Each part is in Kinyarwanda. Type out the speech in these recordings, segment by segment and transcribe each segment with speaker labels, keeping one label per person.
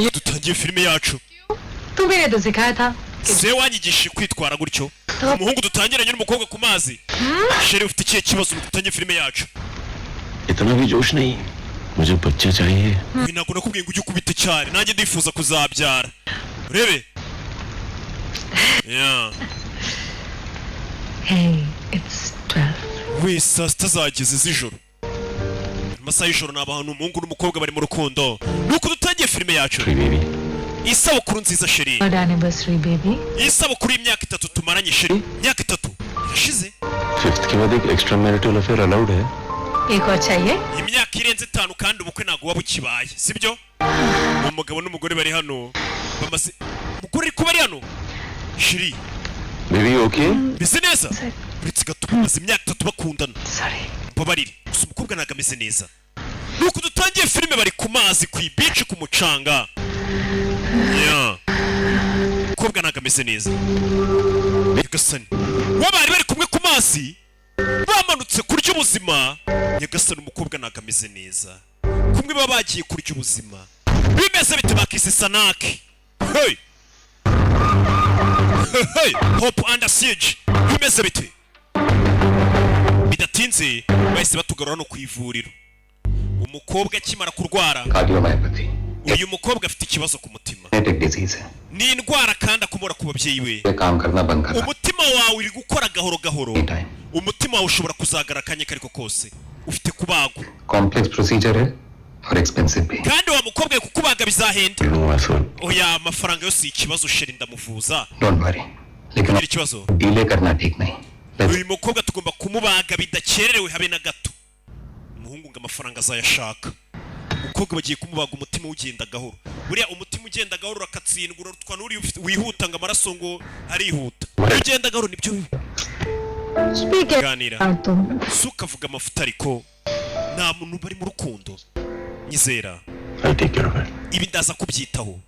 Speaker 1: dutangiye filime yacu.
Speaker 2: तू मेरे तो सिखाया था
Speaker 1: se wanyigisha kwitwara gutyo umuhungu dutangiranye n'umukobwa ku mazi sheri ufite ikihe kibazo dutangiye filime yacu
Speaker 3: इतना भी जोश नहीं मुझे बच्चा चाहिए
Speaker 1: ntabwo nakubwiye ngo ujye ukubita cyane nanjye ndifuza kuzabyara urebe yeah
Speaker 2: Hey, it's 12
Speaker 1: we saa sita zageze z'ijoro amasaha y'ijoro ni abantu umuhungu n'umukobwa bari mu rukundo nuko dutangiye filime yacu
Speaker 3: baby
Speaker 1: isabukuru nziza sheri
Speaker 2: Third anniversary baby
Speaker 1: isabukuru y'imyaka 3 tumaranye sheri imyaka 3 irashize
Speaker 3: fifth के बाद एक extra marital affair allowed है
Speaker 2: एक और चाहिए
Speaker 1: imyaka irenze 5 kandi ubukwe ntago wabukibaye sibyo umugabo n'umugore bari hano bamaze umugore ko bari hano sheri
Speaker 3: baby okay
Speaker 1: bise neza uretse gato bamaze imyaka 3 bakundana
Speaker 2: Sorry
Speaker 1: babarire gusa umukobwa ntago ameze neza nuko dutangiye filime bari ku mazi ku beach ku mucanga yeah umukobwa ntago ameze neza Nyagasani wabari bari kumwe ku mazi bamanutse kurya ubuzima Nyagasani umukobwa ntago ameze neza kumwe baba bagiye kurya ubuzima bimeze bite bakise sanaki hey hey hope under siege bimeze bite bidatinze bahise batugarura no kwivuriro umukobwa akimara kurwara
Speaker 3: cardiomyopathy
Speaker 1: uyu mukobwa afite ikibazo ku mutima
Speaker 3: genetic disease है
Speaker 1: ni indwara kandi akomora ku babyeyi we
Speaker 3: ये काम करना बंद कर रहा
Speaker 1: umutima wawe uri gukora gahoro gahoro
Speaker 3: है time
Speaker 1: umutima wawe ushobora kuzagara akanya kariko kose ufite kubagwa
Speaker 3: complex procedure है और एक्सपेंसिव भी
Speaker 1: kandi wa mukobwa kukubaga bizahenda
Speaker 3: लूंगा sir
Speaker 1: oya amafaranga yose ikibazo sheri ndamuvuza
Speaker 3: don't worry लेकिन
Speaker 1: iri kibazo
Speaker 3: delay करना ठीक नहीं
Speaker 1: uyu mukobwa tugomba kumubaga bidakererewe habe na gato umuhungu ngo amafaranga azayashaka umukobwa bagiye kumubaga umutima ugenda gahoro buriya umutima ugenda gahoro rakatsindwa urutwa n'uri wihuta ngo amaraso ngo arihuta ugenda gahoro nibyo
Speaker 2: Speak
Speaker 1: ganira
Speaker 2: तुम
Speaker 1: sukavuga amafuta ariko nta muntu bari mu rukundo nyizera
Speaker 3: I take care of it
Speaker 1: ibi ndaza kubyitaho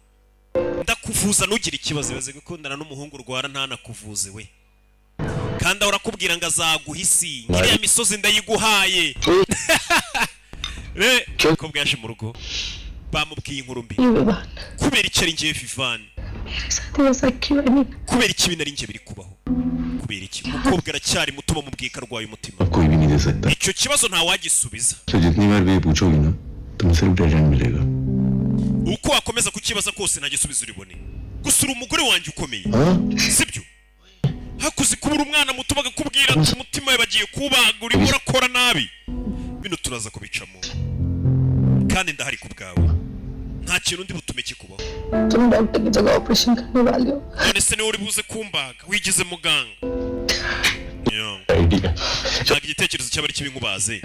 Speaker 1: ndakuvuza nugira ikibazo baze gukundana n'umuhungu rwara ntanakuvuze we kandi ahora akubwira ngo azaguha isi ngiriya misozi ndayiguhaye umukobwa yaje mu rugo bamubwiye inkuru mbi kubera icyo ari ngewe Viviane
Speaker 2: मेरे साथ ऐसा क्यों है
Speaker 1: kubera iki binari nge biri kubaho kubera iki umukobwa aracyari muto bamubwiye ko arwaye umutima
Speaker 3: कोई भी नहीं दे सकता
Speaker 1: icyo kibazo ntawagisubiza
Speaker 3: तो जितनी बार भी ये पूछोगी ना तुम्हें सिर्फ डेड एंड मिलेगा
Speaker 1: uko wakomeza kukibaza kose nta gisubizo uribone gusa uri umugore wanjye ukomeye sibyo hakuzi kubura umwana muto bagakubwira ati umutima we bagiye kubaga urimo urakora nabi bino turaza kubicamo kandi ndahari ku bwawe nta kintu ndi butume kikubaho
Speaker 2: तुम डॉक्टर की जगह ऑपरेशन करने वाले हो
Speaker 1: none se niwe uri buze kumbaga wigize muganga ntabwo igitekerezo cyaba ari kibi nkubaze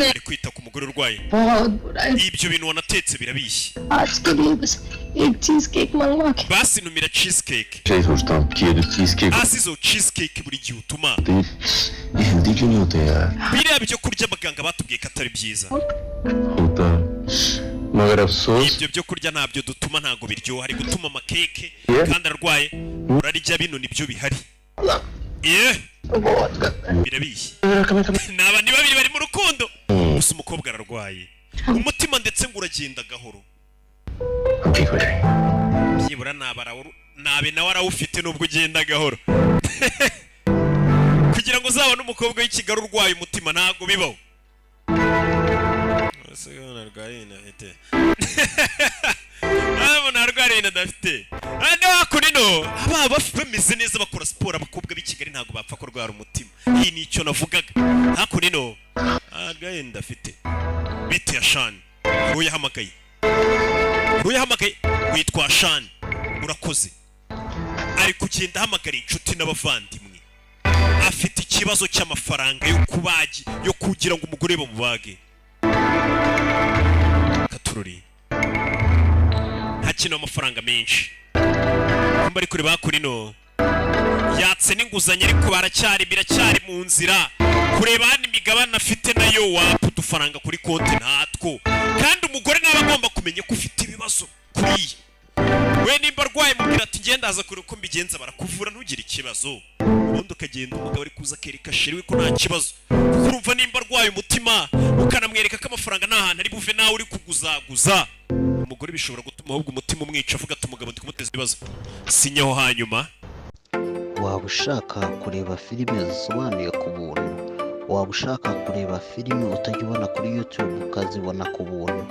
Speaker 1: ari kwita ku mugore urwaye
Speaker 2: बहुत बुरा है
Speaker 1: ibyo bintu wanatetse birabishye
Speaker 2: आज के लिए बस एक चीज केक मंगवा के
Speaker 1: basi numira cheesecake
Speaker 3: यही सोचता हूँ कि ये जो cheese cake
Speaker 1: hasi izo cheesecake buri gihe utuma
Speaker 3: ये हेल्दी क्यों नहीं होते यार
Speaker 1: biriya byo kurya abaganga batubwiye ko atari byiza
Speaker 3: होता मगर अफसोस
Speaker 1: ibyo byo kurya ntabyo dutuma ntago biryoha ari gutuma amakeke kandi arwaye urarya bino nibyo bihari
Speaker 2: बहुत गंदा
Speaker 1: birabishye ni abantu babiri bari mu rukundo gusa umukobwa ararwaye umutima ndetse ngo uragenda gahoro
Speaker 3: हम ठीक हो जाएंगे
Speaker 1: byibura nabe nawe arawufite nubwo ugenda gahoro kugira ngo uzabone umukobwa w'ikigali urwaye umutima ntago bibaho narwariye nadafite ande wakurino aba bameze neza bakora siporo abakobwa b'i Kigali ntago bapfa kurwara umutima iyi ni icyo navugaga hakurino arwaye ndafite bite ya Shani uyahamagaye witwa Shani urakoze ari kugenda ahamagara inshuti n'abavandimwe afite ikibazo cy'amafaranga yo kugira ngo umugore bamubage katururi hakenewe amafaranga menshi kumba ari kuri bakurino yatse n'inguzanyo ariko biracyari mu nzira kureba hano imigabane afite nayo wapa udufaranga kuri konti ntatwo kandi umugore nawe agomba kumenya ko ufite ibibazo kuriya we nimba arwaye mubwira ati ngenda aza kure uko mbigenza barakuvura ntugire ikibazo ubundi ukagenda umugabo ari kuza akereka sheri we ko nta kibazo kuko urumva nimba arwaye umutima ukanamwereka ko amafaranga nta hantu ari buve nawe uri kuguzaguza umugore bishobora gutuma ahubwo umutima umwica avuga ati umugabo ndi kumuteza ibibazo. Sinyaho hanyuma.
Speaker 4: Waba ushaka kureba filime zisobanuye ku buntu, waba ushaka kureba filime utajya ubona kuri YouTube ukazibona ku buntu,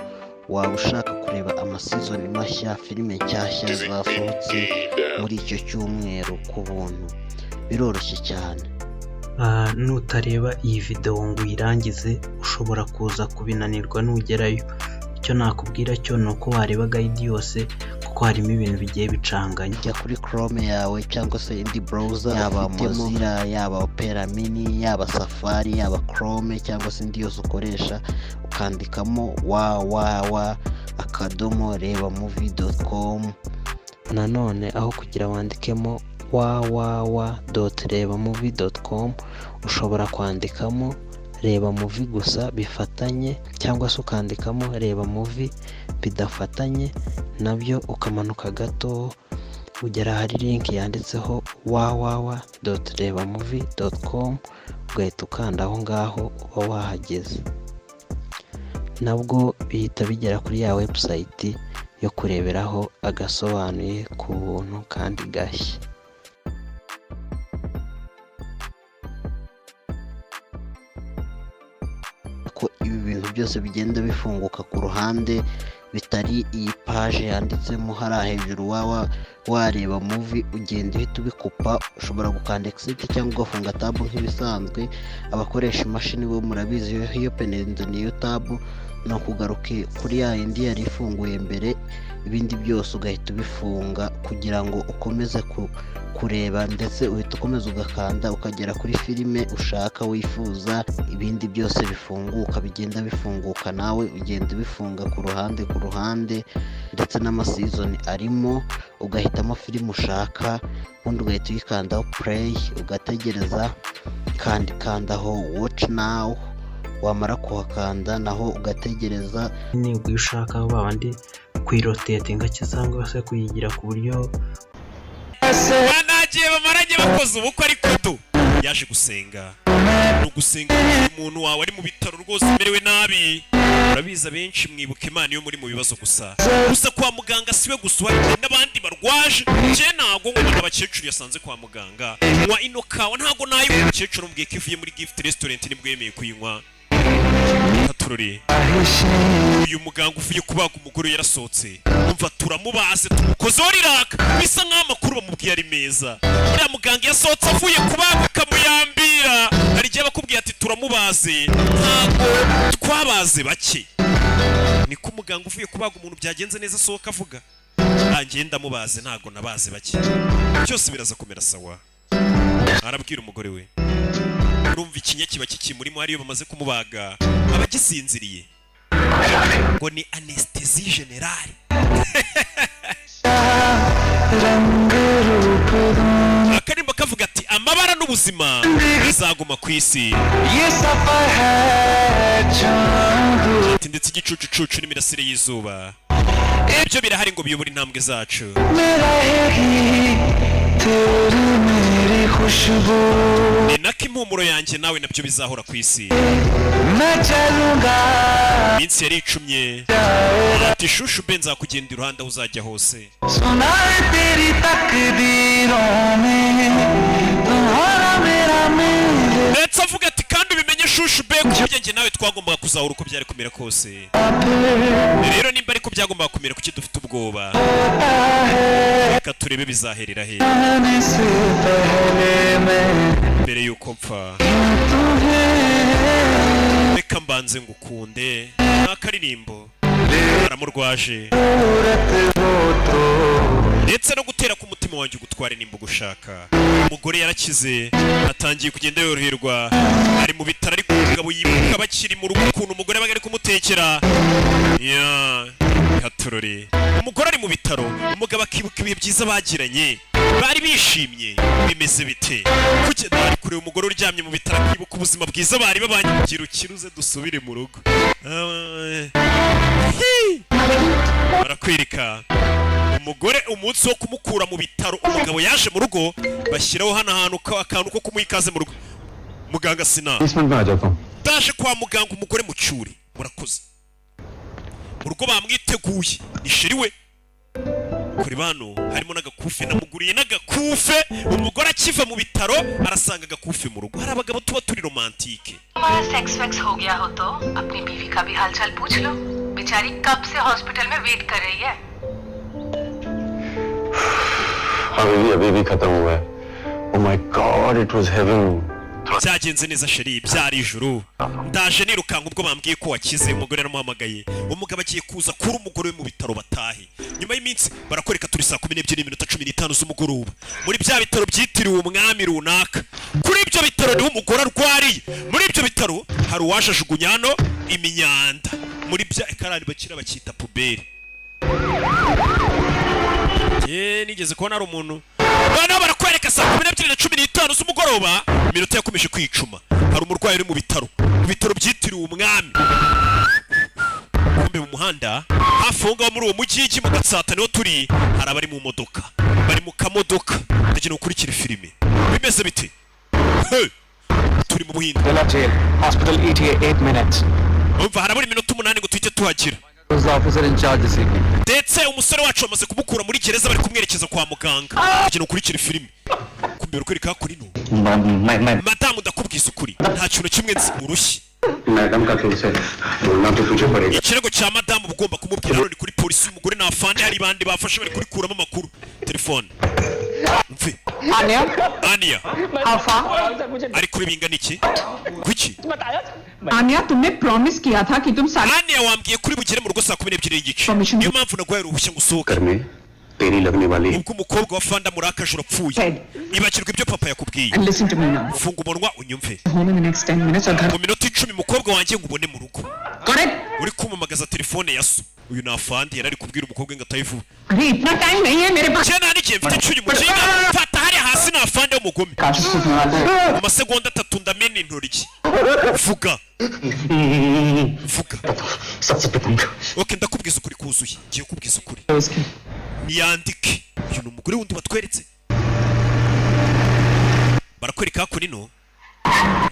Speaker 4: waba ushaka kureba amasizoni mashya, filime nshyashya zasohotse muri icyo cyumweru ku buntu, biroroshye cyane.
Speaker 5: Nutareba iyi video ngo uyirangize ushobora kuza kubinanirwa nugerayo. Icyo nakubwira cyo nuko wareba guide yose kuko harimo ibintu bigiye bicanganye.
Speaker 4: Jya kuri Chrome yawe cyangwa se indi browser, yaba Mozilla, yaba Opera Mini, yaba Safari, yaba Chrome cyangwa se indi yose ukoresha, ukandikamo www.rebamovie.com. nanone aho kugira wandikemo www.rebamovie.com ushobora kwandikamo reba movie gusa bifatanye, cyangwa se ukandikamo reba movie bidafatanye, nabyo ukamanuka gato ugera hari link yanditseho www.rebamovie.com ugahita ukanda aho ngaho uba wahageze. Nabwo bihita bigera kuri ya website yo kureberaho agasobanuye ku buntu kandi gashya. Ko ibi bintu byose bigenda bifunguka ku ruhande, bitari iyi page yanditsemo hariya hejuru wareba movie, ugenda uhita ubikupa. Ushobora gukanda exit cyangwa ugafunga tab nk'ibisanzwe. Abakoresha imashini bo murabizi iyo penenze niyo tab, no kugaruka kuri ya yindi yari ifunguye mbere, ibindi byose ugahita ubifunga kugira ngo ukomeze kureba, ndetse uhita ukomeza ugakanda ukagera kuri filime ushaka wifuza. Ibindi byose bifunguka, bigenda bifunguka, nawe ugenda ubifunga ku ruhande, ndetse n'amasizoni arimo, ugahitamo filime ushaka, ubundi ugahita uyikandaho play, ugategereza, kandaho watch now, wamara kuhakanda naho ugategereza.
Speaker 5: Niba ushaka babandi kuyirotatinga cyangwa se kuyigira ku buryo
Speaker 1: banagiye bamaranye bakoze ubukwe, ariko do yaje gusenga. No gusenga umuntu wawe ari mu bitaro rwose merewe nabi. Urabiza benshi mwibuka Imana iyo muri mu bibazo gusa kwa muganga siwe gusa, hari n'abandi barwaje. Je ntago ngo abakecuru yasanze kwa muganga wa inokawa, ntago nayo umukecuru mbwiye ko ivuye muri gift restaurant nibwo yemeye kuyinywa. Katurori uyu muganga uvuye kubaga umugore yarasohotse, umva turamubaze tumukozeho riraka, bisa nk'amakuru bamubwiye ari meza. Uriya muganga yasohotse avuye kubaga kamuyambira, hari igihe bakubwiye ati turamubaze, ntago twabaze bake. Niko umuganga uvuye kubaga umuntu byagenze neza asohoka avuga, ngenda mubaze ntago nabaze bake, cyose biraza kumera sawa. Arabwira umugore we, urumva ikinya kiba kikimurimo hariyo bamaze kumubaga abagisinziriye, ngo ni anesthesie generale. Akarimba kavuga ati amabara n'ubuzima bizaguma ku isi, ndetse igicucucucu n'imirasire y'izuba ibyo birahari ngo biyobore intambwe zacu. Ni nako impumuro yanjye nawe nabyo bizahora ku isi. Iminsi yari icumye, ati shushu be nzakugenda iruhande aho uzajya hose. Ndetse avuga ati kandi ubimenye shushu be ko njye nawe twagombaga kuzahura uko byari kumera kose. Rero nimba ariko byagombaga kumera kuki dufite ubwoba, reka turebe bizaherera he mbere yuko mpfa. Reka mbanze ngukunde n'akaririmbo aramurwaje, ndetse no gutera ku mutima wanjye ugutware nimba ugushaka. Umugore yarakize, atangiye kugenda yoroherwa, ari mu bitaro, ariko umugabo yibuka bakiri mu rugo ukuntu umugore abaga ari kumutekera. Katurori umugore ari mu bitaro, umugabo akibuka ibihe byiza bagiranye, bari bishimye. Bimeze bite kugenda ari kureba umugore uryamye mu bitaro, akibuka ubuzima bwiza bari babanye. Kugira ukiruze dusubire mu rugo, barakwereka umugore umunsi wo kumukura mu bitaro. Umugabo yaje mu rugo, bashyiraho hano ahantu akantu ko kumuha ikaze mu rugo. Muganga sina daje kwa muganga, umugore mucyuri murakoze. urugo bamwiteguye ni sheri we. Kuri bano harimo n'agakufe, namuguriye n'agakufe. Umugore akiva mu bitaro arasanga agakufe mu rugo. Hari abagabo tuba turi romantike.
Speaker 6: तुम्हारा sex wax हो गया हो तो अपनी बीवी का भी हालचाल पूछ लो, बेचारी कब से हॉस्पिटल में वेट कर रही है।
Speaker 3: अभी भी खत्म हुआ है। Oh my God, it was heaven.
Speaker 1: Byagenze neza sheri, byari ijuru. Ndaje nirukanka ubwo bambwiye ko wakize. Umugore aramuhamagaye, umugabo agiye kuza kuri umugore we mu bitaro batahe. Nyuma y'iminsi barakoreka turi saa 12:15 z'umugoroba muri bya bitaro byitiriwe umwami runaka. Kuri ibyo bitaro niho umugore arwariye. Muri ibyo bitaro hari uwaje ajugunya hano iminyanda muri bya ekarani bakira bakita puberi. Nigeze kubona ari umuntu bana barakwereka saa 12:15 z'umugoroba, iminota yakomeje kwicuma. Hari umurwayi uri mu bitaro byitiriwe umwami. Kumbe mu muhanda hafi aho muri uwo mujyi mu Gatsata niho turi, hari abari mu modoka, bari mu kamodoka ndetse no kurikira filime. Bimeze bite? Turi mu Buhinde.
Speaker 7: Hospital ETA 8 minutes.
Speaker 1: Umva harabura iminota 8 ngo tuhite tuhagira.
Speaker 7: Officer in charge this evening.
Speaker 1: Ndetse umusore wacu amaze kumukura muri gereza, bari kumwerekeza kwa muganga ndetse no kurikira filime. Kumbe urukwereka kuri no madamu ndakubwiza ukuri nta kintu kimwe nzi urushyi.
Speaker 3: Madam का केस है, बोलना तो तुझे पड़ेगा.
Speaker 1: Ikirego cya madamu ugomba kumubwira hano ni kuri polisi. Umugore na afande hari bandi bafashe bari kurikuramo amakuru. Telefone mve Ania
Speaker 8: how far?
Speaker 1: ari kuri bingana iki kuki?
Speaker 8: Anya तुमने प्रॉमिस किया था कि तुम सारी
Speaker 1: Ania wambwiye kuri bugere mu rugo saa 12:15. Niyo mpamvu naguhaye uruhushya ngo usohoke.
Speaker 3: घर में तेरी लगने वाली है.
Speaker 1: Ubwo umukobwa wa fanda murakaje urapfuye. Ibakirwa ibyo papa yakubwiye.
Speaker 8: and listen to me now.
Speaker 1: Funga umunwa unyumve.
Speaker 8: Home in the next 10 minutes और घर
Speaker 1: Mu minota 10 umukobwa wanjye ngo ubone mu rugo.
Speaker 8: correct?
Speaker 1: Uri kumamagaza telefone ya so. Uyu na afande yarari kubwira umukobwa ngo atayivuba.
Speaker 8: अरे इतना टाइम नहीं है मेरे पास.
Speaker 1: Cyane n'igihe mfite cyuye mukinga fata hari hasi na afande w'umugome.
Speaker 8: काश सूखने वाला है.
Speaker 1: Mu masegonda 3 ndamena intoryi. Vuga. Vuga.
Speaker 3: सबसे पसंद.
Speaker 1: Okay ndakubwiza ukuri kuzuye. Ngiye kubwiza ukuri.
Speaker 8: उसकी
Speaker 1: Niyandike. Uyu ni umugore wundi batweretse. Barakwereka kuri no.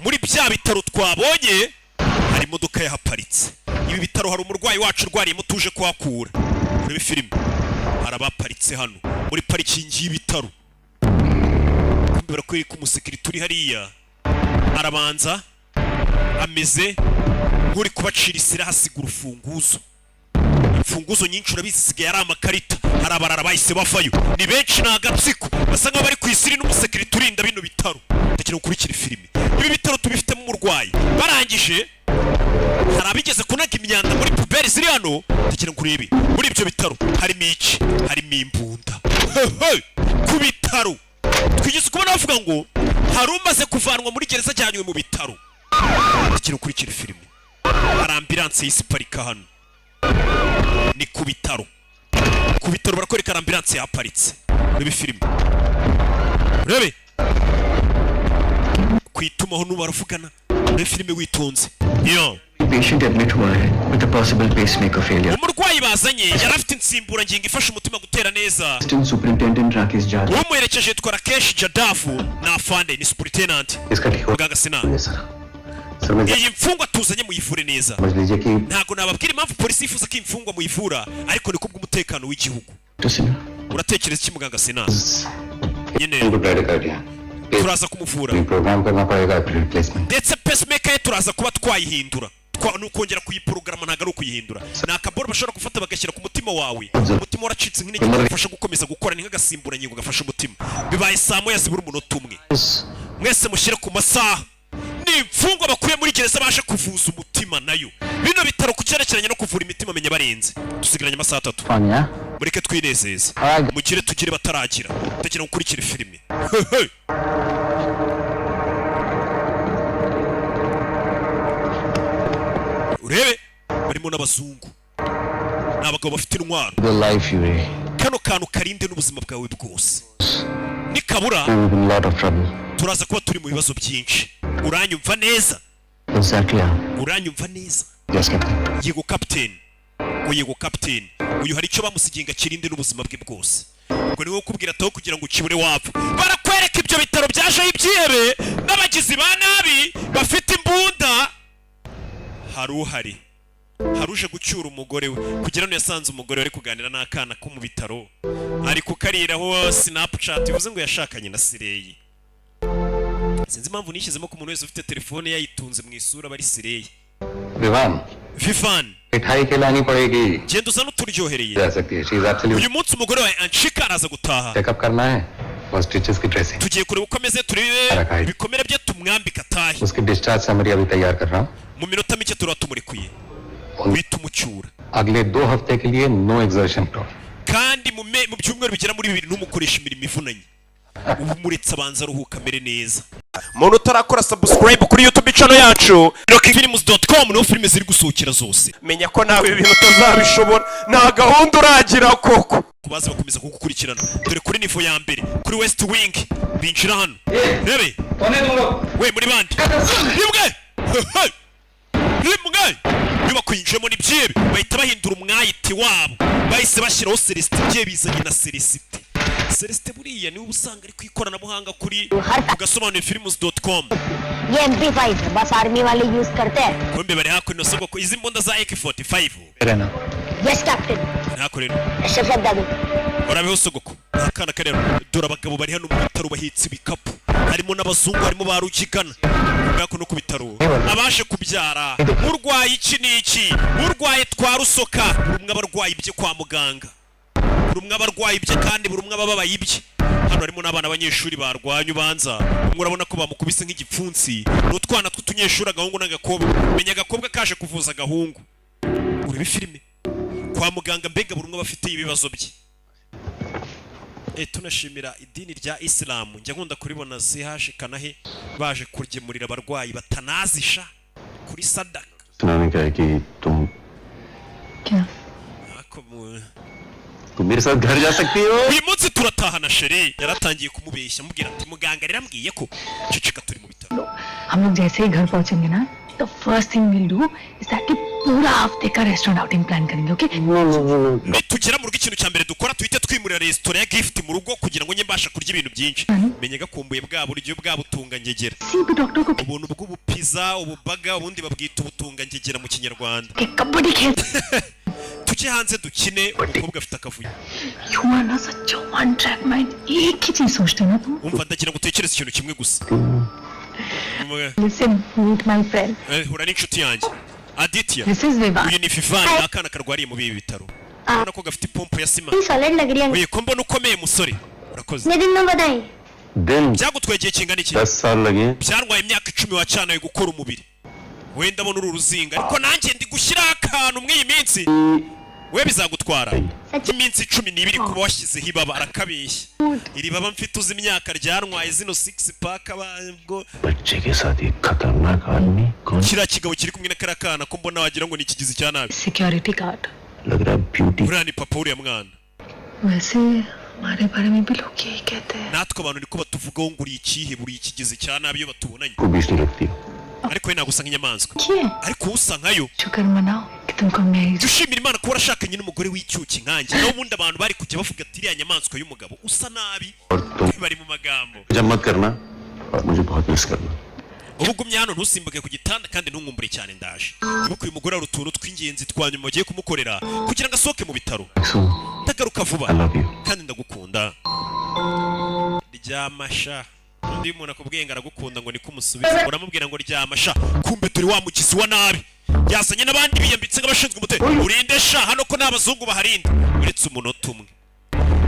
Speaker 1: Muri bya bitaro twabonye hari imodoka yahaparitse. Ibi bitaro hari umurwayi wacu urwariye mutuje kwakura. Muri filime hari abaparitse hano muri parikingi y'ibitaro. Kumbe barakwereka umusekirite uri hariya arabanza ameze nk'uri kubacira isira hasiga urufunguzo. Imfunguzo nyinshi urabizi zisigaye ari amakarita. Hari abarara bahise bavayo ni benshi na agatsiko basa nk'aho bari ku isiri n'umusekirite urinda bino bitaro. Ndakira ukurikira filime. Ibi bitaro tubifitemo umurwayi barangije hari abigeze kunaga imyanda muri puberi ziri hano. Ndakira nkurebe muri ibyo bitaro harimo iki, harimo imbunda. Ku bitaro twigeze kubona bavuga ngo hari umaze kuvanwa muri gereza ajyanywe mu bitaro. Ndakira ukurikira filime. Hari ambulance y'isiparika hano ni ku bitaro. Ku bitaro barakwereka ambulance yaparitse muri filime. Urebe kwitumaho n'ubaravugana muri filime witonze. Yo
Speaker 7: Patient admit हुआ है with a possible pacemaker failure.
Speaker 1: umurwayi bazanye yari afite insimburangingo ifasha umutima gutera neza.
Speaker 7: Assistant Superintendent Rakesh Jha.
Speaker 1: Umuherekeje yitwa Rakesh Jadafu na afande ni superintendent
Speaker 3: इसका ठीक हो
Speaker 1: muganga Sina.
Speaker 3: गया sir. Sir मैं
Speaker 1: Iyi mfungwa tuzanye muyivure neza.
Speaker 3: समझ लीजिए कि
Speaker 1: Ntago nababwira impamvu polisi yifuza ko imfungwa muyivura ariko ni kubw'umutekano w'igihugu.
Speaker 7: to Sina.
Speaker 1: Uratekereza iki muganga Sina? Nyine
Speaker 3: इनको डायरेक्ट कर दिया.
Speaker 1: turaza kumuvura
Speaker 3: प्रोग्राम करना पड़ेगा replacement.
Speaker 1: ndetse pacemaker ye turaza kuba twayihindura. Nukongera kuyiporogaramu ntago ari ukuyihindura. Ni akaboro bashobora gufata bagashyira ku mutima wawe. Umutima waracitse nk'intege gufasha gukomeza gukora, ni nk'agasimburangingo gafasha umutima. Bibaye saa moya zibura umunota umwe. Mwese mushyire ku masaha. Ni imfungwa bakuye muri gereza baje kuvuza umutima nayo. Bino bitaro ku cyerekeranye no kuvura imitima menye barenze. Dusigaranye amasaha 3.
Speaker 7: Anya.
Speaker 1: Mureke twinezeze. Mugire tugire bataragira. Ndagira gukurikira filime. Urebe barimo n'abazungu n'abagabo bafite intwaro.
Speaker 7: The life you are.
Speaker 1: Kano kantu karinde n'ubuzima bwawe bwose. Nikabura
Speaker 7: I'm in a lot of trouble.
Speaker 1: turaza kuba turi mu bibazo byinshi. Uranyumva neza?
Speaker 7: Exactly.
Speaker 1: Uranyumva neza?
Speaker 7: Yes, Captain.
Speaker 1: Yego captain. Yego captain. Uyu hari icyo bamusiginga kirinde n'ubuzima bwe bwose. Ngo niwe ukubwira ataho kugira ngo ukibure wapfa. Barakwereka ibyo bitaro byaje ibyihebe n'abagizi ba nabi bafite imbunda. Hari uhari haruje gucyura umugore we kugira ngo yasanze umugore wari kuganira n'akana ko mu bitaro ari kukariraho Snapchat bivuze ngo yashakanye na Sireyi. Sinzi impamvu nishyizemo ko umuntu wese ufite telefone yayitunze mu isura bari Sireyi. Vivan
Speaker 3: मिठाई खिलानी पड़ेगी
Speaker 1: genda uza n'uturyohereye
Speaker 3: जा सकती है she is absolute
Speaker 1: uyu munsi umugore wawe anshika araza gutaha
Speaker 3: checkup करना है और स्टिचेस की dressing
Speaker 1: tugiye kureba uko ameze turebe ibikomere bye tumwambika atahe
Speaker 3: उसकी डिस्चार्ज समरी अभी तैयार कर रहा हूं
Speaker 1: mu minota mike turaba tumurekuye wita umucyura
Speaker 3: अगले 2 हफ्ते के लिए no exertion
Speaker 1: kandi mu byumweru bigera muri 2 ntumukoresha imirimo ivunanye ubu muretse abanza aruhuka mere neza muntu utarakora subscribe kuri YouTube channel yacu kigihinde2023 no filime ziri gusohokera zose menya ko nawe ibintu utazabishobora nta gahunda uragira koko kubaza bakomeza kugukurikirana dore kuri nivo ya mbere kuri West Wing binjira hano rebe we muri bandi rimwe niba kwinjemo ni byibe bahita bahindura umwayiti wabo bahise bashyiraho Celestin bye bizanye na Celestin Celestin buriya niwe usanga ari kwikoranabuhanga kuri Agasobanuye films.com
Speaker 9: ये MP5 है बस आर्मी वाले यूज करते हैं
Speaker 1: kumbe bari hakuno soko ko izi mbonda za AK45
Speaker 3: रहना
Speaker 9: yes captain
Speaker 1: ntako rero
Speaker 9: Shafaq दादू
Speaker 1: urabeho sogoko akana karero dora abagabo bari hano mu bitaro bahitse ibikapu harimo n'abazungu harimo barukigana ngako no ku bitaro abashe kubyara urwaye iki niki urwaye twarusoka urumwe abarwaye ibye kwa muganga urumwe abarwaye ibye kandi burumwe ababaye ibye hano harimo n'abana abanyeshuri barwanye ubanza umwe urabona ko bamukubise nk'igipfunsi n'utwana tw'utunyeshuri agahungu n'agakobwa menya agakobwa kaje kuvuza agahungu urebe filime kwa muganga mbega burumwe bafite ibibazo bye tunashimira idini rya Islam njya nkunda kuribona zihashikana he baje kurgemurira abarwayi batanazisha kuri sadaka
Speaker 3: सुनाने क्या है कि तुम
Speaker 2: क्या
Speaker 3: तुम मेरे साथ घर जा सकती हो
Speaker 1: uyu munsi turatahana sheri yaratangiye kumubeshya mubwira ati muganga rirambwiye ko ceceka turi mu bitaro
Speaker 2: हम लोग जैसे ही घर पहुंचेंगे ना तो first thing will do is that कि पूरा हफ्ते का रेस्टोरेंट आउटिंग प्लान करेंगे okay
Speaker 1: tugera mu rugo ikintu cya mbere dukora tuhite twimurira resitora ya gift mu rugo kugira ngo njye mbasha kurya ibintu byinshi menye gakumbuye bwa buryo bwa butunga ngegera
Speaker 2: सी भी डॉक्टर को
Speaker 1: ubuntu bw'ubupiza ububaga ubundi babwita ubutunga ngegera mu kinyarwanda
Speaker 2: kabaddi खेल
Speaker 1: tujye hanze dukine umukobwa afite akavuyo
Speaker 2: you are ना such one track mind एक ही चीज सोचते हो ना तुम
Speaker 1: umva ndagira ngo utekereze ikintu kimwe gusa
Speaker 2: listen meet my friend
Speaker 1: hura n'inshuti yanjye Aditya
Speaker 2: this is Vivan
Speaker 1: uyu ni Vivan akana karwariye mu bibi bitaro urabona ko gafite pompo ya sima
Speaker 9: solid लग रही है
Speaker 1: uye ko mbona ukomeye musore urakoze
Speaker 9: कितने दिन में बताएं
Speaker 3: दिन
Speaker 1: byagutwaye igihe kingana iki
Speaker 3: 10 साल लगे
Speaker 1: byantwaye imyaka 10 wacanaye gukora umubiri wenda abona uru ruzinga ariko nanjye ndi gushyiraho akantu mw'iyi minsi we bizagutwara iminsi 12 kuba washyizeho ibaba arakabeshya iri baba mfite uzi imyaka ryantwaye zino 6 pack abwo
Speaker 3: बच्चे के साथ एक खतरनाक आदमी कौन
Speaker 1: kiriya kigabo kiri kumwe na kariya kana ko mbona wagira ngo ni ikigizi cya nabi
Speaker 2: security guard
Speaker 3: लग रहा है beauty
Speaker 1: uriya ni papa uriya mwana
Speaker 2: वैसे हमारे बारे में भी लोग यही कहते हैं
Speaker 1: natwe abantu niko batuvugaho ngo uri ikihe buri ikigizi cya nabi iyo batubonanye
Speaker 3: को बीच नहीं लगती
Speaker 1: ariko we ntabwo usa nk'inyamaswa
Speaker 2: क्या
Speaker 1: ariko usa nkayo
Speaker 2: शुक्र मनाओ कि तुमको मेरी
Speaker 1: jya ushimira imana kuba warashakanye n'umugore w'icyuki nkanjye naho ubundi abantu bari kujya bavuga ati iriya nyamaswa y'umugabo usa nabi
Speaker 3: और तुम
Speaker 1: bari mu magambo
Speaker 3: जब मत करना और मुझे बहुत मिस करना
Speaker 1: ubu ugumye hano ntusimbuke ku gitanda kandi ntunkumbure cyane ndaje nibuka uyu mugore hari utuntu tw'ingenzi twa nyuma ugiye kumukorera kugira ngo asohoke mu bitaro
Speaker 3: soon
Speaker 1: ndagaruka vuba
Speaker 3: I love you
Speaker 1: kandi ndagukunda ryamasha undi muntu akubwiye ngo aragukunda ngo niko umusubiza uramubwira ngo ryamasha kumbe turi wa mugizi wa nabi yazanye n'abandi biyambitse nk'abashinzwe umutekano urinde sha hano ko n'abazungu baharinda uretse umunota umwe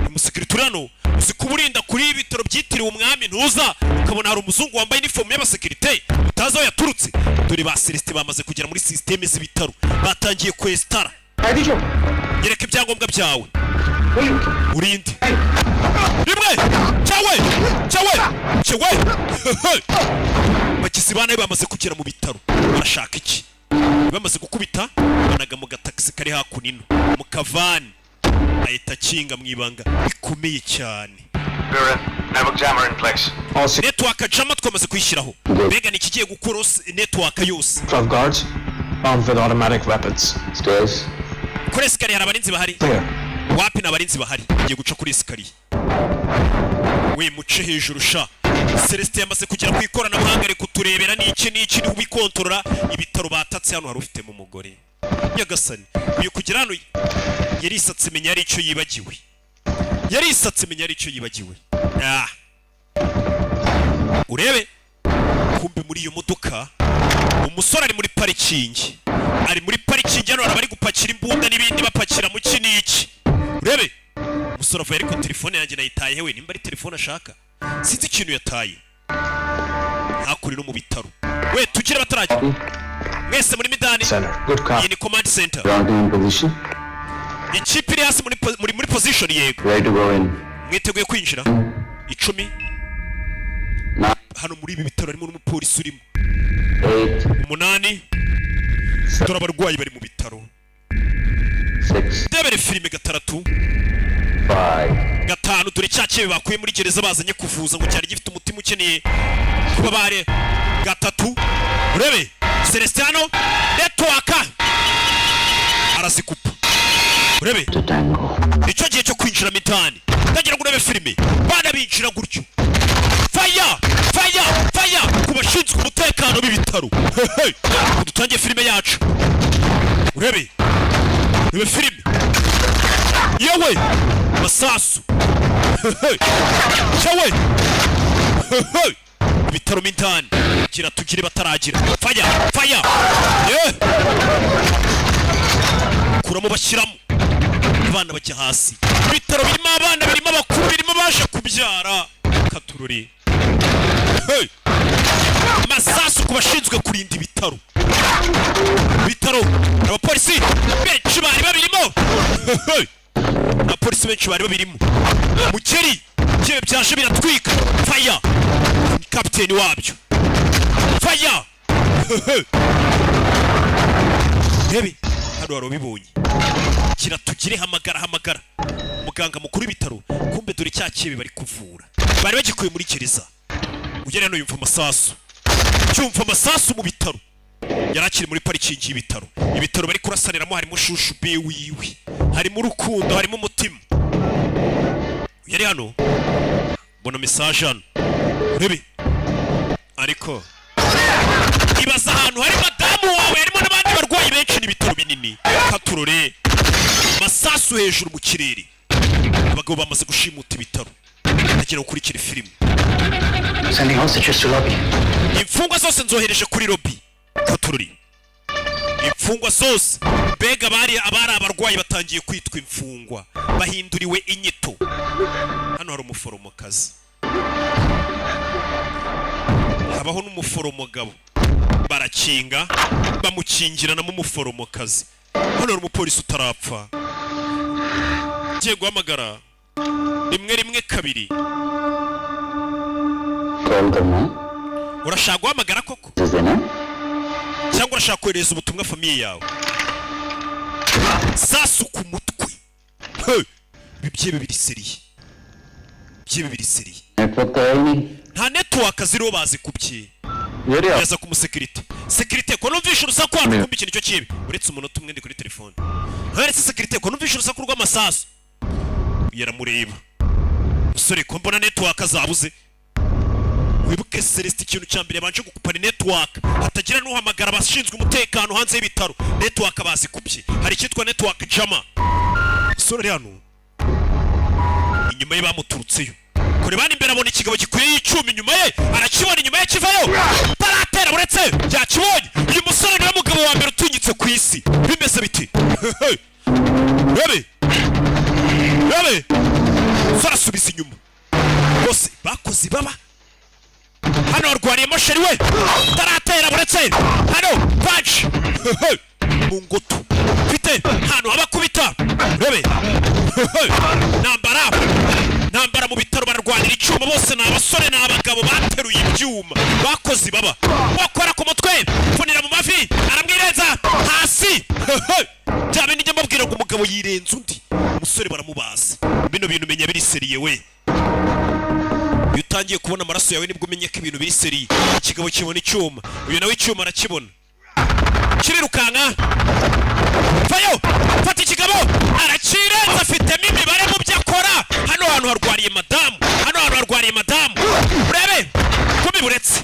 Speaker 1: umusekirite hano uzi kuba urinda kuri ibitaro byitiriwe umwami ntuza ukabona hari umuzungu wambaye inifomu y'abasekirite utazi aho yaturutse dore ba Celestin bamaze kugera muri sisiteme z'ibitaro batangiye kwesitara nyereka ibyangombwa byawe urinde rimwe cyawe bagizi ba nabi bamaze kugera mu bitaro barashaka iki bamaze gukubita banaga mu gatagisi kari hakunino mu kavani ahita akinga mu ibanga bikomeye cyane network jama twamaze kuyishyiraho mbega ni ikigiye gukora network yose
Speaker 7: 12 guards armed with automatic weapons.
Speaker 3: stairs
Speaker 1: kuri esikariye hari abarinzi bahari
Speaker 7: Clear.
Speaker 1: wapi n'abarinzi bahari ngiye guca kuri esikariye we muce hejuru sha Celestin yamaze kugera ku ikoranabuhanga ari kuturebera n'iki niho ubikontorora ibitaro batatse hano hari ufitemo umugore nyagasani uyu kugira hano yarisatse menya ari icyo yibagiwe urebe kumbe muri iyo modoka umusore ari muri parikingi hano bari gupakira imbunda n'ibindi bapakira mu kiniki urebe umusore avuye ariko telefone yanjye nayitaye we nimba ari telefone ashaka sinzi ikintu yataye hakuri no mu bitaro we tugire batarajya mwese muri midani iyi ni command center ikipe iri hasi muri position yego mwiteguye kwinjira 10 hano muri ibi bitaro harimo n'umupolisi urimo 8 dore abarwayi bari mu bitaro 6 debere filime 6 5 dore cyakebe bakuye muri gereza bazanye kuvuza ngo cyari gifite umutima ukeneye kuba bare 3 urebe Celestiano network arazikupa urebe icyo gihe cyo kwinjira mitani ndagira ngo urebe filime bana binjira gutyo fire kubashinzwe umutekano b'ibitaro dutangiye filime yacu urebe filime yewe masasu cyawe ibitaro mitani gira tugire bataragira fire kuramo bashyiramo abana bajya hasi ibitaro birimo abana birimo abakuru birimo baje kubyara katururi masasu kubashinzwe kurinda ibitaro abapolisi benshi bari babirimo abapolisi benshi bari babirimo mukeri byebe byaje biratwika fire kapiteni wabyo fire Hebi hano warobibonye kira tugire hamagara muganga mukuru w'ibitaro kumbe dore cyakebe bari kuvura bari bagikuye muri gereza ugere hano yumva amasasu mu bitaro yarakiri muri parikingi y'ibitaro ibitaro bari kurasaniramo harimo shushu be wiwe harimo urukundo harimo umutima yari hano mbona message hano urebe ariko ibaza ahantu hari madamu wawe harimo n'abandi barwayi benshi n'ibitaro binini katurore masasu hejuru mu kirere abagabo bamaze gushimuta ibitaro agira gukurikira filime imfungwa zose nzohereje kuri lobby katurore imfungwa zose mbega abari abarwayi batangiye kwitwa imfungwa bahinduriwe inyito hano hari umuforomokazi habaho n'umuforomogabo barakinga bamukingirana mu muforomokazi hano hari umupolisi utarapfa giye guhamagara 112 urashaka guhamagara koko cyangwa urashaka kohereza ubutumwa famiye yawe sasu ku mutwe byebe biri seriye nta network ziriho bazikubye yaza ku security ko numvisha urusaku hano kumbi ikintu cyo kibi uretse umunota umwe ndi kuri telefone haretse security ko numvisha urusaku rw'amasasu yaramureba musore ko mbona network zabuze wibuke Celeste ikintu cyambere banje gukupana network hatagira n'uhamagara abashinzwe umutekano hanze y'ibitaro network bazikubye hari cyitwa network jama sore hano inyuma ye bamuturutseyo kure bani imbere abona ikigabo gikuye y'icumi inyuma ye arakibona inyuma ye kivayo taratera buretse yakibonye uyu musore niwe mugabo wa mbere utunyitse ku isi bimeze biti rebe farasubiza inyuma bose bakoze baba hano warwariyemo sheri we taratera buretse hano punch mu ngutu mfite hano abakubita rebe nambara mu bitaro bararwanira icyuma bose ni abasore ni abagabo bateruye ibyuma bakoze baba bakora ku mutwe funira mu mavi aramwireza hasi bya bindi njya mbabwira ngo umugabo yirenze undi umusore baramubaza bino bintu menya biri seriye we iyo utangiye kubona amaraso yawe nibwo umenye ko ibintu biri seriye ikigabo kibona icyuma uyu nawe icyuma arakibona kirirukanka fayo fata ikigabo arakirenza afitemo imibare mu byo akora hano hantu harwariye madamu urebe kubi buretse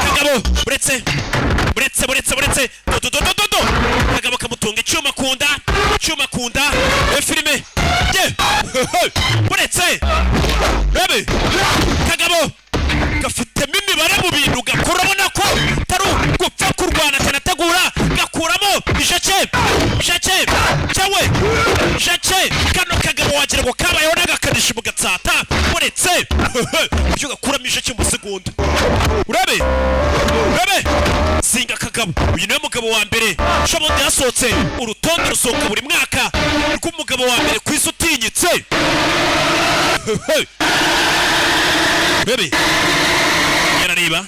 Speaker 1: kagabo buretse uretse rebe kagabo gafitemo imibare mu bintu gakura ubona ko tari gupfa kurwana kanategura gakuramo jake kano kagabo wagira ngo kabayeho n'agakanishi mu gatsata uretse ibyo gakuramo ijake mu segonda urabe singa kagabo uyu niwe mugabo wa mbere shobondi yasohotse urutonde rusohoka buri mwaka rw'umugabo wa mbere ku isi utinyitse bebe yarareba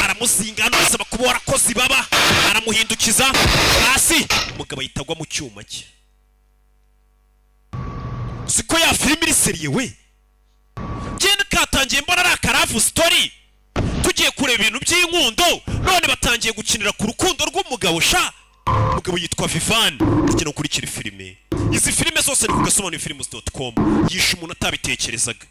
Speaker 1: aramuzinga hano asaba kuba warakoze baba aramuhindukiza hasi umugabo yitagwa mu cyuma cye siko ya filime iri seriye we genda katangiye mbona ari akaravu story tugiye kureba ibintu by'inkundo none batangiye gukinira ku rukundo rw'umugabo sha umugabo yitwa Vivan tujye no kurikira filime izi filime zose ni ku gasobanuye.com yishe umuntu atabitekerezaga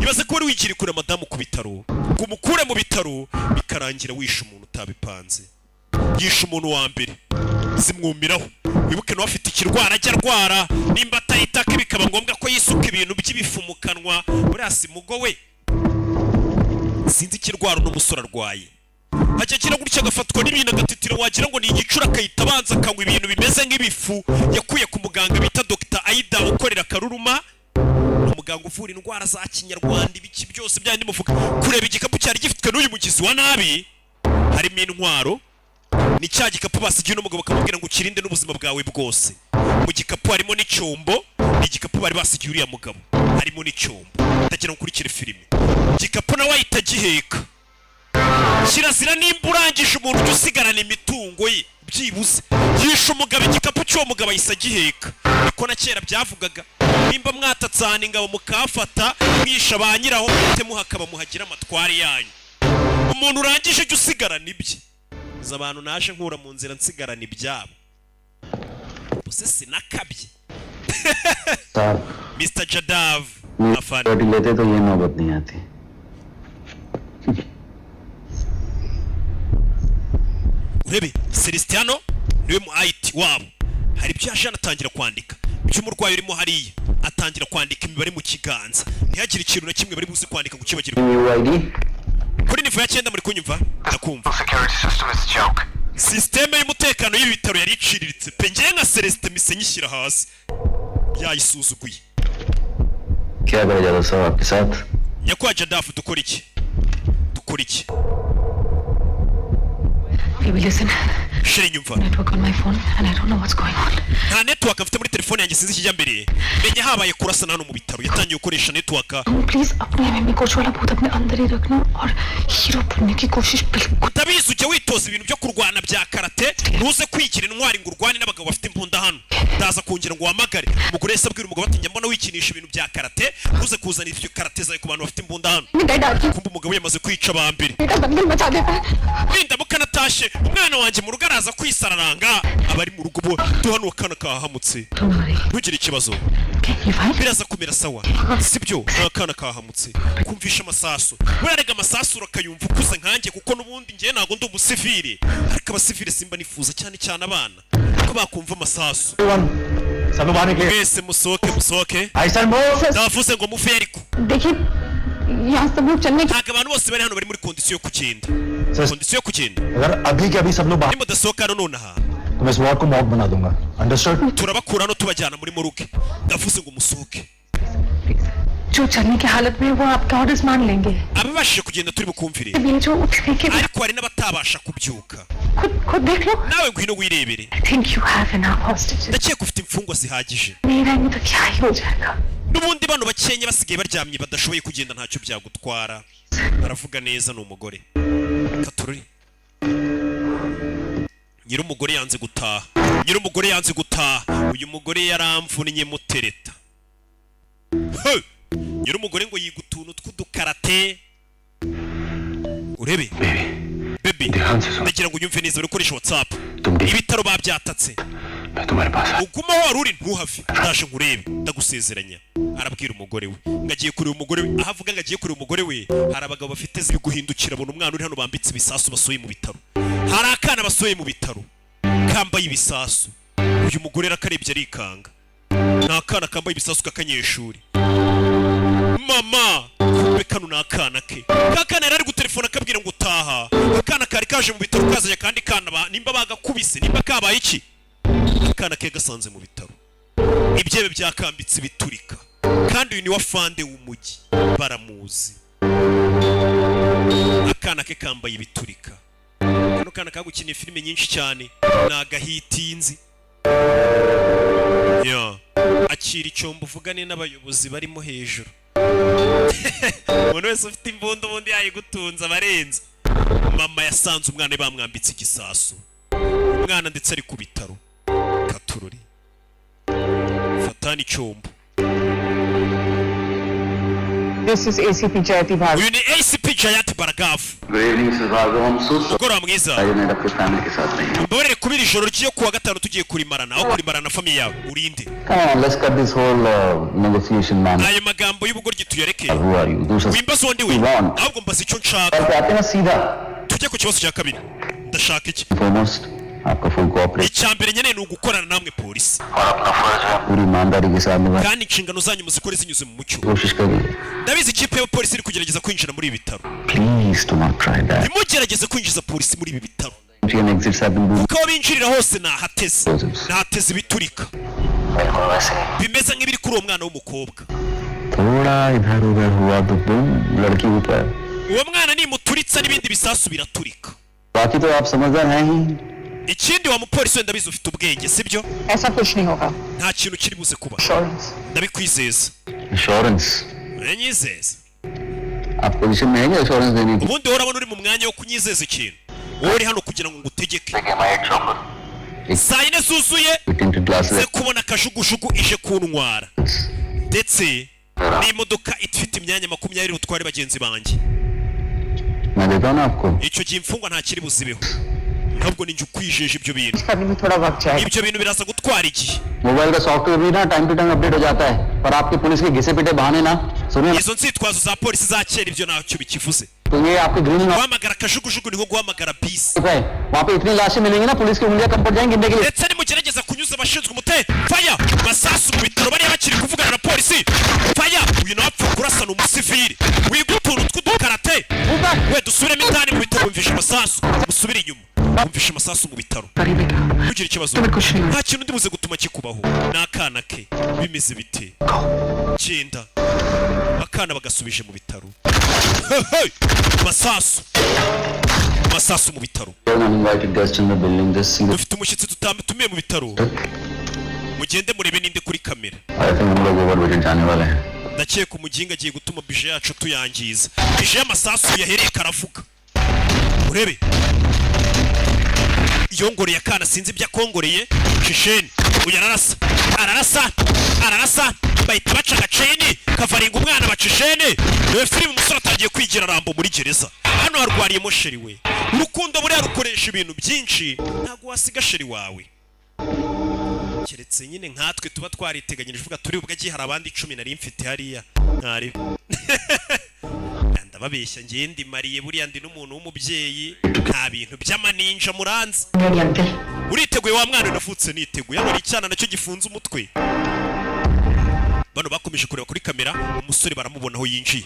Speaker 1: ibaze ko wari wigiri kure madamu ku bitaro ngo umukure mu bitaro bikarangira wishe umuntu utabipanze yishe umuntu wa mbere zimwumiraho wibuke no afite ikirwara ajya arwara nimba atayitaka bikaba ngombwa ko yisuka ibintu by'ibifu mu kanwa burasi mugo we sinzi ikirwara n'umusore arwaye hajyagira gutya agafatwa n'ibintu agatitira wagira ngo ni igicura akahita abanza akanywa ibintu bimeze nk'ibifu yakuye ku muganga bita Dr. Aida ukorera Karuruma umuganga uvura indwara za kinyarwanda ibiki byose byandi muvuga kureba igikapu cyari gifitwe n'uyu mugizi wa nabi harimo intwaro ni cya gikapu basigiye n'umugabo bakamubwira ngo ukirinde n'ubuzima bwawe bwose mu gikapu harimo n'icyombo ni igikapu bari basigiye uriya mugabo harimo n'icyombo ndagira ngo kurikire filime igikapu nawe ahita giheka kirazira nimba urangije umuntu ujya usigarana imitungo ye byibuze yishe umugabo igikapu cy'uwo mugabo ahise agiheka niko na kera byavugaga nimba mwatatsana ingabo mukafata mwisha ba nyiraho muhite muhakaba muhagira amatwari yanyu umuntu urangije ujya usigarana ibye uzi abantu naje nkura mu nzira nsigarana ibyabo bose sinakabye Mr. Jadav afana
Speaker 3: लेते तो ये नौबत नहीं आती
Speaker 1: urebe Celestiano niwe mu IT wabo hari ibyo yaje anatangira kwandika by'umurwayi urimo hariya atangira kwandika imibare mu kiganza ntihagire ikintu na kimwe bari buze kwandika ngo kibagirwe kuri nivo ya 9 muri kunyumva ndakumva systeme y'umutekano y'ibitaro yari iciriritse pe ngiye nka Celeste mise nyishyira hasi yayisuzuguye
Speaker 3: क्या करें ज्यादा सब आपके साथ
Speaker 1: nyakwa Jadav dukora iki
Speaker 2: Baby, listen.
Speaker 1: shiri nyumva
Speaker 2: Network on my phone and I don't know what's going on.
Speaker 1: nta network afite muri telefone yanjye sinzi ikijya mbere menye habaye kurasana hano mu bitaro yatangiye gukoresha network
Speaker 2: please अपने MMA coach वाला भूत अपने अंदर ही रखना और हीरो बनने की कोशिश बिल्कुल
Speaker 1: utabizi ujya witoza ibintu byo kurwana bya karate ntuze kwigira intwari ngo urwane n'abagabo bafite imbunda hano ndaza kongera ngo wamagare umugore yese abwira umugabo ati njya mbona wikinisha ibintu bya karate ntuze kuzana ibyo karate zawe ku bantu bafite imbunda hano kumva umugabo yamaze kwica ba mbere winda mukanatashe umwana wanjye mu rugo araza kwisararanga abari mu rugo bo hano kana kahamutse ntugire ikibazo biraza kumera sawa sibyo akana kahamutse kumvisha amasasu burarega amasasu urakayumva ukuze nkanjye kuko nubundi ngiye nago ndi umusivile ariko abasivile simba nifuza cyane cyane abana ko bakumva amasasu mwese musoke ndavuze ngo mufe ariko ntabwo abantu bose bari hano bari muri kondisiyo yo kugenda nimudasohoka hano nonaha turabakura hano tubajyana muri moruge ndavuze ngo musohoke
Speaker 2: जो चलने की हालत में वो आपका ऑर्डर्स मान लेंगे
Speaker 1: ababashije kugenda turi bukumvire
Speaker 2: ये जो उठने के
Speaker 1: ariko hari n'abatabasha kubyuka
Speaker 2: खुद देख लो
Speaker 1: nawe ngwino wirebere
Speaker 2: I think you have enough hostages
Speaker 1: ndakeka ufite imfungwa zihagije
Speaker 2: मेरा नहीं तो क्या ही हो जाएगा
Speaker 1: n'ubundi bano bakenye basigaye baryamye badashoboye kugenda ntacyo byagutwara aravuga neza ni umugore katururi nyir'umugore yanze gutaha uyu mugore yaramvunnye mutereta nyir'umugore ngo yiga utuntu tw'udukarate urebe baby ndagira ngo unyumve neza bari gukoresha WhatsApp ibitaro babyatatse uguma wari uri ntuhave ndaje nkurebe ndagusezeranya arabwira umugore we ngagiye kuri umugore we ahavuga ngagiye kuri umugore we hari abagabo bafite ziri guhindukira abona umwana uri hano bambitse ibisasu basoye mu bitaro hari akana basoye mu bitaro kambaye ibisasu uyu mugore rakarebye arikanga akana kambaye ibisasu k'akanyeshuri. Mama kumbe kano nakana ke. Kakana yari gutelefona kabwira ngo utaha. Akana kari kaje mu bitaro kazanya kandi kana nimba bagakubise nimba kabaye iki. Akana ke gasanze mu bitaro. Ibyebe byakambitse biturika. Kandi uyu ni wafande w'umujyi baramuzi. Akana ke kambaye ibiturika. Kano kana kagukiniye filime nyinshi cyane nagahitinzi. Akira icyombo uvugane n'abayobozi barimo hejuru. Umuntu wese ufite imbondo ubundi yayigutunza abarenze. Mama yasanze umwana bamwambitse igisasu. Umwana ndetse ari ku bitaro. Katururi. Fatani icyombo.
Speaker 8: This is ACP Jayati Bhargav.
Speaker 1: Uyu ni ACP Jayati Bhargav.
Speaker 3: Good evening, Mr. Bhargav. I'm so sorry.
Speaker 1: Mugoroba mwiza.
Speaker 3: मैं अपनी फैमिली के साथ नहीं हूँ.
Speaker 1: Mbabarire kubira ijoro ryo kuwa gatanu tugiye kurimarana aho kurimarana na family yawe urinde.
Speaker 3: Come on, let's cut this whole negotiation man.
Speaker 1: Ayo magambo y'ubugoryi tuyareke.
Speaker 3: Who are you? Do something.
Speaker 1: Wimbaza undi we. Ahubwo mbaza icyo nshaka.
Speaker 3: आते हैं सीधा.
Speaker 1: Tujye ku kibazo cya kabiri. Ndashaka iki?
Speaker 3: Foremost, आपका full cooperation.
Speaker 1: Icyambere nyene ni ugukorana namwe polisi.
Speaker 3: और अपना फर्ज है पूरी ईमानदारी के साथ निभाएं.
Speaker 1: Kandi inshingano zanyu muzikore zinyuze mu mucyo.
Speaker 3: कोशिश करिए.
Speaker 1: Ndabizi ikipe ya polisi iri kugerageza kwinjira muri ibi bitaro.
Speaker 3: Please do not try that.
Speaker 1: Nimugerageze kwinjiza polisi muri ibi bitaro.
Speaker 3: Entry and exits have been moved.
Speaker 1: Uko binjirira hose nahateze ibiturika. Bimeze nk'ibiri kuri uwo mwana w'umukobwa.
Speaker 3: थोड़ा इधर उधर हुआ तो तुम लड़की ऊपर.
Speaker 1: Uwo mwana nimuturitsa n'ibindi bisasu biraturika.
Speaker 3: बाकी तो आप समझदार हैं ही.
Speaker 1: Ikindi wa mupolisi wenda bizo ufite ubwenge sibyo?
Speaker 8: ऐसा कुछ नहीं होगा.
Speaker 1: Nta kintu kiri buze kuba.
Speaker 8: Assurance.
Speaker 1: Ndabikwizeza.
Speaker 3: Assurance.
Speaker 1: Nyizeza.
Speaker 3: आप पोजीशन में हैं क्या assurance देने की?
Speaker 1: Ubundi urabona uri mu mwanya wo kunyizeza ikintu. Wowe uri hano kugira ngo ngutegeke. Saa yine zuzuye ze kubona akajugujugu ije kuntwara ndetse n'imodoka ifite imyanya 20 utware bagenzi banjye.
Speaker 3: मैं देता हूँ ना आपको.
Speaker 1: Icyo gihe imfungwa nta kiri buzibeho. Ntabwo ninjye ukwijeje ibyo bintu.
Speaker 8: करने में थोड़ा वक्त जाएगा.
Speaker 1: Ibyo bintu biraza gutwara igihe.
Speaker 3: Mobile का सॉफ्टवेयर भी ना टाइम टू टाइम अपडेट हो जाता है पर आपकी पुलिस के घिसे पिटे बहाने ना सुनिए.
Speaker 1: Izo nzitwazo za polisi za kera ibyo ntacyo bikivuze.
Speaker 3: तो ये आपकी green
Speaker 1: Guhamagara akajugujugu ni nko guhamagara bisi.
Speaker 3: है वहाँ पे इतनी लाशें मिलेंगी ना पुलिस की उंगलियां कम पड़ जाएंगी गिनने के लिए.
Speaker 1: Ndetse nimugerageza kunyuza abashinzwe umutekano. Fire! Masasu mu bitaro bari bakiri kuvugana na polisi. Fire! Uyu nawe apfa kurasana umusivili. Wigutuntu tw'udukarate. We dusubiremo indani mu bitaro wumvisha amasasu. Musubire inyuma. Wumvisha amasasu mu bitaro. Kugira ikibazo. Nta kintu ndibuze gutuma kikubaho. N'akana ke bimeze bite. Genda. Akana bagasubije mu bitaro. Hey! Masasu. Masasu mu bitaro. Dufite umushyitsi tutumiye mu bitaro. Mugende murebe ninde kuri kamera. Ndakeka umuginga agiye gutuma bije yacu tuyangiza. Bije y'amasasu yahereye karavuga. Urebe. Yongoreye akana sinzi ibyo akongoreye. Shisheni. Ararasa. Bahita baca agaceni kavaringa umwana bacishene. Niwe filime umusore atangiye kwigira Rambo muri gereza. Hano harwariyemo sheri we. Urukundo buriya rukoresha ibintu byinshi. Ntabwo wasiga sheri wawe. Keretse nyine nkatwe tuba twariteganyirije uvuga turi ubwo hari abandi 10 nari mfite hariya. Ntari. Ndababeshya ngiye ndi mariye buriya ndi n'umuntu w'umubyeyi. Nta bintu by'amaninja muranze. Uriteguye wa mwana navutse niteguye. Hano ari icyana nacyo gifunze umutwe. Bano bakomeje kureba kuri kamera umusore baramubona aho yinjiye.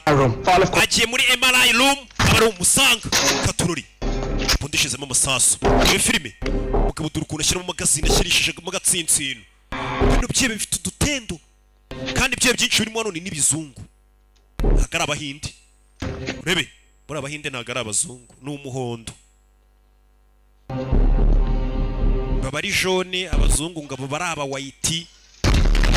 Speaker 1: Agiye muri MRI room abari umusanga Katururi. Pondishizemo amasasu. Iyo filime mugabo durukuna ashyiramo magazine ashyirishije mu gatsintsino. Bino byebe bifite udutendo. Kandi byebe byinshi birimo hano ni n'ibizungu. Hagara abahinde. Urebe, muri abahinde ntago ari abazungu, ni umuhondo. Babari jaune abazungu ngabo bari aba white.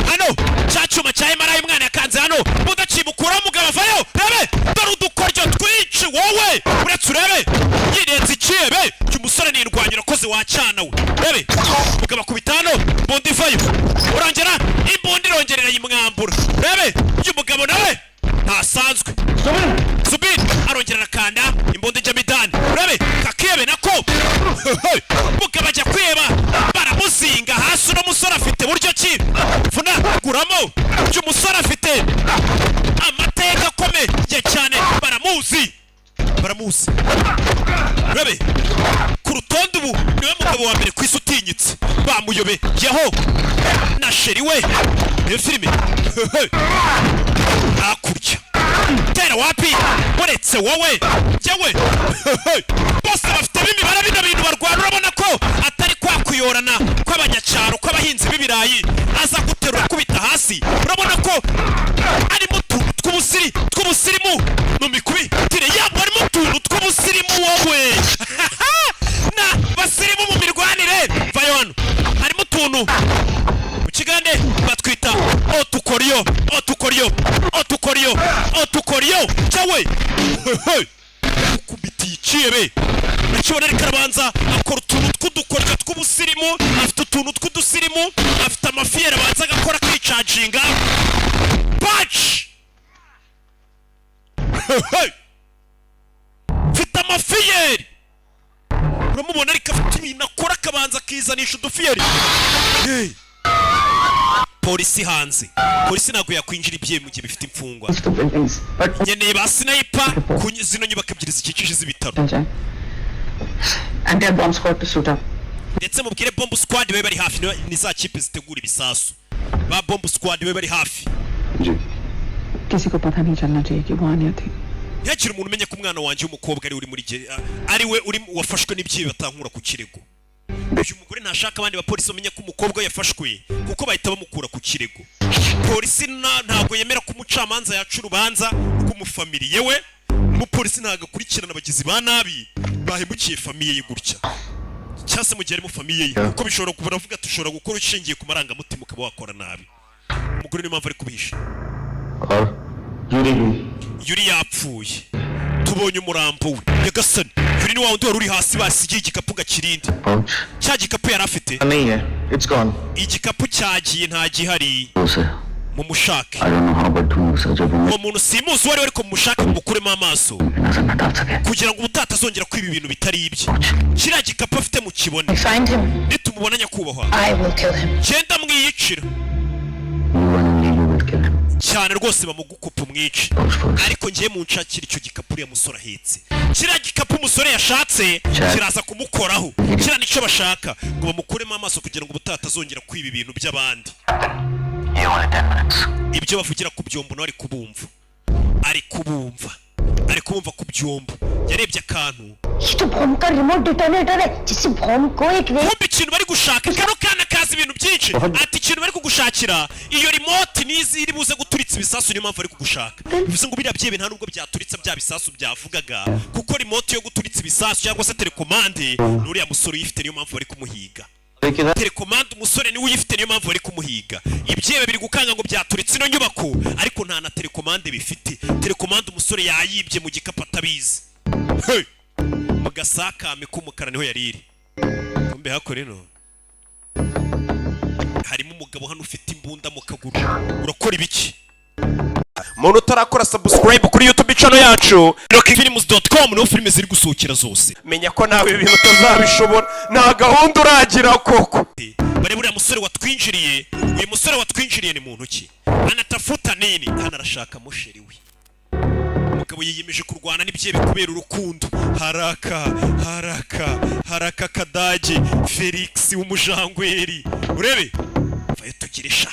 Speaker 1: Hano cyacuma cyaye maraye umwana yakanze hano mudacibukura mugabo vayo rebe dore udukoryo twici wowe uretse urebe yirenze ikibe cy'umusore nirwanyira koze wacana we rebe mugabo kubitano bondi vayo urangera imbondi rongerera yimwambura rebe y'umugabo nawe ntasanzwe subiri arongerera kanda imbondi jamidani rebe kakebe nako mugabo ajya kweba baramuzinga hasi no musore afite buryo ki vuna kuramo cy'umusore afite amateka akomeye cyane baramuzi rebe ku rutonde ubu niwe mugabo wa mbere ku isi utinyitse bamuyobe yaho na sheri we iyo filime hakurya tera wapi uretse wowe jyewe bose bafitemo imibare bino bintu barwana urabona ko atari kwa kuyorana kw'abanyacyaro kw'abahinzi b'ibirayi aza guterura kubita hasi urabona ko arimo utuntu tw'ubusirimu mu mikubitire yabo harimo utuntu tw'ubusirimu wowe na basirimu mu mirwanire vayono harimo utuntu mu kigande batwita otukoriyo cyawe ukubitiye iciyebe nakibona ariko arabanza akora utuntu tw'udukoryo tw'ubusirimu afite utuntu tw'udusirimu afite amafiyeri abanza agakora akicaginga baci mfite amafiyeri uramubona ariko afite ibintu akora akabanza akizanisha udufiyeri polisi hanze polisi ntabwo yakwinjira ibye mu gihe bifite imfungwa nkeneye ba sniper ku zino nyubako ebyiri zikikije z'ibitaro ndetse mubwire bomb squad babe bari hafi ni za kipe zitegura ibisasu ba bomb squad babe bari hafi ntihagire umuntu umenya ko umwana wanjye w'umukobwa ari uri muri ari we uri wafashwe n'ibyibe batankura ku kirego uyu mugore ntashaka abandi bapolisi bamenya ko umukobwa yafashwe kuko bahita bamukura ku kirego polisi ntabwo yemera ko umucamanza yaca urubanza rw'umufamiliye we umupolisi ntabwo akurikirana abagizi ba nabi bahemukiye famiye ye gutya cyangwa se mu gihe ari mu famiye ye kuko bishobora kuba avuga ati ushobora gukora ushingiye ku marangamutima ukaba wakora nabi umugore niyo mpamvu ari kubihisha Yuri yapfuye tubonye umurambo we Yagasani Yuri ni wa wundi wari uri hasi basigiye igikapu gakirinde cya gikapu yari afite igikapu cyagiye nta gihari mu mushake uwo muntu simuzi wari ariko mu mushake mukuremo amaso kugira ngo ubutata azongera kwiba ibintu bitari ibye kiriya gikapu afite mu kibone nitumubona nyakubahwa genda mwiyicira cyane rwose bamugukupa umwici ariko ngiye mu nshakira icyo gikapu uriya musore ahetse kiriya gikapu umusore yashatse kiraza kumukoraho kiriya nicyo bashaka ngo bamukuremo amaso kugira ngo ubutata azongera kwiba ibintu by'abandi ibyo bavugira ku byombo nawe ari kubumva ku byombo yarebye akantu kumbe ikintu bari gushaka kano kana kazi ibintu byinshi ati ikintu bari kugushakira iyo remote nizi iri buze guturitsa ibisasu niyo mpamvu bari kugushaka bivuze ngo biriya byebe nta nubwo byaturitsa bya bisasu byavugaga kuko remote yo guturitsa ibisasu cyangwa se telekomande n'uriya musore uyifite niyo mpamvu bari kumuhiga telekomande umusore niwe uyifite niyo mpamvu bari kumuhiga ibyebe biri gukanga ngo byaturitse ino nyubako ariko nta na telekomande bifite telekomande umusore yayibye mu gikapu atabizi mu gasakame k'umukara niho yari iri kumbe hako rero harimo umugabo hano ufite imbunda mu kaguru urakora ibiki muntu utarakora subscribe kuri YouTube channel yacu rockyfilms.com no filime ziri gusohokera zose menya ko nawe ibintu utazabishobora nta gahunda uragira koko bare buriya musore watwinjiriye uyu musore watwinjiriye ni muntu ki anatafuta nini anarashaka musheri we umugabo yiyemeje kurwana n'ibyebe kubera urukundo haraka kadage Felix w'umujangweri urebe vayo tugirisha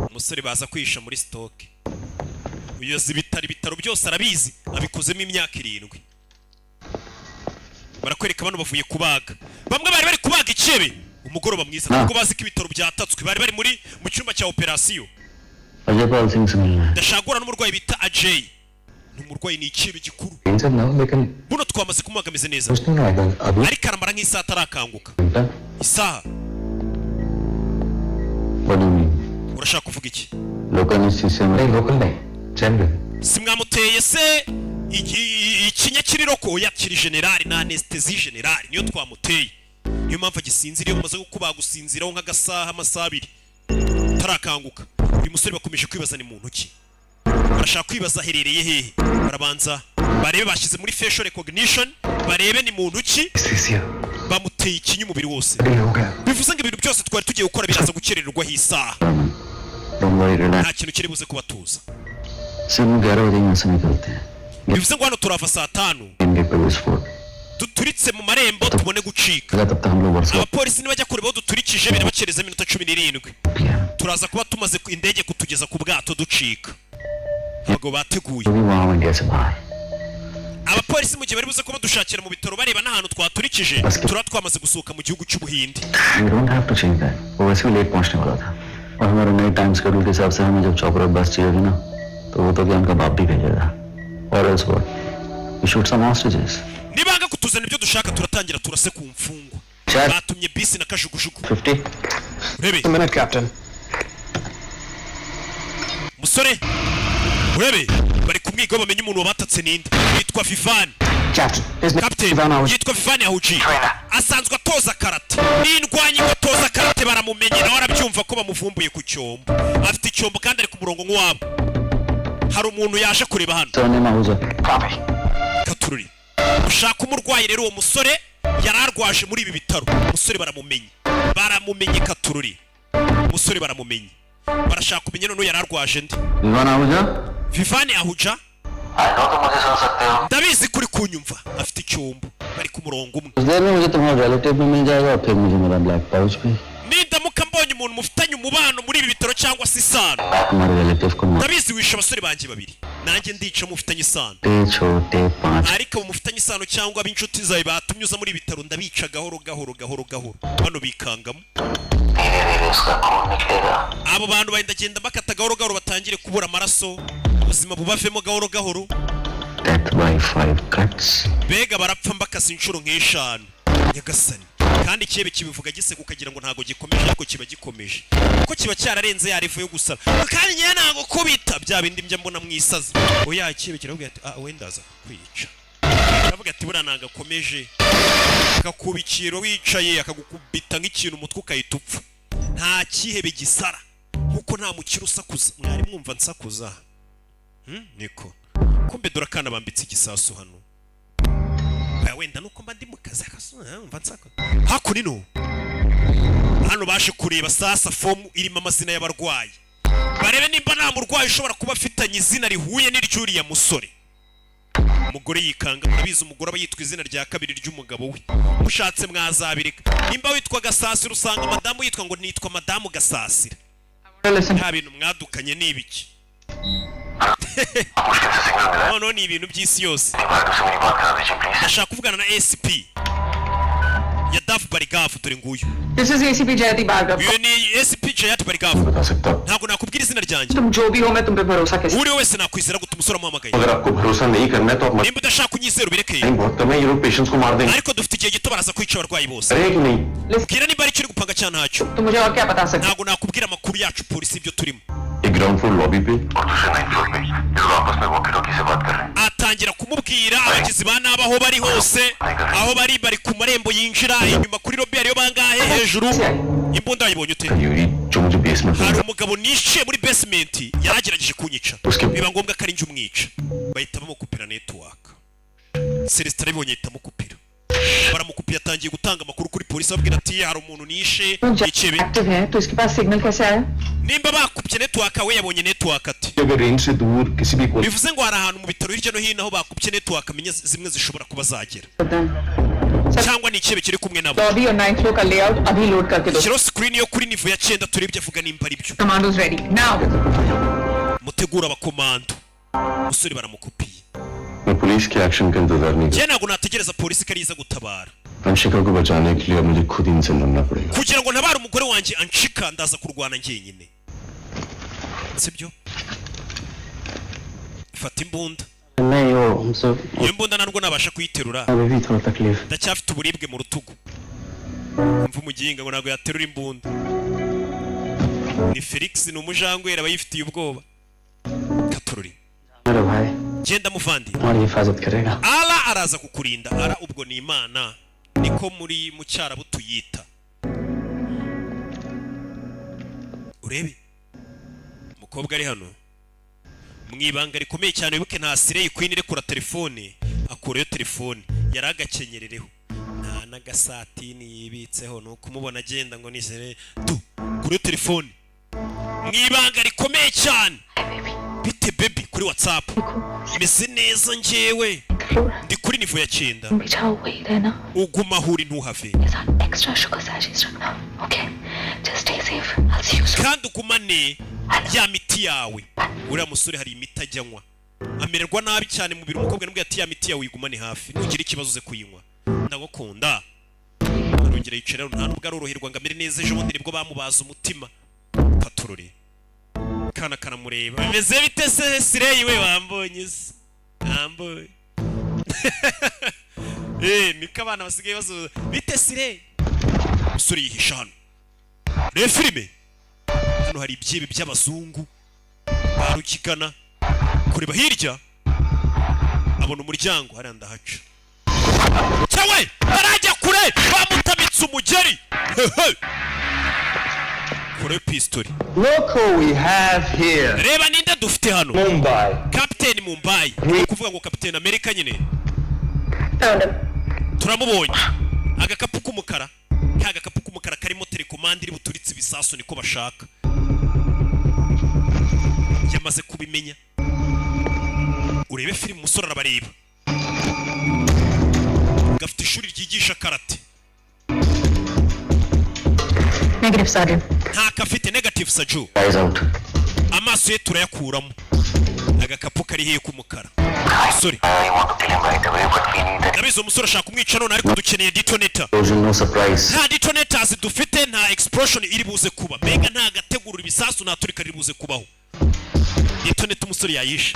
Speaker 1: umusore baza kwisha muri stock uyoza ibitaro byose arabizi abikozemo imyaka 7 barakwereka bano bavuye kubaga bamwe bari kubaga ikebe umugoroba mwiza kuko bazi ko ibitaro byatatswe bari mu cyumba cya operation ndashagura n'umurwayi bita Ajay n'umurwayi ni ikebe gikuru buno twamaze kumwagamize neza ariko aramara nk'isaha atarakanguka isaha urashaka kuvuga iki simwamuteye se ikinya kiriroko yakiri generali na anesthesie generali niyo twamuteye niyo mpamvu agisinziriye umaze kukubaga gusinziraho nk'agasaha amasaha 2 tarakanguka uyu musore bakomeje kwibaza ni muntu ki barashaka kwibaza aherereye hehe barabanza barebe bashyize muri facial recognition barebe ni muntu ki bamuteye ikinya umubiri wose bivuze ngo ibintu byose twari tugiye gukora biraza gukerererwa hisaha nta kintu kiri buze kubatuza bivuze ngo hano turava saa 5 duturitse mu marembo tubone gucika. Abapolisi nibajya kureba aho duturikije birabacereza iminota 17 turaza kuba tumaze indege kutugeza ku bwato ducika. Ntabwo bateguye. Abapolisi mu gihe bari buze kuba dushakira mu bitaro bareba n'ahantu twaturikije twamaze gusohoka mu gihugu cy'Ubuhinde.
Speaker 7: We don't have to change that. वो वैसे भी लेट पहुंचने वाला था और हमारे नए time schedule के हिसाब से हमें जब चौपर बस चाहिए ना तो वो तो क्या उनका बाप भी भेजेगा. Or else what? We shoot some hostages.
Speaker 1: Nibanga kutuzana ibyo dushaka turatangira turase ku mfungwa. Batumye bisi na kajugujugu.
Speaker 7: 50.
Speaker 1: Urebe.
Speaker 7: A minute, Captain.
Speaker 1: Musore. Urebe. Bari kumwiga bamenye umuntu wabatatse ninde. Yitwa Vivani. Captain. Yitwa Vivani Ahuji. Asanzwe atoza karate. N'indwanyi atoza karate baramumenye nawe arabyumva ko bamuvumbuye ku cyombo. Afite icyombo kandi ari ku murongo nk'uwabo. Hari umuntu yaje kureba hano. Katururi. Ushaka umurwayi rero uwo musore yararwaje muri ibi bitaro. Musore baramumenye. Baramumenye Katururi. Musore baramumenye. Barashaka kumenya none yararwaje ndi. Vivani Ahuja. Ndabizi kuri kunyumva afite icyombo bari ku murongo umwe. Nindamuka mbonye umuntu mufitanye umubano muri ibi bitaro cyangwa se isano. Ndabizi wisha abasore banjye babiri. Nanjye ndica mufitanye isano. Ariko mufitanye isano cyangwa ab'inshuti zawe batumye uza muri ibi bitaro ndabica gahoro. Hano bikangamo. Abo bantu bagenda bakata gahoro batangire kubura amaraso. Ubuzima bubavemo gahoro.
Speaker 7: Death by 5 cuts.
Speaker 1: Bega barapfa mbakase inshuro nk'eshanu. Nyagasani. Kandi kibe kibivuga gise kukagira ngo ntago gikomeje ariko kiba gikomeje. Kuko kiba cyararenze yarivu yo gusara. Kandi nyene ntago kubita bya bindi mbya mbona mwisazi. Oya kibe kiravuga ati wendaza kwica. Aravuga ati bura nanga komeje. Akakubikiro wicaye akagukubita nk'ikintu umutwe ukayitupfa. Nta kihebe gisara. Kuko nta mukiro usakuza. Mwari mwumva nsakuza. Niko. Kumbe durakana bambitse igisasu hano. Wenda nuko mba ndi mu kazi umva nsaka. Hakurino. Hano baje kureba sasa fomu irimo amazina y'abarwayi. Barebe nimba nta murwayi ushobora kuba afitanye izina rihuye n'iryuriya musore. Umugore yikanga murabizi umugore aba yitwa izina rya kabiri ry'umugabo we. Mushatse mwazabireka. Nimba witwa Gasasira usanga madamu yitwa ngo nitwa madamu Gasasira. Nta bintu mwadukanye n'ibiki. No ni ibintu by'isi yose. Ashaka kuvugana na SP ya Daf Barigafu dore nguyu.
Speaker 8: This is ACP Jayati Bhargav.
Speaker 1: Uyu ni SP Jayati Barigafu. Ntabwo nakubwira izina ryanjye.
Speaker 8: तुम जो भी हो मैं तुम पे भरोसा कैसे.
Speaker 1: Uri wese nakwizera gute umusore amuhamagaye.
Speaker 3: अगर आपको भरोसा नहीं करना है तो आप
Speaker 1: nimba udashaka kunyizera ubirekeye.
Speaker 3: बहुत कम है ये लोग पेशेंट्स को मार देंगे.
Speaker 1: Ariko dufite igihe gito baraza kwica abarwayi bose.
Speaker 3: अरे कि नहीं.
Speaker 1: Bwira nimba ari kiri gupanga cyane ntacyo.
Speaker 8: तुम मुझे और क्या बता सकते.
Speaker 1: Ntabwo nakubwira amakuru yacu polisi ibyo turimo.
Speaker 3: एक ग्राउंड फ्लोर लॉबी पे और दूसरे नाइट फ्लोर पे जो आपस में वॉकी टॉकी से बात कर रहे हैं. Atangira kumubwira abagizi ba naba aho bari hose aho bari ku marembo yinjira inyuma kuri lobby ariyo bangahe hejuru imbunda yibonye ute. Yuri जो मुझे बेसमेंट में.
Speaker 1: Hari umugabo nishe muri basement yaragerageje kunyica. Biba ngombwa ko ari njye umwica. Bahita bamukupira network. Celestin aribonye ahita amukupira. Baramukupira atangiye gutanga amakuru kuri polisi ababwira ati hari umuntu nishe ikebe.
Speaker 8: Active है तो इसके पास सिग्नल कैसे आया.
Speaker 1: Nimba bakupye network we yabonye network ati.
Speaker 3: अगर रेंज से दूर किसी भी को.
Speaker 1: Bivuze ngo hari ahantu mu bitaro hirya no hino aho bakupye network amenye zimwe zishobora kuba zagera. Cyangwa ni ikebe kiri kumwe nabo.
Speaker 8: Lobby और 9th floor का लेआउट अभी लोड करके दो.
Speaker 1: Shiro screen yo kuri nivo ya 9 turebye avuga nimba ari byo.
Speaker 8: Commandos ready now.
Speaker 1: Mutegura abakomando. Musore baramukupiye.
Speaker 3: मैं पुलिस के एक्शन का इंतजार नहीं
Speaker 1: Je ntabwo nategereza polisi kariza gutabara.
Speaker 3: Anshika को बचाने के लिए मुझे खुद इनसे लड़ना पड़ेगा.
Speaker 1: Kugira ngo ntabare umugore wanjye Anshika ndaza kurwana njyenyine. Sibyo? Fata imbunda.
Speaker 7: नहीं वो हमसे
Speaker 1: Iyo mbunda narwo nabasha kuyiterura.
Speaker 7: अभी भी थोड़ा तकलीफ.
Speaker 1: Ndacyafite uburibwe mu rutugu. Mva umuginga ngo ntabwo yaterura imbunda. Ni Felix ni umujangwera abayifitiye ubwoba. Katururi.
Speaker 7: मेरे भाई
Speaker 1: Genda muvandi.
Speaker 7: हमारी हिफाजत करेगा.
Speaker 1: Ala araza kukurinda. Ara ubwo ni Imana. Niko muri mu cyarabu tuyita. Urebe. Umukobwa ari hano. Mwibanga rikomeye cyane wibuke nta sire yikwini rekura telefone. Akureyo telefone. Yaragakenyerereho. Nta nagasatini yibitseho no kumubona agenda ngo nisere tu. Kureyo telefone. Mwibanga rikomeye cyane. bite baby kuri WhatsApp meze neza njyewe ndi kuri nivo ya 9
Speaker 2: बिछाओ वही रहना
Speaker 1: uguma huri ntuhave
Speaker 2: extra sugar sachets रखना okay just stay safe I'll see you soon
Speaker 1: kandi ugumane ya miti yawe uriya musore hari imiti ajyanywa amererwa nabi cyane mu biro umukobwa nubwo ati ya miti yawe igumane hafi nugira ikibazo ze kuyinywa ndagukunda arongera yicara nta nubwo aroroherwa ngo amere neza ejo bundi nibwo bamubaza umutima paturore kana kanamureba bimeze bite se Sireyi we wambonye se wambonye niko abana basigaye bazo bite Sireyi musore yihisha hano reba filime hano hari ibyibi by'abazungu barukigana kureba hirya abona umuryango hari ndahaca cyawe barajya kure bamutamitse umugeri kure pistol
Speaker 10: Look who we have here.
Speaker 1: reba ninde dufite hano
Speaker 10: Mumbai.
Speaker 1: Captain Mumbai kuvuga ngo Captain America nyine
Speaker 9: Found him.
Speaker 1: turamubonye agakapu k'umukara kagakapu k'umukara karimo telecommande iri buturitse ibisasu niko bashaka yamaze kubimenya urebe film umusore arabareba gafite ishuri ryigisha karate
Speaker 2: negative sergeant
Speaker 1: nta kafite negative saju
Speaker 7: Eyes out.
Speaker 1: amaso ye turayakuramo agakapu kari hehe k'umukara sorry nabizo umusore ashaka kumwica none ariko dukeneye detonator
Speaker 7: Explosion, no surprise.
Speaker 1: nta detonators dufite nta explosion iri buze kuba mega nta gategura ibisasu nta turika riri buze kubaho detonator umusore yayishe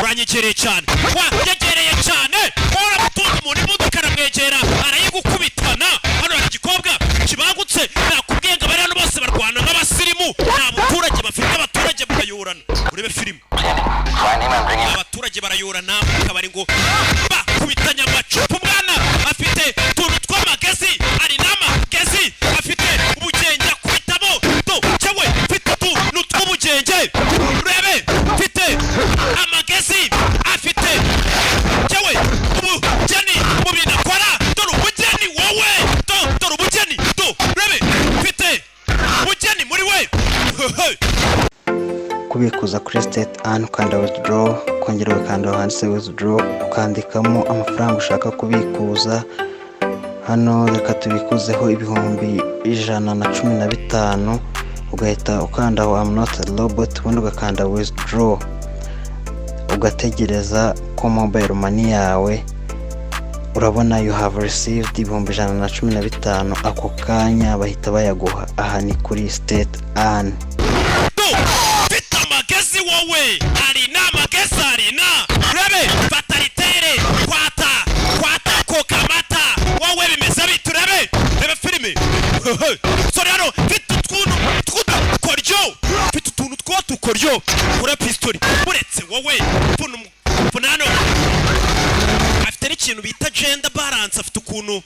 Speaker 1: uranyegereye cyane yegereye cyane uramutunga umuntu imodoka aramwegera arayigukubitana hano hari igikobwa kibangutse nakubwiye ngo abari bose barwana nk'abasirimu nta baturage bafite abaturage barayorana urebe filime abaturage barayorana akabari ngo bakubitanya amacupa umwana afite tuntu tw'amagezi ari n'amagezi afite ubugenge akubitamo cyawe mfite utuntu tw'ubugenge urebe mfite amagezi afite cyawe ubugeni mu bintu akora dore ubugeni wowe dore ubugeni urebe mfite ubugeni muri we
Speaker 4: kubikuza kuri state an ukanda withdraw kongera ukanda handitse withdraw ukandikamo amafaranga ushaka kubikuza hano reka tubikuzeho ibihumbi 115 ugahita ukanda aho I'm not a robot ubundi ugakanda withdraw ugategereza ko mobile money yawe urabona you have received ibihumbi 115 ako kanya bahita bayaguha aha ni kuri state an
Speaker 1: amagezi wowe ari n'amagezi ari na urebe fatalitere kwata koka mata wowe bimeze biturebe rebe filime sorry hano mfite utuntu tw'udukoryo kuri pistol uretse wowe funano afite n'ikintu bita gender balance afite ukuntu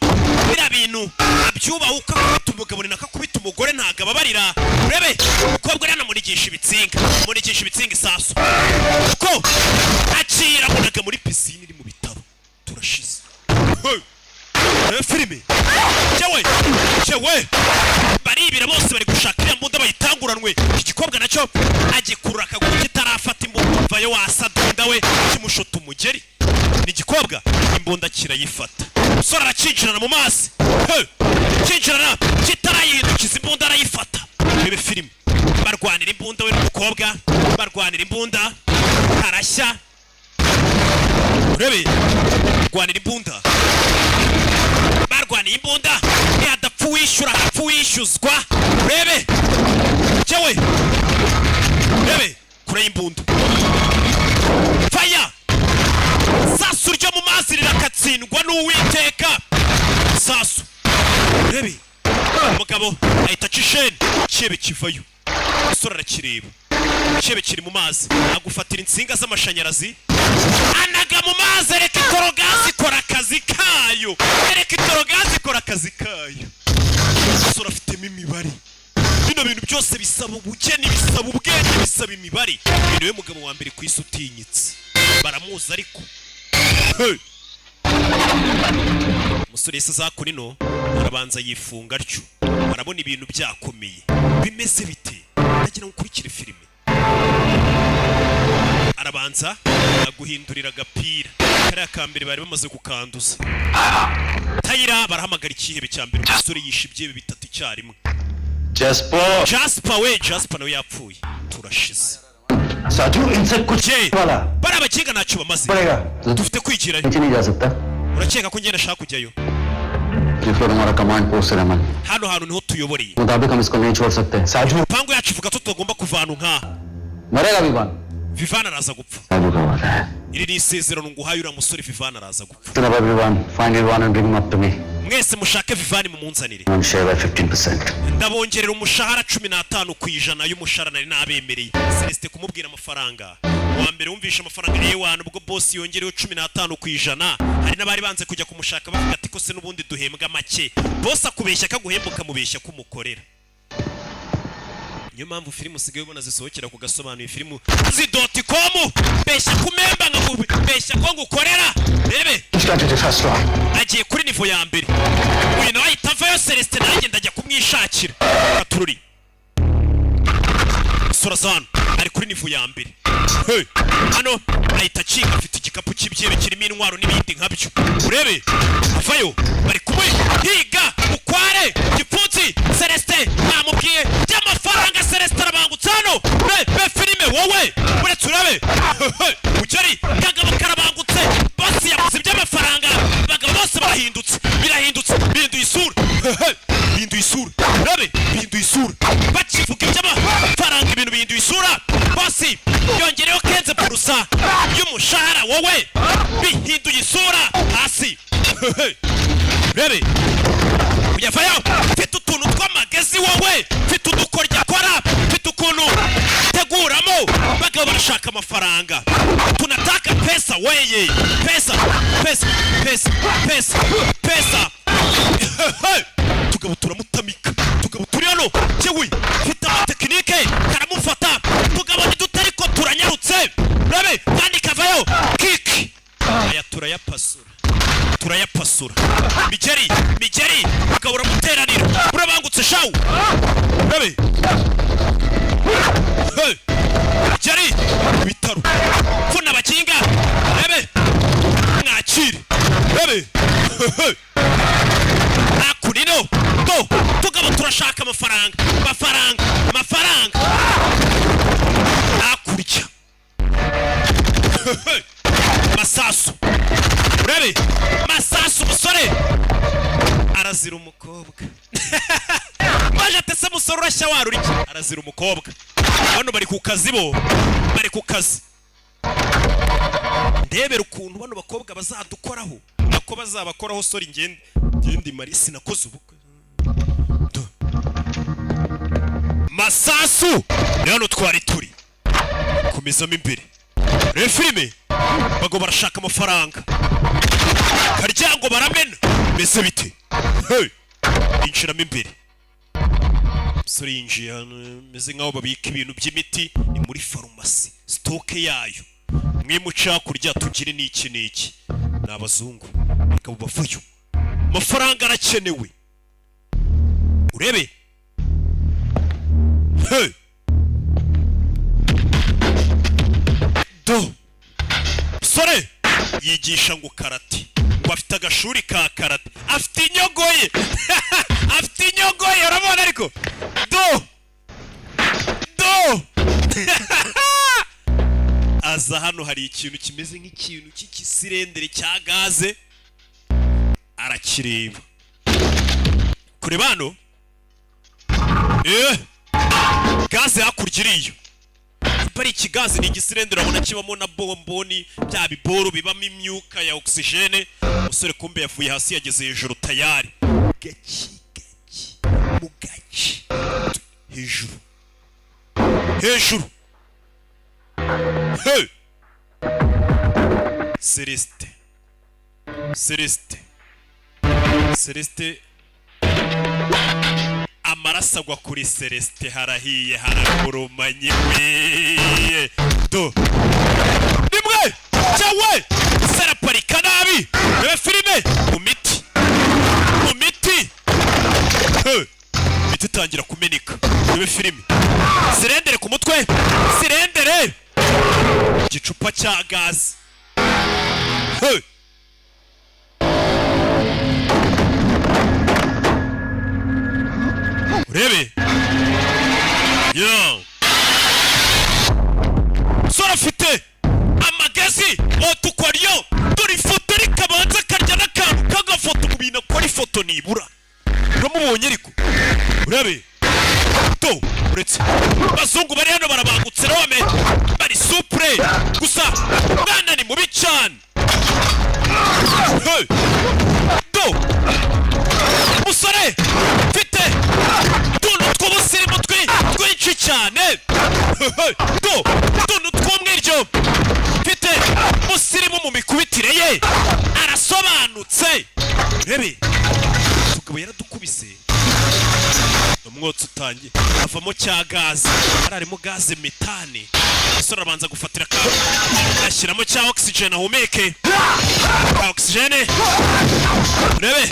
Speaker 1: bira bintu abyubaha ukakubita umugabo nakakubita umugore ntago ababarira urebe umukobwa rero namurigisha ibitsinga isasu ko akira munaga muri pisine iri mu bitabo turashize filime cyewe baribira bose bari gushaka iriya mbunda bayitanguranwe igikobwa nacyo agikurura akaguru kitarafata imbunda vayo wasadunda we kimushota umugeri ni igikobwa imbunda kirayifata umusore aracinjirana mu mazi cinjirana kitarayihindukiza imbunda arayifata rebe filime barwanira imbunda we n'umukobwa barwanira imbunda harashya urebe barwanira imbunda barwaniye imbunda adapfu wishyura adapfu wishyuzwa urebe cyewe urebe kure y'imbunda faya sasu ryo mu mazi rirakatsindwa n'uwiteka sasu urebe umugabo ahita acisheni cyebe kivayo umusore arakireba cyebe kiri mu mazi agufatira insinga z'amashanyarazi anaga mu mazi reka itorogazi ikora akazi kayo umusore afitemo imibare bino bintu byose bisaba ubugeni bisaba ubwenge bisaba imibare ni we mugabo wa mbere ku isi utinyitse baramuzi ariko umusore yese azakurino arabanza yifunga atyo arabona ibintu byakomeye bimeze bite nagira ngo ukurikire filime arabanza aguhindurira agapira kariya kambere bari bamaze kukanduza Tayira barahamagara ikihebe cya mbere umusore yishe ibyebe bitatu icyarimwe Jasper nawe yapfuye turashize
Speaker 10: साजू इनसे कुछ वाला
Speaker 1: bari abakinga ntacyo bamaze dufite kwigirayo
Speaker 7: नीचे नहीं जा सकता
Speaker 1: urakeka ko ngenda ashaka kujyayo
Speaker 7: ये फ्लोर हमारा command post है Raman
Speaker 1: hano hantu niho tuyoboreye
Speaker 7: मुताबिक हम इसको नहीं छोड़ सकते साजू
Speaker 1: pango yacu ivuga ko tutagomba kuvana nkaha
Speaker 7: मरेगा विवान
Speaker 1: Vivana araza gupfa
Speaker 7: साजू का वादा है
Speaker 1: iri ni isezerano nguhaye uriya musore Vivana araza gupfa
Speaker 7: Turn about Vivan, find Vivan and bring him up to me.
Speaker 1: mwese mushake Vivani mumunzanire
Speaker 7: I'm share by 15%.
Speaker 1: ndabongerera umushahara 15% y'umushahara nari nabemereye Celeste kumubwira amafaranga wa mbere wumvisha amafaranga yewana ubwo boss yongerewe 15% hari nabari banze kujya kumushaka bavuga ati ko se nubundi duhembwa make boss akubeshya kaguhembuka mubeshya kumukorera niyo mpamvu filmu usigaye ubona zisohokera ku Gasobanuye filmu zi.com besha kumemba ngakubeshya ko ngukorera rebe agiye kuri nivo ya mbere uyu nawe itavayo Celeste nanjye ndajya kumwishakira katururi Sorazan ari kuri nivo ya mbere hano ahita acika afite igikapu cy'ibyebe kirimo intwaro n'ibindi nkabyo urebe avayo bari kumwe higa ukware gipfunsi Celeste namubwiye by'amafaranga Celeste arabangutse hano be filime wowe uretse urabe ugeri kagabo karabangutse basi yabuze by'amafaranga bagabo bose birahindutse binduye isura urabe binduye isura bakivuga iby'amafaranga ibintu binduye isura basi yongereho kenze purusa y'umushahara wowe bihinduye isura hasi rebe uyavayo mfite utuntu tw'amagezi wowe mfite udukorya akora mfite ukuntu teguramo bagabo barashaka amafaranga tunataka pesa weye pesa tugabo turamutamika tugabo turi hano jewe mfite amatekinike karamufata tugabo ntidutariko turanyarutse rebe kandi kavayo kiki aya turayapasura Migeri bakabura muteranira urabangutse shawu rebe Migeri bitaro funa bakinga rebe mwakire rebe akurino tugabo turashaka amafaranga akurya masasu urebe masasu umusore arazira umukobwa baje atese musore urashya waruri arazira umukobwa bano bari ku kazi ndebera ukuntu bano bakobwa bazadukoraho nako bazabakoraho sori ngende Marisi nakoze ubukwe masasu hano twari turi kumizamo imbere reba filime bago barashaka amafaranga karyango baramena meze bite inshiramo imbere sori yinjiye meze nkaho babika ibintu by'imiti ni muri farumasi stoke yayo mwe muca kurya tugire n'iki n'abazungu bakabo bavuyo amafaranga arakenewe urebe sore yigisha ngo karate ngo afite agashuri ka karate afite inyogoye urabona ariko aza hano hari ikintu kimeze nk'ikintu cy'ikisirendere cya gaze arakireba kureba hano gaze hakurya iriyo bari ikigazi ni igisirendere urabona kibamo na bomboni bya biboro bibamo imyuka ya oxygene umusore kumbe yavuye hasi yageze hejuru tayari gaki mu gaci hejuru Celeste amaraso agwa kuri Celeste harahiye haragurumanye nimwe cyawe saraparika nabi reba filime mu miti itangira kumeneka reba filime sirendere ku mutwe igicupa cya gazi. Hey! urebe yo sora afite amagazi otukwariyo dore ifoto rikabanza karya n'akantu kagafoto mu bintu akora ifoto nibura uramubonye ariko urebe to uretse bazungu bari hano barabangutse rome bari supre gusa mwana ni mubi cyane. Hey! To musore mfite tuntu tw'ubusirimu twinshi cyane. To tuntu tw'umwiryo mfite musirimu mu mikubitire ye arasobanutse. Rebe tugabo yaradukubise umwotsi utangiye avamo cya gaze harimo gaze metane. Musore abanza gufatira akantu ashyiramo cya oxygen ahumeke oxygen. Rebe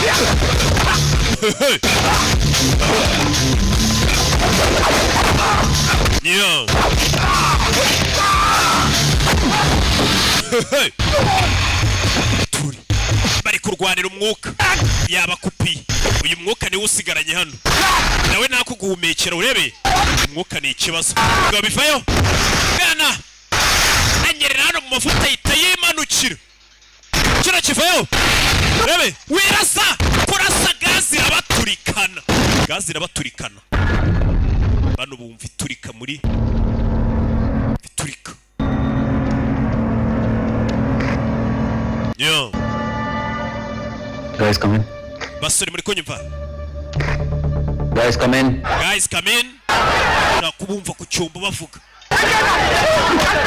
Speaker 1: yo turi bari kurwanira umwuka yaba kupi uyu mwuka niwe usigaranye hano nawe nako guhumekera. Urebe umwuka ni ikibazo ngo bivayo bwana anyerera hano mu mavuta yita yimanukira kino kivayo. Urebe wirasa kurasa gazi irabaturikana gazi irabaturikana bano bumva iturika muri iturika yo
Speaker 7: guys come in.
Speaker 1: basore muri konyumva
Speaker 7: Guys come in.
Speaker 1: nakubumva ku cyumba bavuga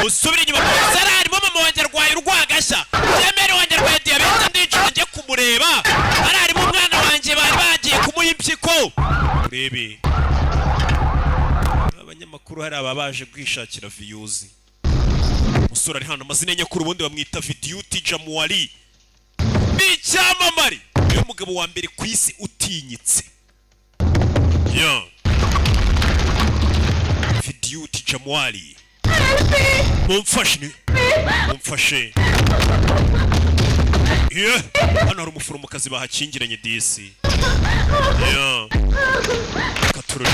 Speaker 1: usubira inyuma sara harimo mama wanjye arwaye urwagashya yemere wanjye arwaye diyabete ndinjira njye kumureba ari harimo umwana wanjye bari bagiye kumuha impyiko. urebe abanyamakuru hari ababaje kwishakira views. umusore ari hano amazina y'nyakuru ubundi bamwita Vidyuti Jamuwali ni icyamamare niwe mugabo wa mbere ku isi utinyitse yo Vidyuti Jamuwali mumfashe yeah hano hari umuforomokazi bahakingiranye disi yo katururi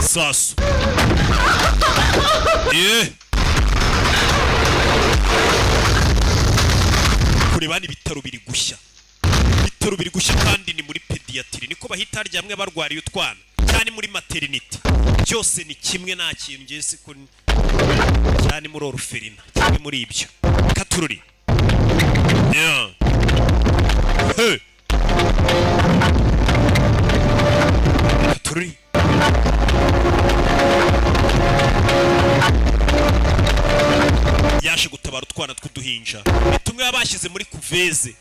Speaker 1: sasu yeah kureba ibitaro biri gushya kandi ni muri pediatri niko bahita haryamwe barwariye utwana cyane muri maternity byose ni kimwe nta kintu ngese ko cyane muri orpheline cyane muri ibyo katururi yeah hey katururi yaje gutabara utwana tw'uduhinja tumwe yabashyize muri kuveze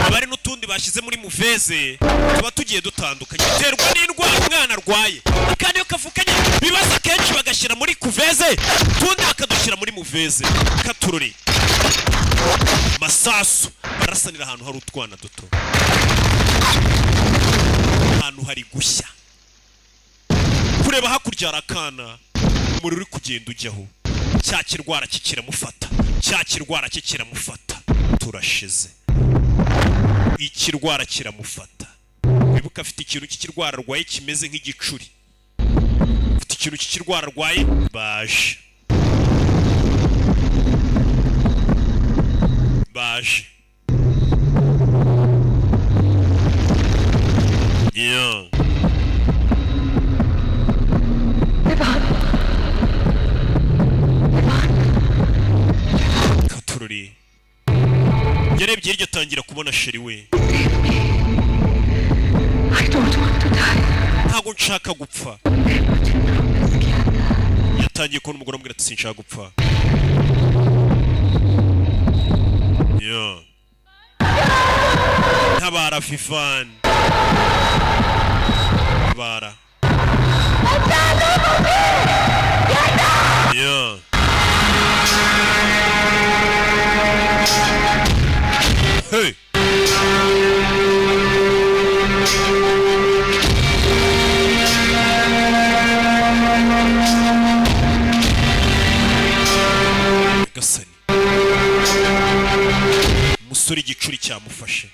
Speaker 1: abari n'utundi bashize muri muveze tuba tugiye dutandukanye biterwa n'indwara umwana arwaye kandi iyo kavukanye bibaza kenshi bagashyira muri kuveze tundi bakadushyira muri muveze katururi masasu barasanira ahantu hari utwana duto ahantu hari gushya kureba hakurya harakana umuriro uri kugenda ujyaho cya kirwara kikiramufata turashize ikirwara kiramufata wibuka afite ikintu cy'ikirwara arwaye kimeze nk'igicuri afite ikintu cy'ikirwara arwaye baje yeah katururi yarebye iryo tangira kubona sheri we ntabwo nshaka gupfa yatangiye kubona umugore amubwira ati sinshaka gupfa yeah ntabara Vivan ntabara yeah hey Gasani umusore igicuri cyamufashe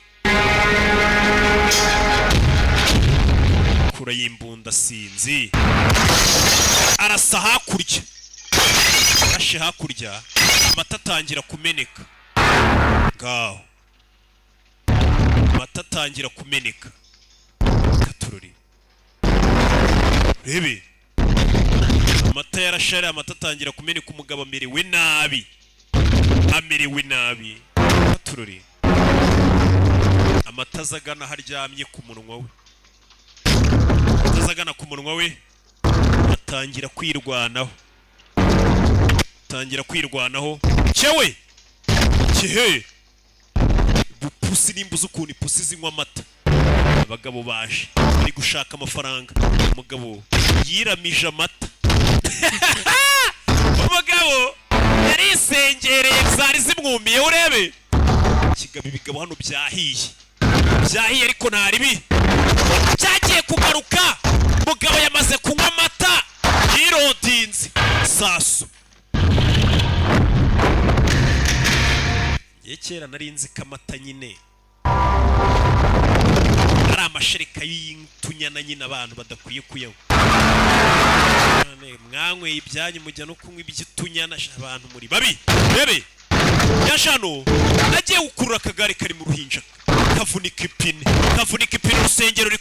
Speaker 1: kura y'imbunda sinzi arasa hakurya ashe hakurya amata atangira kumeneka ngaho amata atangira kumeneka katururi rebe amata yarashare amata atangira kumeneka umugabo amerewe nabi katururi amata azagana haryamye ku munwa we atangira kwirwanaho cyewe kihe bupusi nimbuza ukuntu ipusi zinywa amata abagabo baje bari gushaka amafaranga umugabo yiramije amata umugabo yarisengereye zari zimwumiye urebe kigabo ibigabo hano byahiye ariko ntaribi byagiye kugaruka umugabo yamaze kunywa amata yirodinze saso kera nari nzi ko amata nyine ari amashereka y'intunyana nyine abantu badakwiye kuyanywa mwanyweye ibyanyu mujya no kunywa iby'itunyana abantu muri babi bebe yashano nagiye gukurura akagare kari mu ruhinja kavunika ipine urusengero ruri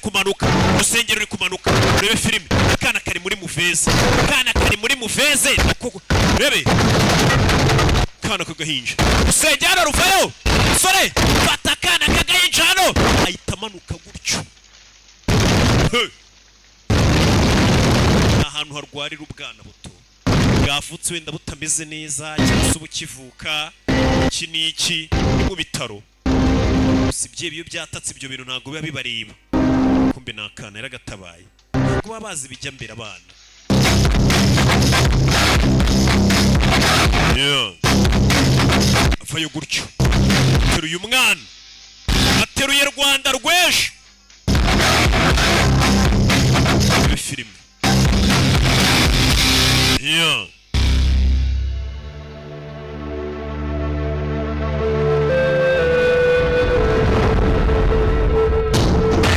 Speaker 1: kumanuka urebe filime akana kari muri muveze bebe kana kagahinja usengera ruvayo sore fata akana kagahinja hano ahita amanuka gutyo ahantu harwarira ubwana buto bwavutse wenda butameze neza cyangwa se bukivuka iki n'iki mu bitaro usibye ibyo byatatse ibyo bintu ntabwo biba bibareba kumbe ni akana yaragatabaye ntabwo baba bazi bijya mbere abana avayo gutyo ateruye umwana ateruye Rwanda rw'ejo ibi filime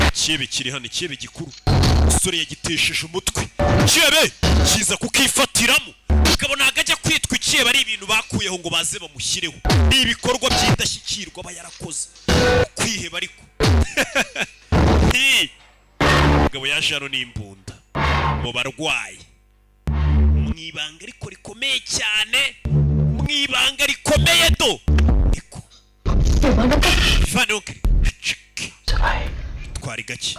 Speaker 1: ikibe kiri hano ikibe gikuru umusore yagitesheje umutwe ikibe kiza kukifatiramo ukabona agajya kwitwa ikibe ari ibintu bakuyeho ngo baze bamushyireho ni ibikorwa by'indashyikirwa aba yarakoze kwiheba ariko umugabo yaje hano n'imbunda mu barwayi mwibanga ariko rikomeye cyane mwibanga rikomeye do niko Ivanuke twari gake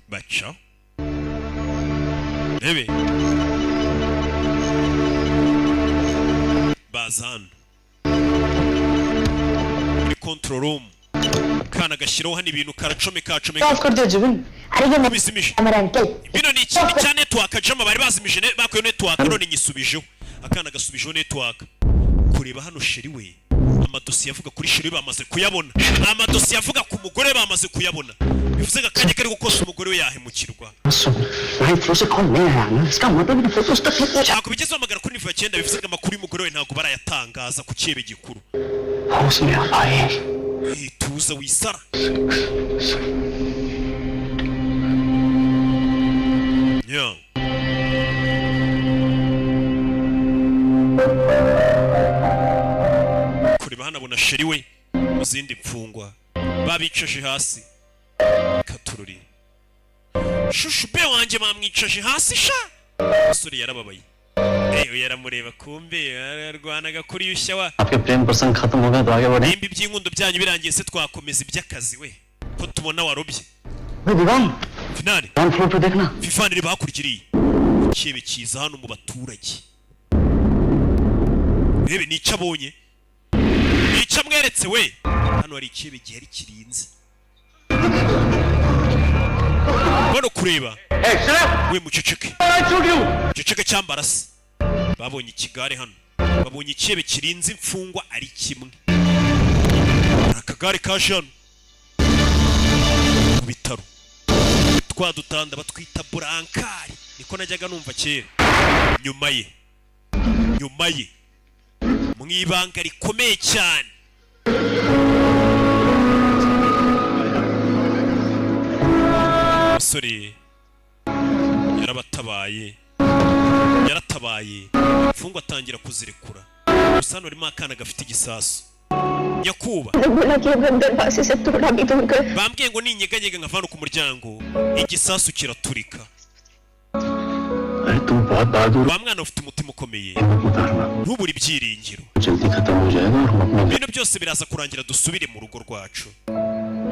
Speaker 1: baca rebe bazan muri control room kana gashyiraho hano ibintu karacomeka bino ni ikintu cya network ajama bari bazimije bakuye network none nyisubijeho akana gasubijeho network kureba hano sheri we amadosiye avuga kuri sheri bamaze kuyabona amadosiye avuga ku mugore bamaze kuyabona bivuze akanya kari gukosa umugore we yahemukirwa ntabwo bigeze amagara kuri nivo ya 9 bivuze amakuru y'umugore we ntabwo barayatangaza ku kibe gikuru tuza wisara kureba hano abona sheri we mu zindi mfungwa babicaje hasi katururi shushu be wanjye bamwicaje hasi sha umusore yarababaye yaramureba kumbe yarwanaga kuri yushya wa nimba iby'inkundo byanyu birangiye se twakomeza iby'akazi we ko tubona warobye finali fifanire bakurikiriye kibe kiza hano mu baturage rebe nicyo abonye nicyo amweretse we hano hari ikibe gihari kirinze bano kureba we muceceke cyambarase babonye ikigare hano babonye ikibe kirinze imfungwa ari kimwe akagare kaje hano mu bitaro twadutanda batwita burankari niko najyaga numva kera nyuma ye mwibanga rikomeye cyane. Sorry, yaratabaye mfungwa atangira kuzirekura. Gusa hano harimo akana gafite igisasu. Nyakuba bambwiye ngo ninyeganyega nkavana ku muryango igisasu kiraturika. Wa mwana ufite umutima ukomeye, ntubure ibyiringiro. Ibintu byose biraza kurangira, dusubire mu rugo rwacu.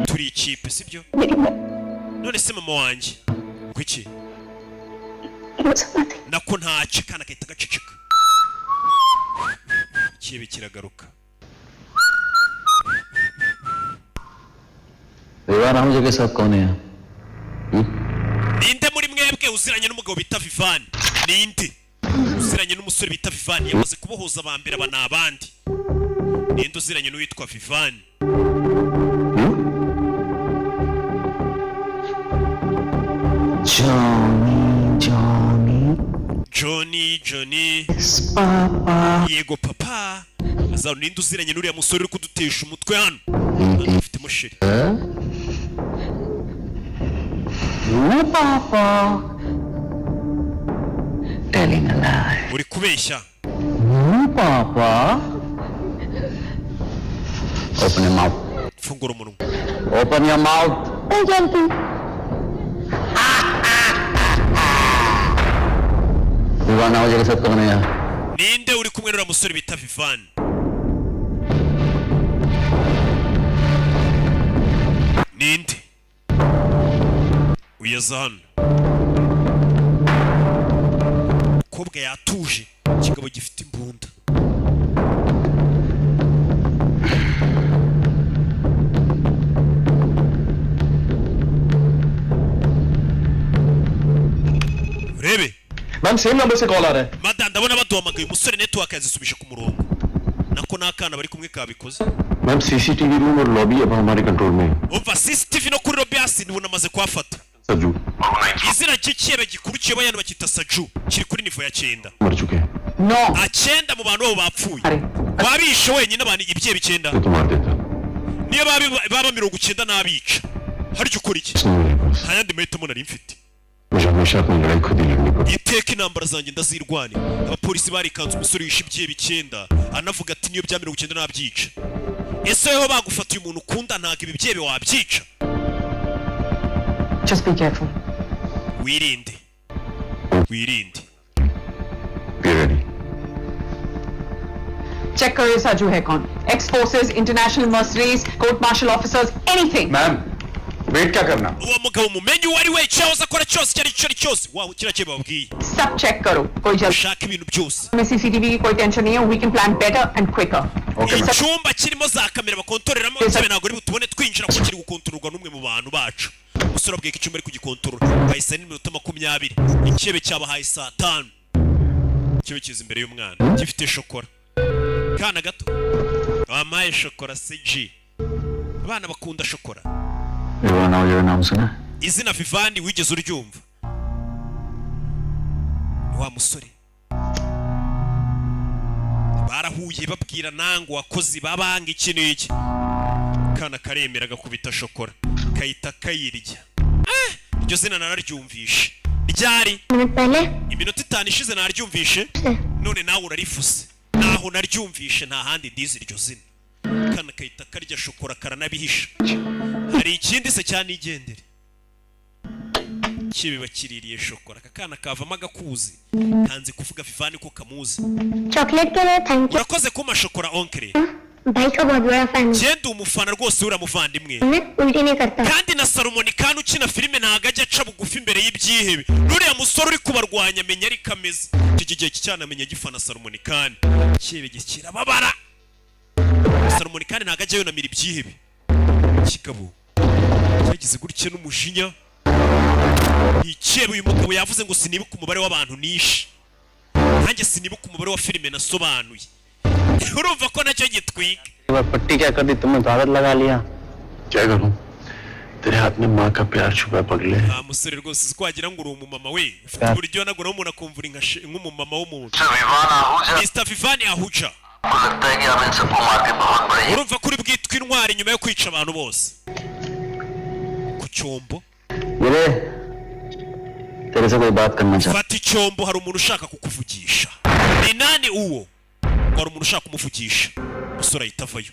Speaker 1: Turi ikipe sibyo? None se mama wanjye kuki nako ntacyo, kana gahita gaceceka. Kibe kiragaruka. Ninde muri mwebwe uziranye n'umugabo bita Vivani? Ninde uziranye n'umusore bita Vivani? Yamaze kubohoza abambere aba n'abandi. Ninde uziranye n'uwitwa Vivani? Johnny. Papa. Yego papa. Azaro ninde uziranye n'uriya musore uri kudutesha umutwe hano? Afite musheri.
Speaker 2: Papa. Telling a lie.
Speaker 1: Uri kubeshya.
Speaker 2: Papa.
Speaker 7: Open your mouth.
Speaker 1: Fungura umunwa.
Speaker 7: Open your mouth. Vivana wajah ke sath kaun hai yaar?
Speaker 1: Ninde uri kumwe n'uriya musore bita Vivani? Ninde uyaza hano? Umukobwa yatuje, ikigabo gifite imbunda. Urebe
Speaker 10: ma'am same number से कॉल आ रहा है।
Speaker 1: Madam ndabona baduhamagaye umusore network yazisubije ku murongo. Nako nakana bari kumwe kabikoze.
Speaker 7: Ma'am CCTV room और लॉबी अब हमारे कंट्रोल में है।
Speaker 1: Umva CCTV no kuri lobby hasi nibona maze kwafata.
Speaker 7: Sajju
Speaker 1: Izina cy'ikibe gikurikiye bayana bakita Saju kiri kuri nivo ya 9.
Speaker 7: मर चुके हैं।
Speaker 8: No.
Speaker 1: Acyenda mu bantu bo bapfuye. Babishe wenyine abantu ibye bikenda.
Speaker 7: तो मार देता।
Speaker 1: Niyo baba 90 n'abica. Hari cyo kuri iki? Hayandi mahitamo nari mfite.
Speaker 7: मुझे हमेशा अपनी लड़ाई खुद ही लड़नी पड़ी।
Speaker 1: Iteka intambara zanjye ndazirwanira. Abapolisi barikanze umusore yishe ibye bikenda anavuga ati niyo bya 90 n'abyica. Ese weho bagufatiye umuntu ukunda ntago ibi byebe wabyica?
Speaker 8: Just be careful.
Speaker 1: Wirinde.
Speaker 7: Be ready.
Speaker 8: Check करो साजू है कौन? Ex-forces, international mercenaries, court-martial officers, anything.
Speaker 10: Ma'am wait क्या करना?
Speaker 1: Uwo mugabo mumenye uwo ari we cyahoze akora cyose cyose. Wow, kirakeye babwiye.
Speaker 8: सब check करो. कोई जल्दी
Speaker 1: Shaka ibintu byose.
Speaker 8: में CCTV की कोई टेंशन नहीं है. We can plan better and quicker.
Speaker 10: Okay, ma'am.
Speaker 1: Icyumba kirimo za kamera bakontoreramo cyane ntabwo ari butubone twinjira ko kiri gukontororwa n'umwe mu bantu bacu. Umusore abwiye ko icyumba ari kugikontorora. Bahise n'iminota 20. Ikebe cyabahaye saa 5. Ikebe kiza imbere y'umwana. Gifite shokora. Kana gato. Amaye shokora CG. Abana bakunda shokora.
Speaker 7: Viviana वजह नाम सुना?
Speaker 1: Izina Vivani wigeze uryumva? Wa musore. Barahuye babwira nango wakozi babanga ikintu iki. Kana karemera gakubita shokora. Kayita kayirya. Iryo zina nararyumvishe. Ryari? Iminota 5 ishize naryumvishe. None nawe urarifuse. Naho naryumvishe nta handi ndizi iryo zina. Kana kayita karya shokora karanabihisha. Hari ikindi se cyane igendere. Kibe bakiririye shokora kakana kavamo agakuzi. Kanze kuvuga Vivani ko kamuzi.
Speaker 9: Chocolate के लिए thank you
Speaker 1: Urakoze kuma shokora onkre.
Speaker 9: भाई का बहुत बड़ा फैन हूं
Speaker 1: Genda umufana rwose uramuvandimwe.
Speaker 9: मैं उल्टी नहीं करता
Speaker 1: Kandi na Salomon Kanu ukina filime ntago ajya aca bugufi imbere y'ibyihebe. Nuriya musore uri kubarwanya amenya ari kameze. Iki gihe cyane amenya gifana Salomon Kanu. Kibe gikira babara. Salomon Kanu ntago ajya yonamira ibyihebe. Kigabo. Cyagize gutya n'umujinya. Ikibe uyu mugabo yavuze ngo sinibuka umubare w'abantu nishe. Nanjye sinibuka umubare wa filime nasobanuye. Urumva ko nacyo gitwika.
Speaker 7: पट्टी क्या कर दी तुमने तो आदत लगा लिया क्या करूं तेरे हाथ में माँ का प्यार छुपा पगले
Speaker 1: musore rwose twagira ngo uri umumama we ufite uburyo nagura umuntu akumvura nk'umumama w'umuntu. Mr. Vivani Ahuja urumva kuri bwitwa intwari nyuma yo kwica abantu bose ku cyombo fata icyombo hari umuntu ushaka kukuvugisha ni nani uwo hari umuntu ushaka kumuvugisha umusore ahita avayo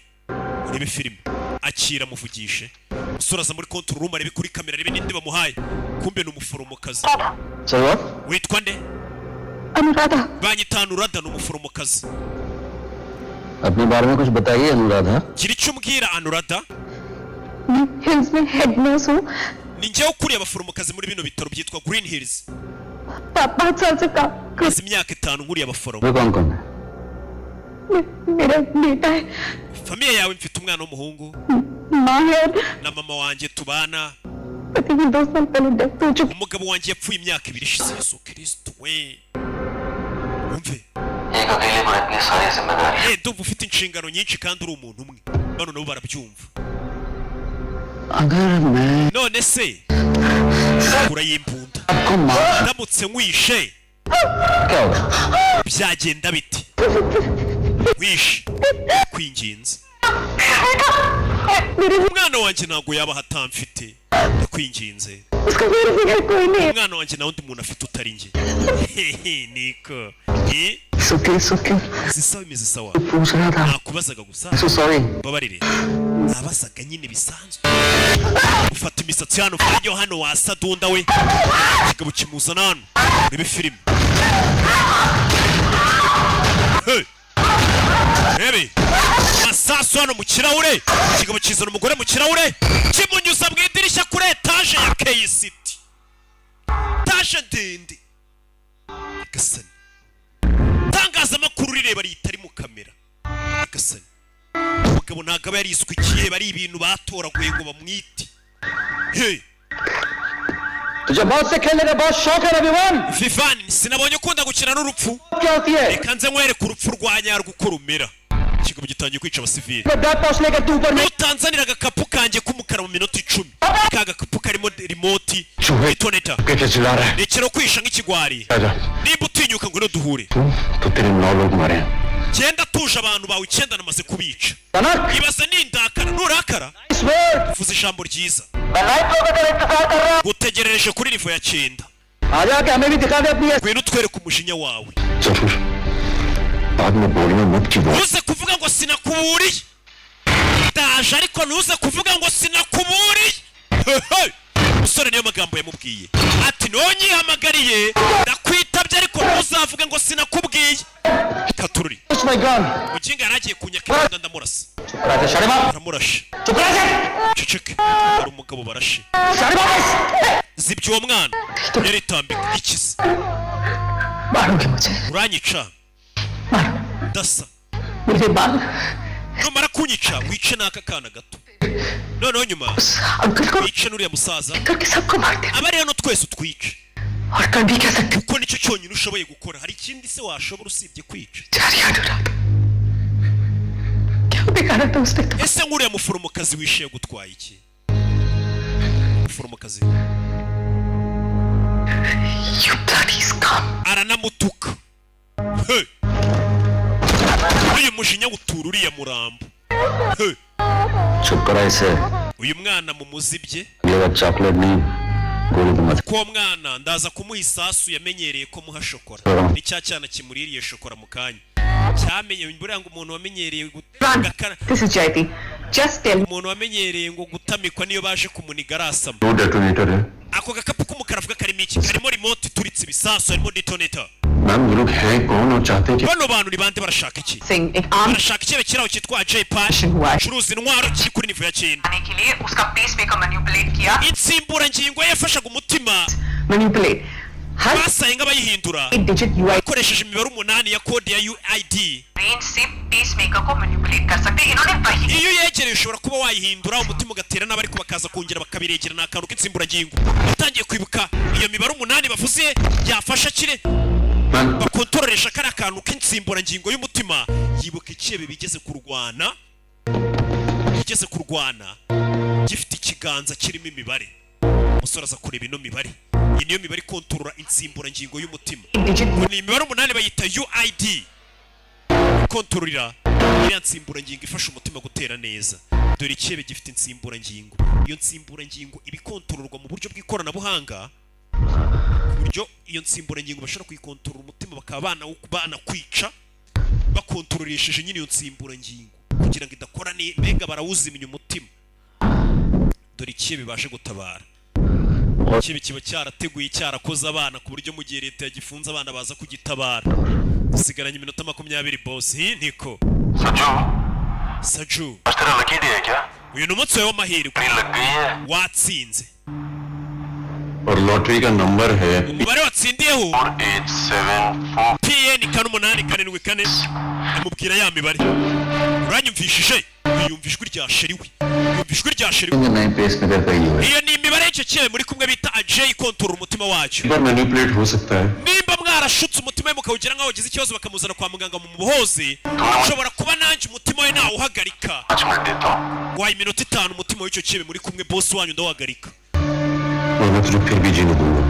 Speaker 1: urebe filime akira muvugishe umusore aza muri control room arebe kuri kamera arebe n'indi bamuhaye kumbe ni umuforomokazi witwa nde
Speaker 2: Anuradha
Speaker 1: banyita Anuradha ni umuforomokazi
Speaker 7: अपने बारे में कुछ बताइए Anuradha
Speaker 1: gira icyo umbwira Anuradha
Speaker 2: hills में head nurse हूँ
Speaker 1: ni njyewe ukuriye abaforomokazi muri bino bitaro byitwa Green Hills
Speaker 2: 5 साल से काम
Speaker 1: maze imyaka 5 nkuriye abaforomo
Speaker 7: वे कौन कौन है
Speaker 2: मेरा बेटा है
Speaker 1: famiye yawe mfite umwana w'umuhungu
Speaker 2: माँ है
Speaker 1: na mama wanjye tubana
Speaker 2: पति की 2 साल पहले डेथ हो चुकी
Speaker 1: umugabo wanjye yapfuye imyaka 2 ishize Yesu Kristo we umve ndumva ufite inshingano nyinshi kandi uri umuntu umwe bano nabo barabyumva none se urayimbunda ndamutse nkwishe byagenda biti wishe kwinginze umwana wanjye ntabwo yaba hatamfite ndakwinginze umwana wanjye nawe undi muntu afite utari njye niko zisawa imizi sawa nakubazaga gusa babarire nabazaga nyine bisanzwe ufata imisatsi hano ufajyaho hano wasa dunda we kigabo kimuzana hano urebe filime rebe masasu hano mu kirahure kigabo kizana umugore mu kirahure kimunyuza mu idirishya kuri etaje ya K-City etaje ndende gasani itangazamakuru rireba ritari mu kamera gasani umugabo ntabwo aba yariswikiye bari ibintu batoraguye ngo bamwite
Speaker 10: तुझे बहुत से खेलने का बहुत शौक है रविवान
Speaker 1: Vivan sinabonye ukunda gukina n'urupfu
Speaker 10: क्या होती है
Speaker 1: reka nze nkwereke urupfu rwa nyarwo uko rumera ikigabo gitangiye kwica abasivili
Speaker 10: bag पहुंचने के तू ऊपर
Speaker 1: utanzanira agakapu kanjye k'umukara mu minota 10 ka gakapu karimo remote itoneta
Speaker 10: कैसे चिल्ला रहा है
Speaker 1: rekera kwisha nk'ikigwari nimba utinyuka ngo duhure
Speaker 10: तो तेरे 9 लोग मरे हैं
Speaker 1: genda tuje abantu bawe 9 namaze kubica
Speaker 10: कनक
Speaker 1: ibaze nindakara nurakara
Speaker 10: इस वर्ड
Speaker 1: uvuze ijambo ryiza
Speaker 10: मैं नाइट फ्लो का तेरा इंतजार कर रहा हूं
Speaker 1: gutegerereje kuri nivo ya 9
Speaker 10: आजा के हमें भी दिखा दे अपनी
Speaker 1: ngwino utwereke umujinya wawe
Speaker 10: जरूर बाद में बोलना मत की बात
Speaker 1: ntuze kuvuga ngo sinakuburiye ndaje ariko ntuze kuvuga ngo sinakuburiye umusore niyo magambo yamubwiye ati nonyihamagariye ndakwitabye ariko ntuzavuge ngo sinakubwiye katururi
Speaker 10: my gun
Speaker 1: muginga yaragiye kunyakira ndamurasa
Speaker 10: राजा शर्मा
Speaker 1: aramurashe
Speaker 10: चुप रह जा
Speaker 1: ceceke hari umugabo barashe
Speaker 10: Sharma
Speaker 1: zibye uwo mwana yaritambika ikize
Speaker 2: मारोगे मुझे
Speaker 1: uranyica
Speaker 2: मारो
Speaker 1: dasa
Speaker 2: मुझे बाल
Speaker 1: numara kunyica wice n'aka kana gato noneho nyuma
Speaker 2: uncle को
Speaker 1: wice n'uriya musaza
Speaker 2: करके सबको मार देना
Speaker 1: abari hano twese utwice
Speaker 2: और कर भी क्या सकते
Speaker 1: kuko nicyo cyonyine ushoboye gukora hari ikindi se washobora usibye kwica
Speaker 2: चारी अनुराधा क्या बिगाड़ा था उसने तो
Speaker 1: ese nk'uriya muforomokazi wishe gutwaye iki muforomokazi
Speaker 2: You bloody scum
Speaker 1: aranamutuka uyu mujinya utura uriya murambo
Speaker 7: चुप करा इसे
Speaker 1: uyu mwana mumuzibye
Speaker 7: अगली बार चॉकलेट नहीं गोली दूंगा
Speaker 1: ko mwana ndaza kumuha isasu yamenyereye ko muha shokora ni cya cyana kimuririye shokora mu kanya cyamenye buriya ngo umuntu wamenyereye gutagakara
Speaker 8: This is Jayati. Just tell me.
Speaker 1: umuntu wamenyereye ngo gutamikwa niyo baje kumuniga arasama
Speaker 10: दो डेटोनेटर है
Speaker 1: ako gakapu k'umukara avuga karimo iki karimo remote ituritse ibisasu harimo detonator
Speaker 10: ma'am ये लोग हैं कौन और चाहते हैं
Speaker 1: bano bantu ni bande barashaka iki
Speaker 8: Sing एक आम
Speaker 1: barashaka ikebe kiraho cyitwa J-Pan
Speaker 8: हुआ है
Speaker 1: curuza intwaro kiri kuri nivo ya 9
Speaker 6: आने के लिए उसका पेसमेकर मैनिपुलेट किया
Speaker 1: insimburangingo yafashaga umutima
Speaker 8: manipulate हर
Speaker 1: basaye nk'abayihindura
Speaker 8: एक digit UI
Speaker 1: bakoresheje imibare 8 ya kode ya UID
Speaker 6: brain से पेसमेकर को मैनिपुलेट कर सकते हैं इन्होंने वही
Speaker 1: iyo yegereye ushobora kuba wayihindura umutima ugatera n'abari ko bakaza kongera bakabiregera n'akantu k'insimburangingo utangiye kwibuka iyo mibare 8 bavuze yafasha kire bakontoreresha kari akantu k'insimburangingo y'umutima yibuka ikebe bigeze kurwana gifite ikiganza kirimo imibare umusore aza kureba ino mibare iyi niyo mibare ikontorora insimburangingo y'umutima
Speaker 8: digit
Speaker 1: ni imibare 8 bayita UID ikontororera iriya nsimburangingo ifasha umutima gutera neza. Dore icyebe gifite insimburangingo. Iyo nsimburangingo ibikontororwa mu buryo bw'ikoranabuhanga, ku buryo iyo nsimburangingo bashobora kuyikontorora umutima bakaba banakwica bakontororeshije nyine iyo nsimburangingo kugira ngo idakora mbega barawuzimya umutima. Dore icyebe baje gutabara. Icyebe kiba cyarateguye cyarakoze abana ku buryo mu gihe leta yagifunze abana baza kugitabara. Dusigaranye iminota 20 boss. Niko Saju, uyu ni umunsi wawe w'amahirwe, watsinze.
Speaker 10: और लॉटरी का नंबर है
Speaker 1: umubare watsindiyeho PN 884 amubwira ya mibare. Uranyumvishije? Yumva ijwi rya sheri we, yumva ijwi rya sheri we.
Speaker 7: नए pace maker का ही है
Speaker 1: Iyo ni imibare y'icyo cyebe muri kumwe bita Ajay kontorora umutima wacu.
Speaker 10: पर मैनिपुलेट हो सकता है
Speaker 1: Nimba mwarashutse umutima we mukawugira nkaho wagize ikibazo bakamuzana kwa muganga mu muhoze, ushobora kuba nanjye umutima we nawe uhagarika.
Speaker 10: 5 मिनट देता हूँ
Speaker 1: Waye iminota 5 umutima w'icyo cyebe muri kumwe boss wanyu ndawagarika.
Speaker 10: मैं तुझे फिर भी जीने दूंगा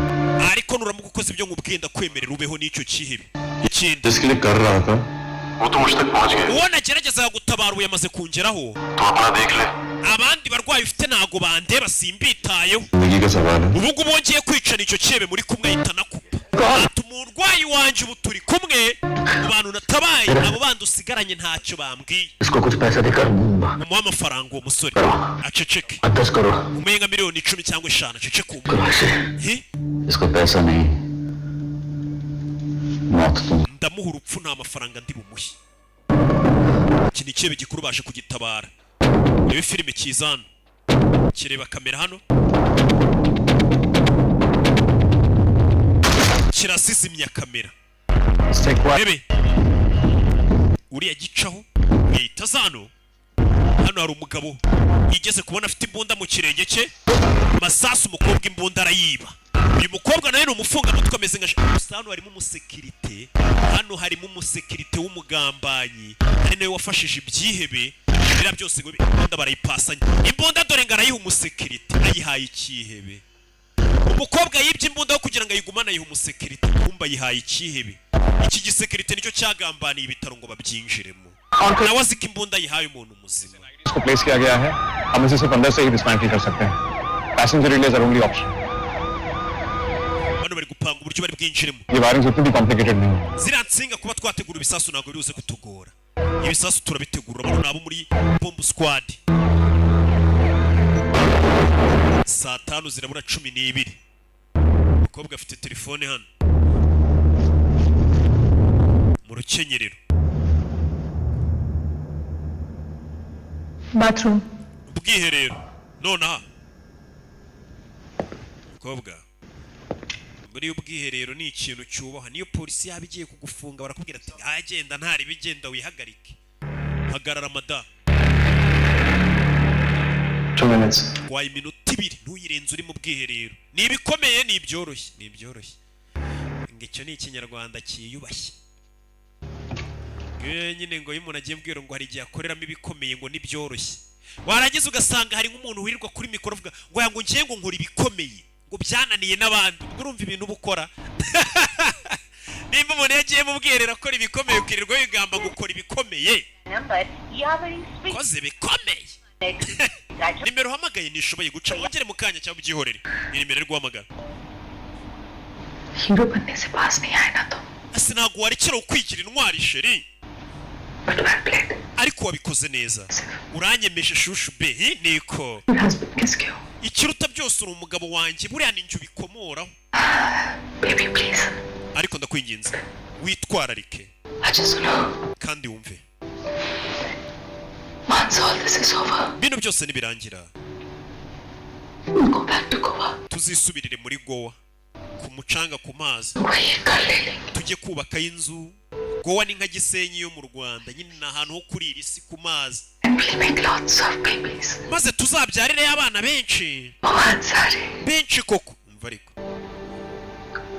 Speaker 1: Ariko nuramuka ukoze ibyo nkubwenda kwemerera ubeho n'icyo cyihebe. Ikindi
Speaker 10: जिसके लिए कर रहा था वो तो मुझ तक पहुंच गए
Speaker 1: uwo nagerageza gutabara ubu yamaze kungeraho.
Speaker 10: तो अपना देख ले
Speaker 1: Abandi barwayi ufite ntago bandeba simbitayeho.
Speaker 10: जिंदगी का सवाल है
Speaker 1: Ubu ngubu wongeye kwicana icyo cyebe muri kumwe ahita nakupa. Umurwayi wanje ubu turi kumwe, mu bantu natabaye abo bandi usigaranye ntacyo bambwiye.
Speaker 7: इसको कुछ पैसा देकर
Speaker 1: Umuha amafaranga uwo musore aceceke.
Speaker 7: 10 crore
Speaker 1: Umuyenga miliyoni 10 cyangwa 5 aceceke.
Speaker 7: करो ऐसे
Speaker 1: He?
Speaker 7: इसको पैसा नहीं मौत तुम
Speaker 1: Ndamuha urupfu nta mafaranga ndi bumuhe. Iki ni icyebe gikuru baje kugitabara. Reba filime kiza hano, kireba kamera hano, kirasizimya kamera. Rebe uriya gicaho yita zano. Hano hari umugabo yigeze kubona afite imbunda mu kirenge cye, masasu umukobwa imbunda arayiba. Uyu mukobwa nawe ni umufunga mutwe ameze nka hano harimo umusekirite, hano harimo umusekirite w'umugambanyi ari nawe wafashije ibyihebe. Bira byose ngo imbunda barayipasanya. Imbunda dore ngo arayiha umusekirite, ayihaye ikihebe. Umukobwa yibye imbunda kugira ngo ayigumane ayiha umusekirite, kumba yihaye ikihebe. Iki gisekirite nicyo cyagambaniye ibitaro ngo babyinjiremo. Nawe azika imbunda yihaye umuntu muzima.
Speaker 10: इसको प्लेस किया गया है हम इसे सिर्फ अंदर से ही डिस्मेंटल कर सकते हैं passenger release are only option
Speaker 1: Bano bari gupanga uburyo bari bwinjiremo.
Speaker 10: ये वायरिंग उतनी भी कॉम्प्लिकेटेड नहीं है
Speaker 1: Ziriya nsinga kuba twategura ibisasu ntabwo biruze kutugora. Ibisasu turabitegura bano nabo muri bomb squad. Saa 5 zirabura 12. Umukobwa afite telefone hano mu rukenyerero.
Speaker 2: Bathroom.
Speaker 1: Ubwiherero nonaha. Umukobwa muri ubwiherero ni ikintu cyubaha. Niyo polisi yabigiye kugufunga barakubwira ati agenda ntari bigenda wihagarike. Hagarara mada.
Speaker 10: 2 minutes
Speaker 1: Waye iminota 2 ntuyirenze uri mu bwiherero. Ni ibikomeye ni ibyoroshye, ni ibyoroshye. Ngicyo ni ikinyarwanda kiyubashye. Nyine ngo umuntu agiye mbwira ngo hari igihe akoreramo ibikomeye ngo nibyoroshye. Warangiza ugasanga hari nk'umuntu wirirwa kuri mikoro avuga ngo yango ngiye ngo nkora ibikomeye ngo byananiye n'abandi. Ubwo urumva ibintu bukora. Nimba umuntu yagiye mu bwiherero akora ibikomeye ukirirwa wigamba gukora ibikomeye. Koze bikomeye. Nimero uhamagaye nishoboye guca wongere mu kanya cyangwa ubyihorere. Ni nimero iri guhamagara.
Speaker 2: Hero बनने से पास नहीं आए ना तो
Speaker 1: Ase ntabwo warekera ukwigira intwari sheri.
Speaker 2: but well played.
Speaker 1: Ariko wabikoze neza. Uranyemeje shushu be. Niko
Speaker 2: Your husband किसके हो?
Speaker 1: ikiruta byose uri umugabo wanjye buriya ninjye ubikomoraho.
Speaker 2: Baby please.
Speaker 1: Ariko ndakwinginze witwararike
Speaker 2: अच्छा सुनो.
Speaker 1: kandi wumve.
Speaker 2: Once all this is over,
Speaker 1: Bino byose nibirangira
Speaker 2: we'll go back to Goa.
Speaker 1: tuzisubirire muri Goa ku mucanga ku mazi
Speaker 2: वही कर ले लेंगे.
Speaker 1: tujye kubakaho inzu. Goa ni nka Gisenyi yo mu Rwanda, nyine ni ahantu ho kurira isi ku mazi,
Speaker 2: And we'll make lots of babies.
Speaker 1: maze tuzabyarire abana benshi
Speaker 2: बहुत सारे.
Speaker 1: benshi koko. Umva ariko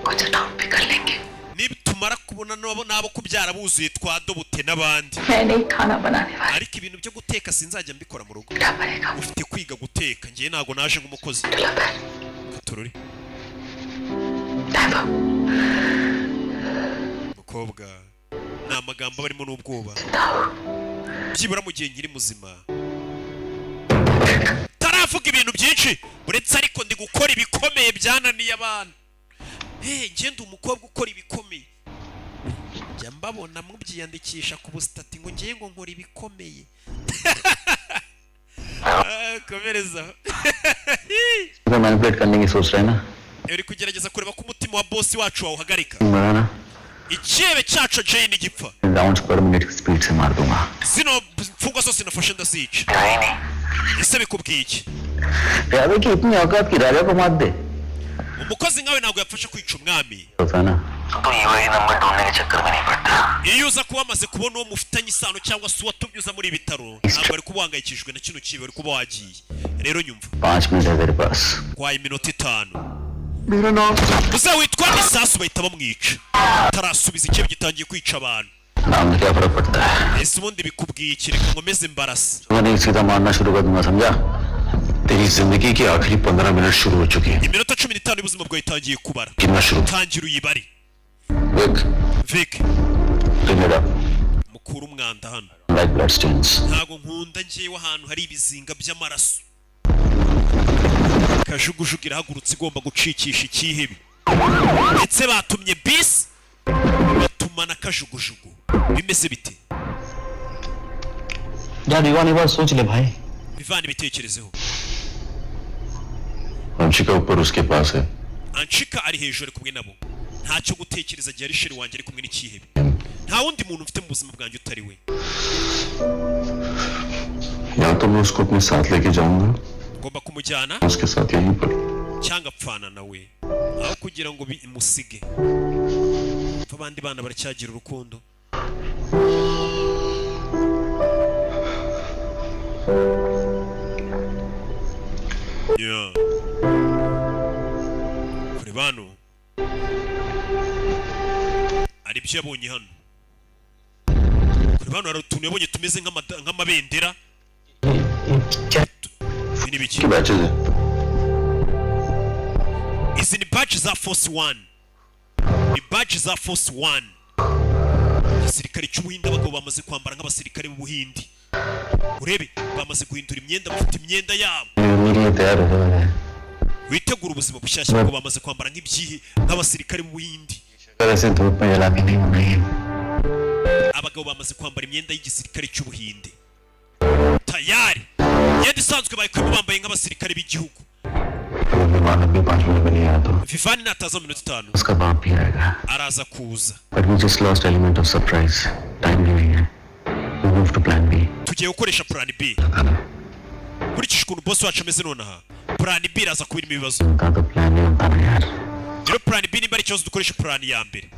Speaker 2: कुछ अडाउट भी कर लेंगे.
Speaker 1: nitumara kubona nabo kubyara buzuye twadobute n'abandi.
Speaker 2: मैं नहीं खाना बनाने वाली.
Speaker 1: Ariko ibintu byo guteka sinzajya mbikora mu rugo.
Speaker 2: क्या बनेगा?
Speaker 1: Ufite kwiga guteka, ngiye ntago naje nk'umukozi. Tururi
Speaker 2: Never.
Speaker 1: mukobwa ni amagambo barimo n'ubwoba.
Speaker 2: No.
Speaker 1: byibura mu gihe nkiri muzima taravuga ibintu byinshi uretse ariko ndi gukora ibikomeye byananiye abantu ngende umukobwa ukora ibikomeye jya mbabona mubyiyandikisha ku busitati ngo ngiye ngo nkora ibikomeye komereza
Speaker 7: manipulate करने की सोच रहे हैं ना
Speaker 1: uri kugerageza kureba ko umutima wa boss wacu wawuhagarika icyebe cyacu Jane gipfa
Speaker 7: rounds पर मिनट की स्पीड से मार दूंगा
Speaker 1: zino mfungwa zose nafashe ndazica ese bikubwiye iki
Speaker 7: राजा की इतनी औकात की राजा को मात दे
Speaker 1: umukozi nkawe ntabwo yapfasha kwica umwami
Speaker 7: होता ना
Speaker 3: तो ये वही नंबर ढूंढने के चक्कर में नहीं पड़ता
Speaker 1: iyo uza kuba wamaze kubona uwo mufitanye isano cyangwa se uwatubyuza muri ibi bitaro ntabwo bari kuba wahangayikishijwe na kino kibi bari kuba wagiye rero nyumva
Speaker 7: 5 मिनट है तेरे पास
Speaker 1: kwaye iminota 5
Speaker 7: मेरा नाम
Speaker 1: uza witwa isasu bahita bamwica tarasubiza ikibi gitangiye kwica abantu
Speaker 7: नाम में क्या फर्क पड़ता है
Speaker 1: ese ubundi bikubwiye iki reka nkomeze imbarasi
Speaker 7: मैंने सीधा मारना शुरू कर दूंगा समझा तेरी जिंदगी की आखिरी 15 मिनट शुरू हो चुकी है
Speaker 1: iminota 15 y'ubuzima bwawe itangiye kubara
Speaker 7: कितना शुरू
Speaker 1: tangira uyibari Vic mukuru umwanda hano
Speaker 7: like blood stains
Speaker 1: ntago nkunda ngewe ahantu hari ibizinga by'amaraso kajugujugu irahagurutse igomba gucikisha ikihebe ndetse batumye bisi batuma na kajugujugu bimeze bite
Speaker 7: यार युवा ने बात सोच ले भाई
Speaker 1: bivana ibitekerezeho
Speaker 7: Anshika ऊपर उसके पास है
Speaker 1: Anshika ari hejuru kumwe nabo ntacyo gutekereza gihe ari sheri wanjye ari kumwe n'ikihebe nta wundi muntu ufite mu buzima bwanjye utari we
Speaker 7: या तो मैं उसको अपने साथ लेके जाऊंगा
Speaker 1: ngomba kumujyana
Speaker 7: उसके साथ यहीं पर
Speaker 1: cyangwa apfana nawe aho kugira ngo bimusige abandi bana baracyagira urukundo yeah kuri bano ari byo yabonye hano kuri bano hari utuntu yabonye tumeze nk'amabendera ni biki izi ni badge za force 1 ni badge za force 1 igisirikare cy'ubuhinde abagabo bamaze kwambara nk'abasirikare b'ubuhindi urebe bamaze guhindura imyenda bafite imyenda yabo witegura ubuzima bushyashya bwo bamaze kwambara nk'ibyihe nk'abasirikare b'ubuhindi abagabo bamaze kwambara imyenda y'igisirikare cy'ubuhinde tayari yenda isanzwe bayikwemo bambaye nk'abasirikare b'igihugu Vivani nataza mu minota 5 araza kuza tugiye gukoresha plan B kurikije ukuntu boss wacu ameze nonaha plan B iraza kubirimo ibibazo rero plan B nimba ari ikibazo dukoresha plan ya mbere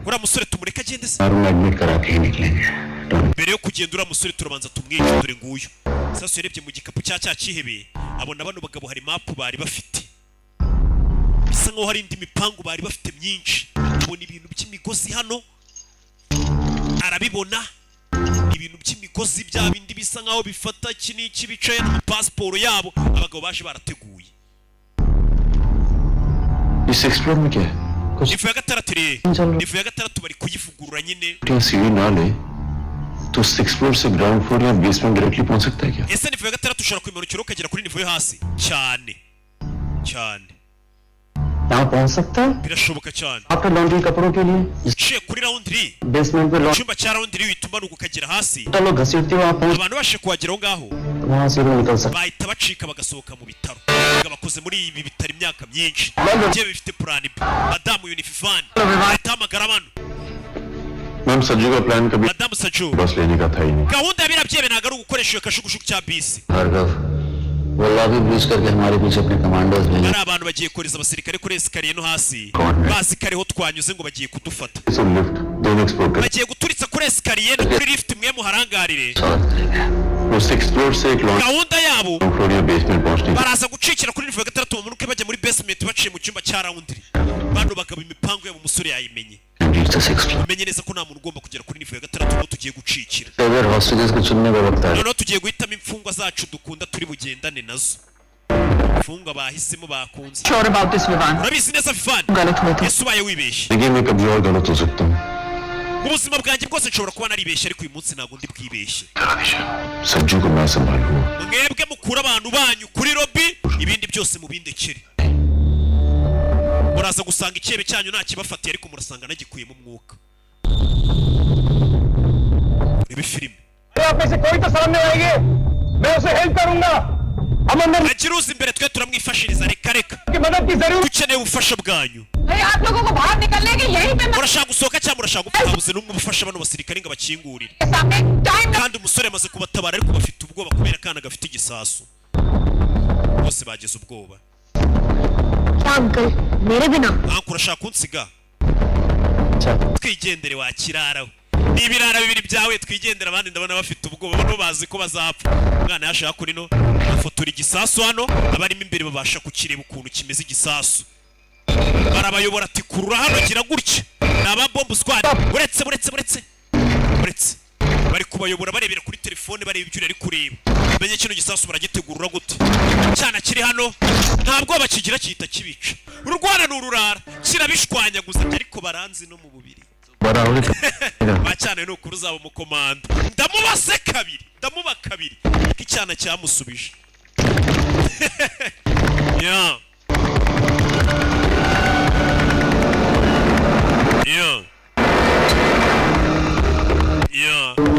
Speaker 1: uriya musore tumureka agende se mbere yo kugenda uriya musore turabanza tumwica dore nguyu sasa yarebye mu gikapu cya kihebe abona bano bagabo hari mapu bari bafite bisa nkaho hari indi mipangu bari bafite myinshi tubona ibintu by'imigozi hano arabibona ibintu by'imigozi bya bindi bisa nkaho bifata iki n'iki bicaye no pasiporo yabo abagabo baje barateguye ifu ya gatandatu bari kuyivugurura nyine
Speaker 7: तो 6th floor से ground floor या basement directly पहुंच सकता है क्या
Speaker 1: ese nivu ya gatandatu ushobora kwimanukira ukagera kuri nivu yo hasi cyane
Speaker 7: यहाँ पहुंच सकता है
Speaker 1: birashoboka cyane
Speaker 7: आपके लॉन्ड्री कपड़ों के लिए
Speaker 1: uciye kuri laundry
Speaker 7: बेसमेंट पे
Speaker 1: icyumba cya laundry witumanuka ukagera hasi
Speaker 7: चलो घसीटते वहां पहुंच
Speaker 1: abantu bashe kuhagera aho ngaho
Speaker 7: वहां से निकल सकते
Speaker 1: bahita bacika bagasohoka mu bitaro bakoze muri ibi bitaro imyaka myinshi bye bifite plan B madamu Unififan bahita hamagara abantu
Speaker 7: ma'am Sajju का प्लान कभी
Speaker 1: madamu Saju
Speaker 7: बस लेने का था ही नहीं
Speaker 1: gahunda ya birabyebe ntago ari ugukoresha iyo kashugushuk cya bisi
Speaker 7: Bhargava वो lobby breach करके हमारे पीछे अपने कमांडर्स भेजे
Speaker 1: ari abantu bagiye kohereza abasirikare kuri esikariye no hasi bazi kariho twanyuze ngo bagiye kudufata
Speaker 7: सब लिफ्ट दोनों एक्सप्लोर कर
Speaker 1: bagiye guturitsa kuri esikariye no kuri lift mwe muharangarire
Speaker 7: वो 6th फ्लोर से एक लॉन्ड्री
Speaker 1: gahunda yabo
Speaker 7: फ्लोर या बेसमेंट पहुंचने
Speaker 1: baraza gucikira kuri nivu ya gatandatu bamanuke bajya muri basement baciye mu cyumba cya laundry bano bagabo imipango yabo umusore yayimenye umenye neza ko nta muntu ugomba kugera kuri nivu ya gatandatu ngo tugiye gucikira
Speaker 7: अगर हॉस्टेजेस को चुनने का वक्त है
Speaker 1: noneho tugiye guhitamo imfungwa zacu dukunda turi bugendane nazo imfungwa bahisemo bakunze
Speaker 8: Sure about this, Vivan.
Speaker 1: urabizi neza Vivani
Speaker 8: गलत हुए थे
Speaker 1: ese ubaye wibeshye
Speaker 7: देखिए मैं कभी और गलत हो सकता हूँ
Speaker 1: mu buzima bwanjye bwose nshobora kuba naribeshye ariko uyu munsi ntabwo ndi bwibeshye
Speaker 7: Sajju को मैं संभालूंगा
Speaker 1: mwebwe mukura abantu banyu kuri lobby ibindi byose mubindekere muraza gusanga icyebe cyanyu nta kibafatiye ariko murasanga nagikuyemo umwuka rebe filime agiruza imbere twe turamwifashiriza reka reka dukeneye ubufasha bwanyu murashaka gusohoka cyangwa murashaka gupfa habuze n'umwe ubufasha bano basirikare ngo bakingurire kandi umusore amaze kubatabara ariko bafite ubwoba kubera akana gafite igisasu bose bagize ubwoba anko urashaka kunsiga twigendere wa kirara ibirara bibiri byawe twigendera abandi ndabona bafite ubwoba bano bazi ko bazapfa umwana yashaka kuri no afotora igisasu hano abarimo imbere babasha kukireba ukuntu kimeze igisasu barabayobora ati kurura hano gira gutya naba bomb squad buretse bari kubayobora barebera kuri telefone bareba ibyo ari kureba menye kino gisasu baragitegurura gute cyana kiri hano ntabwo bakigira cyita kibica urwana n'ururara kirabishwanya gusa ariko baranzi no mu bubiri bacana no kuri zabo mu komanda ndamubase kabiri icyana cyamusubije yeah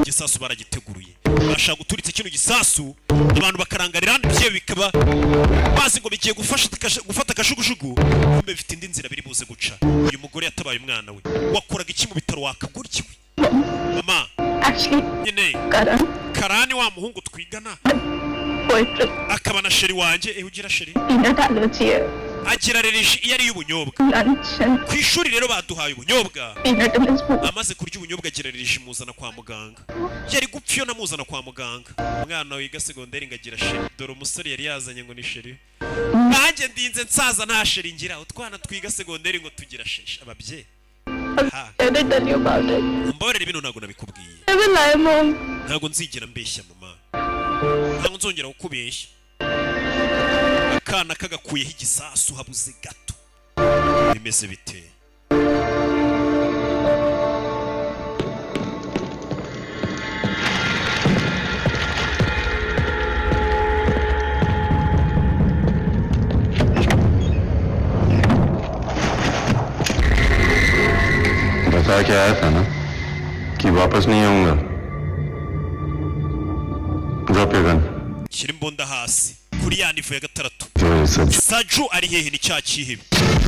Speaker 1: igisasu baragiteguruye bashaka guturitse kino gisasu abantu bakarangarira handi bye bikaba bazi ngo bigiye gufata akashugujugu kumbe bifite indi nzira biri buze guca uyu mugore yatabaye umwana we wakoraga iki mu bitaro wakagurkiwe mama nyine karani wa muhungu twigana akaba na sheri wanjye ugira sheri agira rereje iyo ari y'ubunyobwa ku ishuri rero baduhaye ubunyobwa amaze kurya ubunyobwa agira rereje imuzana kwa muganga yari gupfa iyo namuzana kwa muganga umwana wiga segonderi ngo agira sheri dore umusore yari yazanye ngo ni sheri nanjye ndinze nsaza nta sheri ngira utwana twiga segonderi ngo tugira sheri ababyeyi mbabarira ibintu ntabwo nabikubwiye ntabwo nzigera mbeshya mama ntabwo nzongera kukubeshya akana kagakuyeho igisasu habuze gato bimeze bite
Speaker 7: बता के आया था ना कि वापस नहीं आऊंगा drop your gun
Speaker 1: shyira imbunda hasi kuri ya nivo ya gatandatu Saju ari hehe ni cya kihebe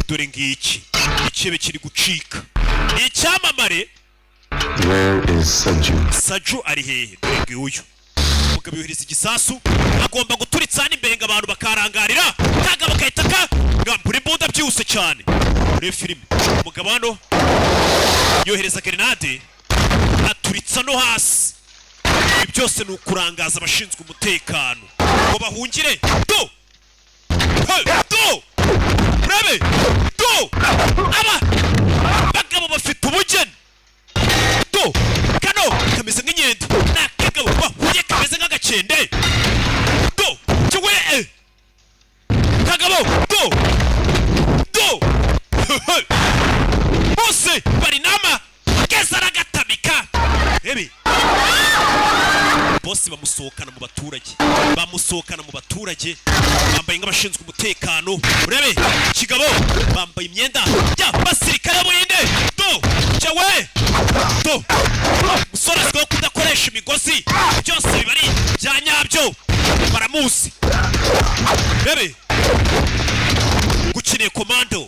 Speaker 1: dore ngiki icyebe kiri gucika ni icyamamare Saju ari hehe dore uyu umugabo yohereza igisasu agomba guturitsa hano imbere ngo abantu bakarangarira kaga bakahita ngambura imbunda byose cyane muri filime umugabo hano yohereza grenade aturitsa no hasi ibi byose ni ukurangaza abashinzwe umutekano ngo bahungire do urebe do aba bagabo bafite ubugeni do kano kameze nk'inkende n'akagabo bahuye kameze nk'agakende do kiwe kagabo do bose bari nama keza aragatamika ebi bose bamusohokana mu baturage bambaye nk'abashinzwe umutekano urebe kigabo bambaye imyenda y'abasirikare burinde do musore azwiho kudakoresha imigozi byose bibari bya nyabyo baramuzi urebe gukiniye komando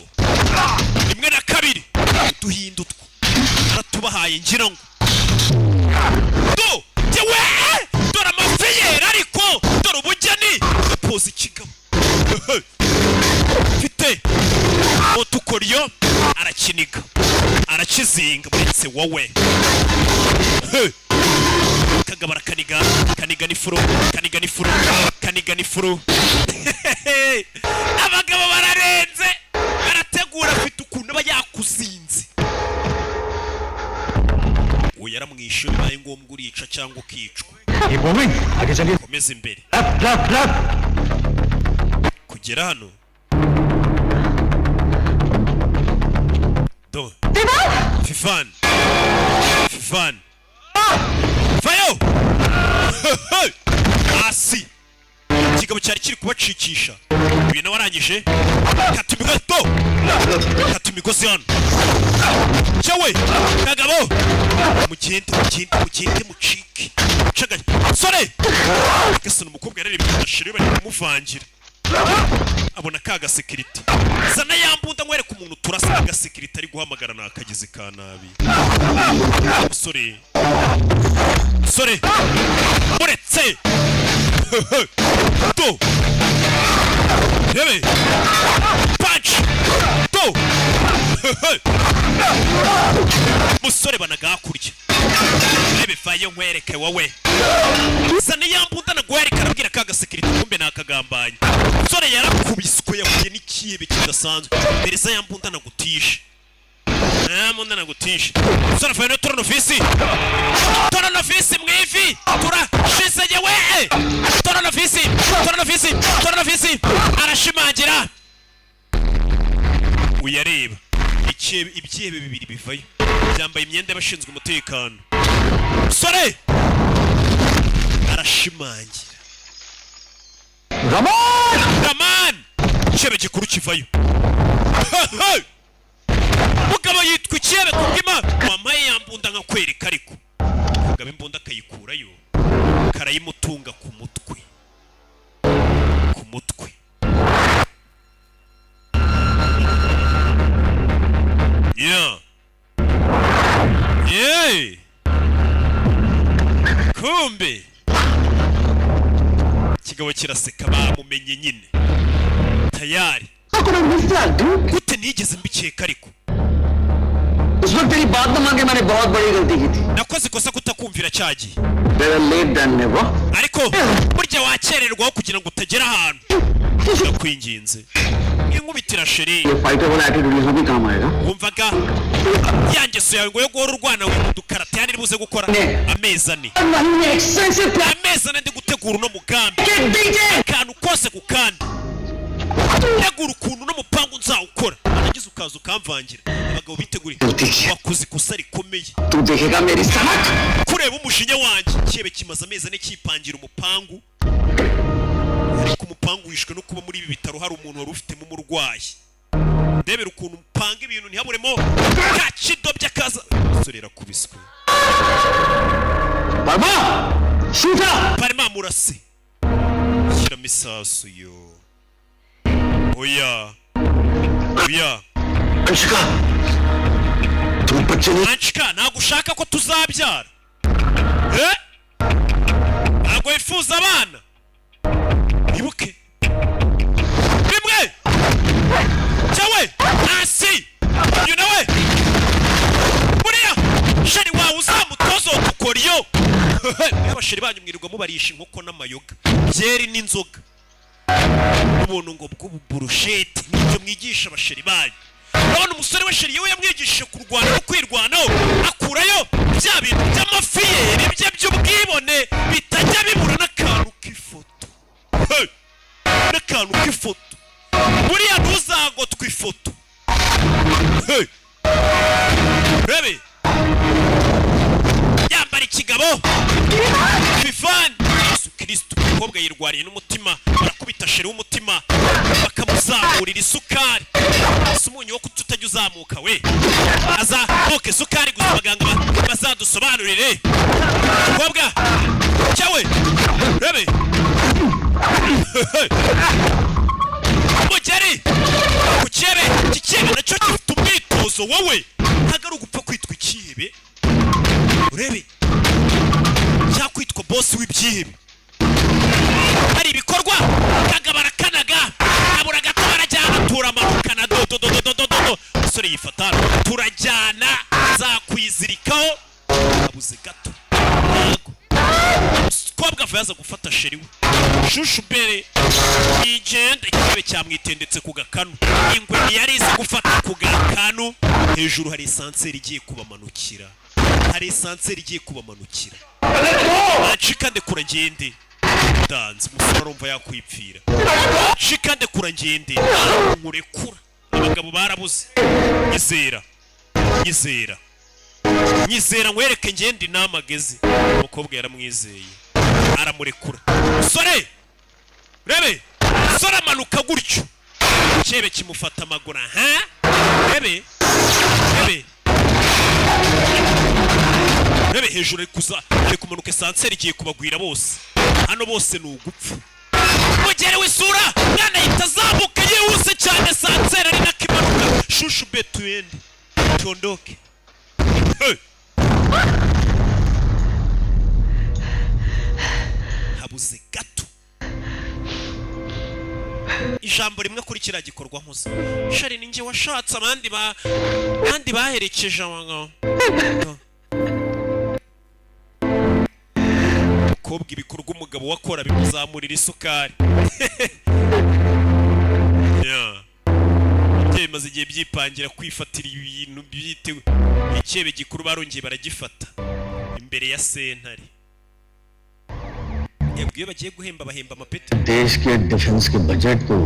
Speaker 1: rimwe na kabiri duhindutwa aratubahaye ngira ngo dore amafiyeri ariko dore ubugeni poza ikigabo mfite otukoriyo arakiniga arakizinga uretse wowe kagabo arakaniga kaniga n'ifuro abagabo bararenze barategura afite ukuntu aba yakuzinze uwo yaramwishe bibaye ngombwa urica cyangwa ukicwa komeza imbere kugera hano do Fifan Ivan vayo hasi ikigabo cyari kiri kubacikisha ibintu warangije kata imigoto kata imigozi hano cyawe kagabo mugende mucike caganye sore gasana umukobwa yarareba ashiri bari kumuvangira abona kaga security zana yambunda nkwereka umuntu turasa aga security ari guhamagara nakagize kanabi sore uretse to Hebe punch to musore banaga kurya Hebe fayo nkwereke wowe zana yambunda nagwereka arabwira kaga security kumbe nakagambanye musore yarakubiswe yahuye n'ikiyebe kidasanzwe bereza yambunda nagutisha munda nagutisha musore fayo toronofisi mwivi turashize we toronofisi arashimangira uyareba ibyebe bibiri bivayo byambaye imyenda y'abashinzwe umutekano musore arashimangira Raman icyebe gikuru kivayo mugabo yitwa icyebe kubwima wamaye yambunda nkakwereka ariko kagaba imbunda akayikurayo karayimutunga ku mutwe kumbe kigabo kiraseka bamumenye nyine tayari gute nigeze mbikeka ariko nakoze ikosa kutakumvira cyagiye ariko burya wakererwaho kugira ngo utagera ahantu ndakwinginze nk'inkubitira sheri wumvaga yangeso yawe ngo yo guhora urwana udukarate yani ribuze gukora amezi ane ndi gutegura uno mugambi akantu kose ku kandi tegura ukuntu no mupangu nzawukora nagize ukaza ukamvangira abagabo biteguriye wakoze ikosa rikomeye kureba umushinya wanjye cyebe kimaze amezi ane kipangira umupangu ariko umupangu wishwe no kuba muri ibi bitaro hari umuntu wari ufitemo umurwayi ndebera ukuntu mpanga ibintu ntihaburemo ka kidobya kaza sorera kubiswe Parma murase shyira misasu yo oya Anshika ntabwo ushaka ko tuzabyara ntabwo wifuza abana ibuke bimwe cyawe hasi you know it buriya sheri wawe uzamutozo dukora iyo abasheri banyu mwirirwa mubarisha inkoko n'amayoga byeri n'inzoga ubuntu ngo bw'uburusheti nibyo mwigisha abasheri banyu urabona umusore w'esheri yewe yamwigishije kurwana no kwirwanaho akurayo bya bintu by'amafiyeri bye by'ubwibone bitajya bibura n'akantu k'ifoto buriya ntuzagotwa ifoto rebe yambara ikigabo fifani Yesu Kristo umukobwa yirwariye n'umutima barakubita sheri w'umutima bakamuzamurira isukari umunyu wo kututajya uzamuka we azamuke isukari gusa abaganga bazadusobanurire umukobwa cyawe rebe umugeri ku cyebe kikebe nacyo gifite umwitozo wowe ntabwo ari ugupfa kwitwa ikihebe urebe cyakwitwa bosi w'ibyihebe hari ibikorwa kagabara kanaga abura gato barajyana turamanukana dododododododo umusore yifata turajyana zakwizirikaho abuze gato ntago umukobwa ava yaza gufata sheri we shushu mbere igenda ikirebe cyamwitendetse ku gakanu ingwe ntiyari izi gufata ku gakanu hejuru hari esanseri igiye kubamanukira Anshika ndekura ngende danze umusore arumva yakwipfira Anshika ndekura ngende nkurekura abagabo barabuze nyizera nyizera nkwereke ngende namagezi umukobwa yaramwizeye aramurekura musore rebe musore amanuka gutyo cyebe kimufata amaguru rebe hejuru ari kuza kumanuka esanseri igiye kubagwira bose hano bose ni ugupfa umugere w'isura mwana yitazamuka yihuse cyane esanseri ari nakimanuka shushu betuende tondoke habuze gato ijambo rimwe kuri kiriya gikorwa nkuze shari ninjye washatse abandi baherekeje umukobwa ibikorwa umugabo wakora bimuzamurira isukari ababyeyi maze igihe byipangira kwifatira ibintu byitewe icyebe gikuru barongeye baragifata imbere ya sentare iyo bagiye guhemba bahemba amapeti
Speaker 7: देश के डिफेंस के बजट को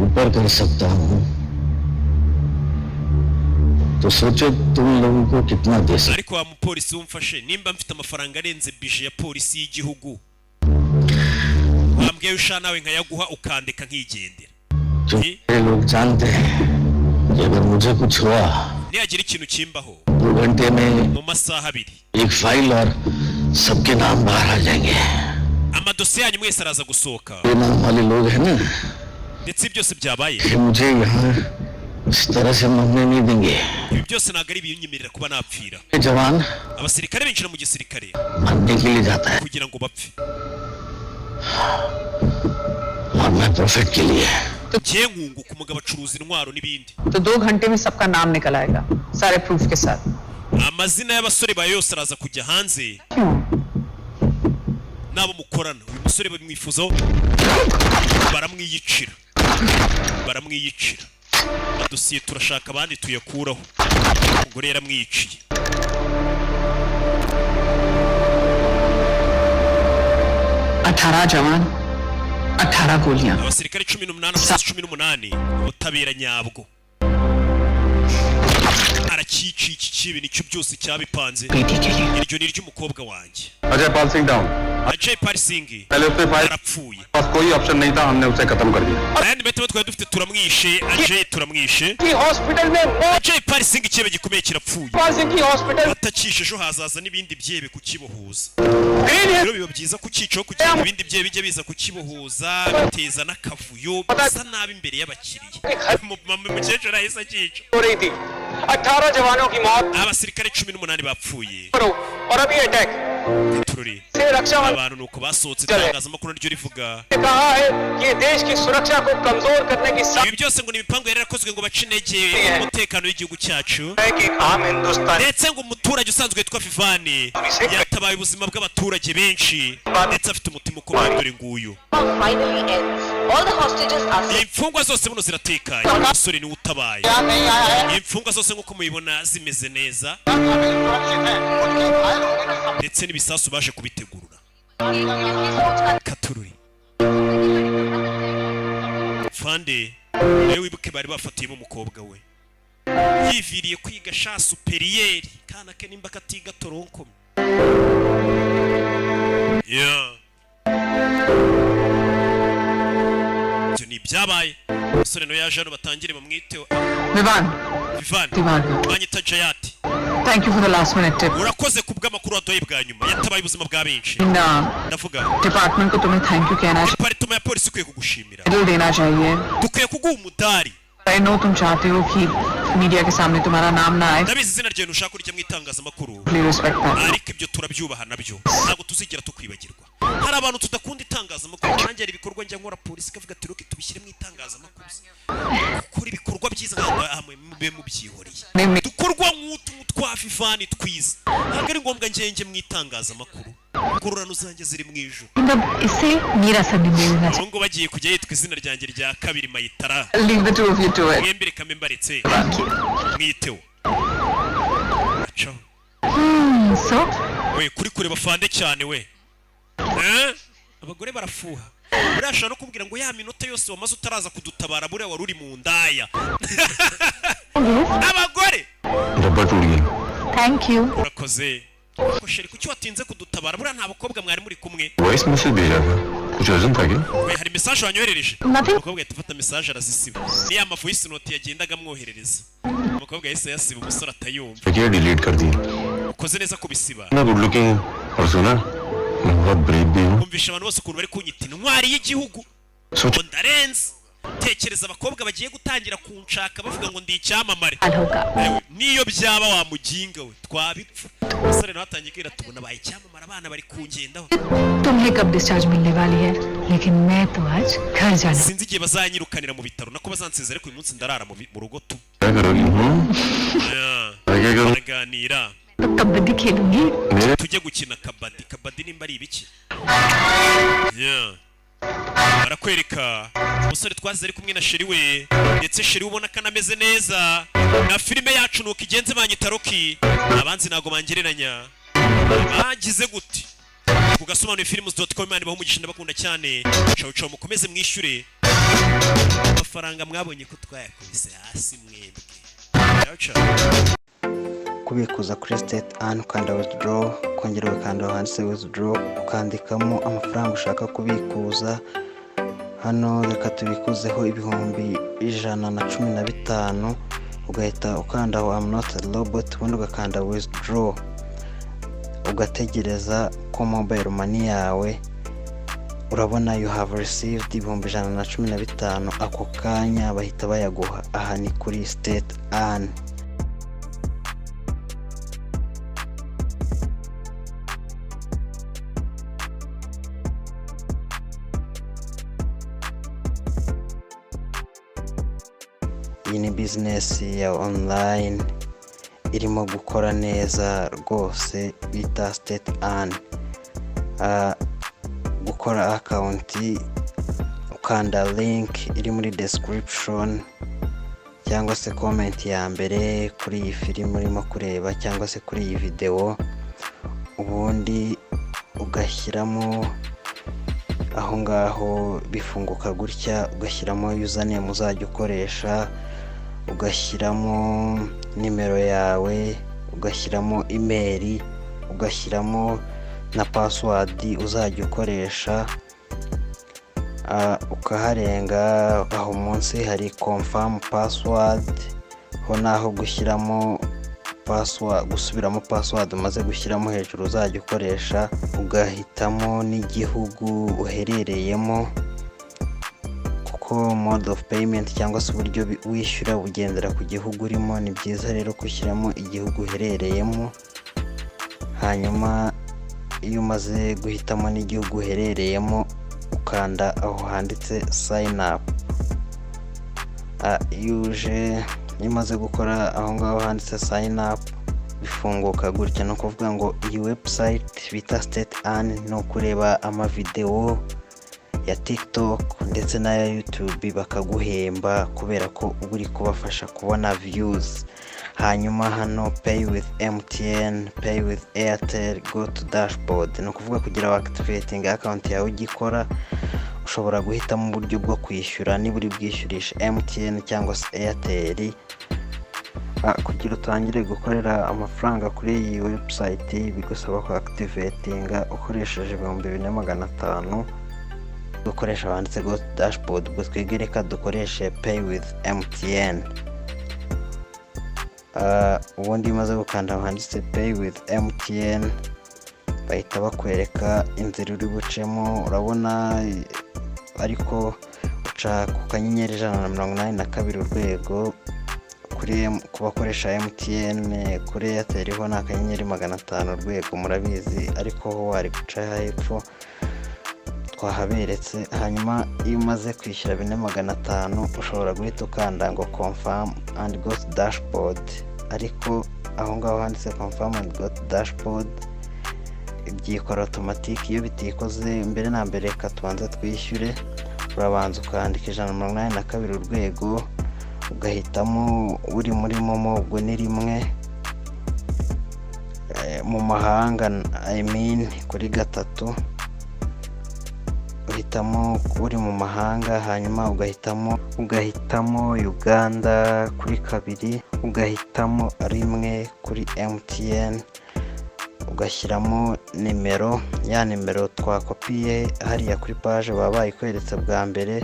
Speaker 7: ऊपर कर सकता हूँ तो सोचो तुम लोगों को कितना दे सकता
Speaker 1: ariko wa mupolisi wumfashe nimba mfite amafaranga arenze bije ya polisi y'igihugu wambwiye usha nawe nkayaguha ukandeka nkigendera
Speaker 7: ये लोग जानते हैं कि अगर मुझे कुछ हुआ
Speaker 1: niyagira ikintu kimbaho
Speaker 7: 2 घंटे में
Speaker 1: mu masaha abiri
Speaker 7: एक फाइल और सबके नाम बाहर आ जाएंगे
Speaker 1: amadosiye yanyu mwese araza gusohoka
Speaker 7: ये नाम वाले लोग हैं ना
Speaker 1: ndetse byose byabaye
Speaker 7: कि मुझे यहाँ इस तरह से मरने नहीं देंगे
Speaker 1: ibi byose ntabwo ari ibinyemerera kuba napfira
Speaker 7: जवान
Speaker 1: abasirikare binjira mu gisirikare
Speaker 7: मरने के लिए जाता है
Speaker 1: kugira ngo bapfe
Speaker 7: और मैं प्रॉफिट के लिए
Speaker 1: ngiye nkunguka umugabo acuruza intwaro n'ibindi
Speaker 8: तो 2 घंटे में सबका नाम निकल आएगा सारे प्रूफ के साथ
Speaker 1: amazina y'abasore ba yose araza kujya hanze nabo mukorana uyu musore bamwifuzaho baramwiyicira adosiye turashaka abandi tuyakuraho umugore yaramwiyiciye
Speaker 8: 18 जवान 18 गोलियां
Speaker 1: abasirikare 18 ubutabera nyabwo arakici iki kibi nicyo byose cyabipanze iryo ni ry'umukobwa wanjye
Speaker 10: Ajay पाल Singh down
Speaker 1: Ajay Pal Singh
Speaker 10: पहले उससे file
Speaker 1: arapfuye
Speaker 10: पास कोई ऑप्शन नहीं था हमने उसे खत्म कर दिया
Speaker 1: ayandi metero twari dufite turamwishe Ajay turamwishe
Speaker 8: hospital में
Speaker 1: Ajay Pal Singh ikibe gikomeye kirapfuye
Speaker 8: Pal सिंह की hospital
Speaker 1: batakishe ejo hazaza n'ibindi byebe kukibohuza rero biba byiza kukicaho kugira ngo ibindi byebe bijye biza kukibohuza biteza n'akavuyo bisa nabi imbere y'abakiriya mukecuru ahise akica
Speaker 8: हो रही थी 18 जवानों की मौत
Speaker 1: abasirikare 18 bapfuye
Speaker 8: और अभी attack
Speaker 1: tururi
Speaker 8: से रक्षा
Speaker 1: abantu nuko basohotse itangazamakuru ryo rivuga
Speaker 8: ने कहा है कि देश की सुरक्षा को कमजोर करने की
Speaker 1: ibi byose ngo ni ibipangu yari yarakozwe ngo bace intege umutekano w'igihugu cyacu
Speaker 8: है कि आम Hindustan
Speaker 1: ndetse ngo umuturage usanzwe witwa Vivani yatabaye ubuzima bw'abaturage benshi ndetse afite umutima ukomeye dore nguyu
Speaker 6: finally ends. All the hostages are safe.
Speaker 1: imfungwa zose buno ziratekanye umusore niwe utabaye imfungwa zose nk'uko mubibona zimeze neza ndetse n'ibisasu baje kubitegurura katururi fande nawe wibuke bari bafatiyemo umukobwa we yiviriye kwiga sha superiyeri kana ke nimba katiga toronkome ibyo ni ibyabaye umusore nawe yaje hano batangire bamwiteho
Speaker 8: Vivan
Speaker 1: Vivani banyita Jayati
Speaker 8: thank you for the last minute tip
Speaker 1: urakoze ku bw'amakuru waduhaye bwa nyuma yatabaye ubuzima bwa benshi ndavuga
Speaker 8: department को तुम्हें thank you कहना
Speaker 1: department ya polisi ikwiye kugushimira
Speaker 8: चाहिए देना चाहिए
Speaker 1: dukwiye kuguha umudari
Speaker 8: I know तुम चाहते हो कि मीडिया के सामने तुम्हारा नाम ना आए
Speaker 1: ndabizi izina ryawe ntushaka kurya mu itangazamakuru
Speaker 8: please respect that
Speaker 1: ariko ibyo turabyubaha nabyo ntabwo tuzigera tukwibagirwa hari abantu tudakunda itangazamakuru nanjye hari ibikorwa njya nkora polisi ikavuga ati roke tubishyire mu itangazamakuru gukora ibikorwa byiza ntabwo mube mubyihoreye dukorwa nk'utu twa Vivani twiza ntabwo ari ngombwa njye mu itangazamakuru ngororano zanjye ziri mu ijuru
Speaker 2: मतलब इससे मेरा सभी मिलना
Speaker 1: ubu ngo bagiye kujya yitwa izina ryanjye rya kabiri Mayitara
Speaker 8: leave the two of you to it
Speaker 1: mwembe reka mbaretse mwiteho acaho
Speaker 2: सो
Speaker 1: we kuri kureba fande cyane we abagore barafuha buriya ashobora no kubwira ngo ya minota yose wamaze utaraza kudutabara buriya wari uri mu ndaya abagore
Speaker 7: rubber टूट गया
Speaker 2: Thank you.
Speaker 1: urakoze ko sheri kuki watinze kudutabara bura nta bakobwa mwari muri kumwe
Speaker 10: voice message भेजा था कुछ अर्जेंट था क्या
Speaker 1: we hari message wanyoherereje
Speaker 2: Nothing.
Speaker 1: umukobwa yatufata message arazisiba ni ya voice note yagendaga amwoherereza umukobwa yahise yasiba umusore atayumva
Speaker 10: क्या डिलीट कर दी
Speaker 1: ukoze neza kubisiba
Speaker 10: ना good looking और सुना बहुत ब्रेव भी हूँ
Speaker 1: umvisha abantu bose ukuntu bari kunyita intwari y'igihugu
Speaker 10: सोच
Speaker 1: ndarenze tekereza abakobwa bagiye gutangira kunshaka bavuga ngo ndi icyamamare
Speaker 2: होगा
Speaker 1: Ewe, niyo byaba wamuginga we twabipfa umusore nawe atangiye kwira tubona baye icyamamara abana bari kungendaho
Speaker 2: तुम्हें कब डिस्चार्ज मिलने वाली है लेकिन मैं तो आज घर जाना
Speaker 1: sinzi igihe bazanyirukanira mu bitaro nako bazansezera ariko uyu munsi ndarara mu rugo tu
Speaker 10: क्या करोगी क्या करूँ
Speaker 1: baraganira
Speaker 2: तो कबड्डी खेलूंगी
Speaker 10: मेरे
Speaker 1: tujye gukina kabadi nimba ari ibiki barakwereka umusore twazize ari kumwe na sheri we ndetse sheri ubona ko anameze neza na filime yacu nuko igenze banyita Rocky abanzi ntago bangereranya bagize gute ku Gasobanuye films.com imana ibaho umugisha ndabakunda cyane ciao ciao mukomeze mwishyure amafaranga mwabonye ko twayakubise hasi mwebwe ciao ciao
Speaker 4: kubikuza kuri state an ukanda withdraw kongera ukanda handitse withdraw ukandikamo amafaranga ushaka kubikuza hano reka tubikuzeho ibihumbi 115 ugahita ukanda aho I'm not a robot ubundi ugakanda withdraw ugategereza ko mobile money yawe urabona you have received ibihumbi 115 ako kanya bahita bayaguha aha ni kuri state an iyi ni business ya online irimo gukora neza rwose bita state an gukora account ukanda link iri muri description cyangwa se comment ya mbere kuri iyi film urimo kureba cyangwa se kuri iyi video ubundi ugashyiramo aho ngaho bifunguka gutya ugashyiramo username uzajya ukoresha ugashyiramo nimero yawe ugashyiramo email ugashyiramo na password uzajya ukoresha ukaharenga aho munsi hari confirm password ho naho gushyiramo password gusubiramo password umaze gushyiramo hejuru uzajya ukoresha ugahitamo n'igihugu uherereyemo kuko mode of payment cyangwa se uburyo wishyura bugendera ku gihugu urimo ni byiza rero gushyiramo igihugu uherereyemo hanyuma iyo umaze guhitamo n'igihugu uherereyemo ukanda aho handitse sign up iyo umaze gukora aho ngaho handitse sign up bifunguka gutya no kuvuga ngo iyi website bita state an no kureba amavideo ya TikTok ndetse na YouTube bakaguhemba kubera ko uri kubafasha kubona views hanyuma hano pay with MTN pay with Airtel go to dashboard no kuvuga kugira activating account yawe ugikora ushobora guhitamo uburyo bwo kwishyura niba uri bwishyurisha MTN cyangwa se Airtel kugira utangire gukorera amafaranga kuri iyi website bigusaba ko activatinga ukoresheje 2500 dukoresha banditse go dashboard ubwo twegereka dukoreshe pay with MTN ubundi maze gukanda handitse pay with MTN bahita bakwereka inzira uri bucemo urabona ariko uca ku kanyenyeri 182 urwego ku bakoresha MTN kuri Airtel ho na kanyenyeri 500 urwego murabizi ariko ho wari guca hepfo twahaberetse hanyuma iyo umaze kwishyura 4500 ushobora guhita ukanda ngo confirm and go to dashboard ariko aho ngaho handitse confirm and go to dashboard ibyikora automatic iyo bitikoze mbere na mbere reka tubanza twishyure urabanza ukandika 182 urwego ugahitamo uri muri momo ubwo ni rimwe mu mahanga I mean kuri gatatu uhitamo uri mu mahanga, hanyuma ugahitamo Uganda kuri 2, ugahitamo 1 kuri MTN, ugashyiramo nimero, ya nimero twakopiye hariya kuri page baba bayikweretse bwa mbere.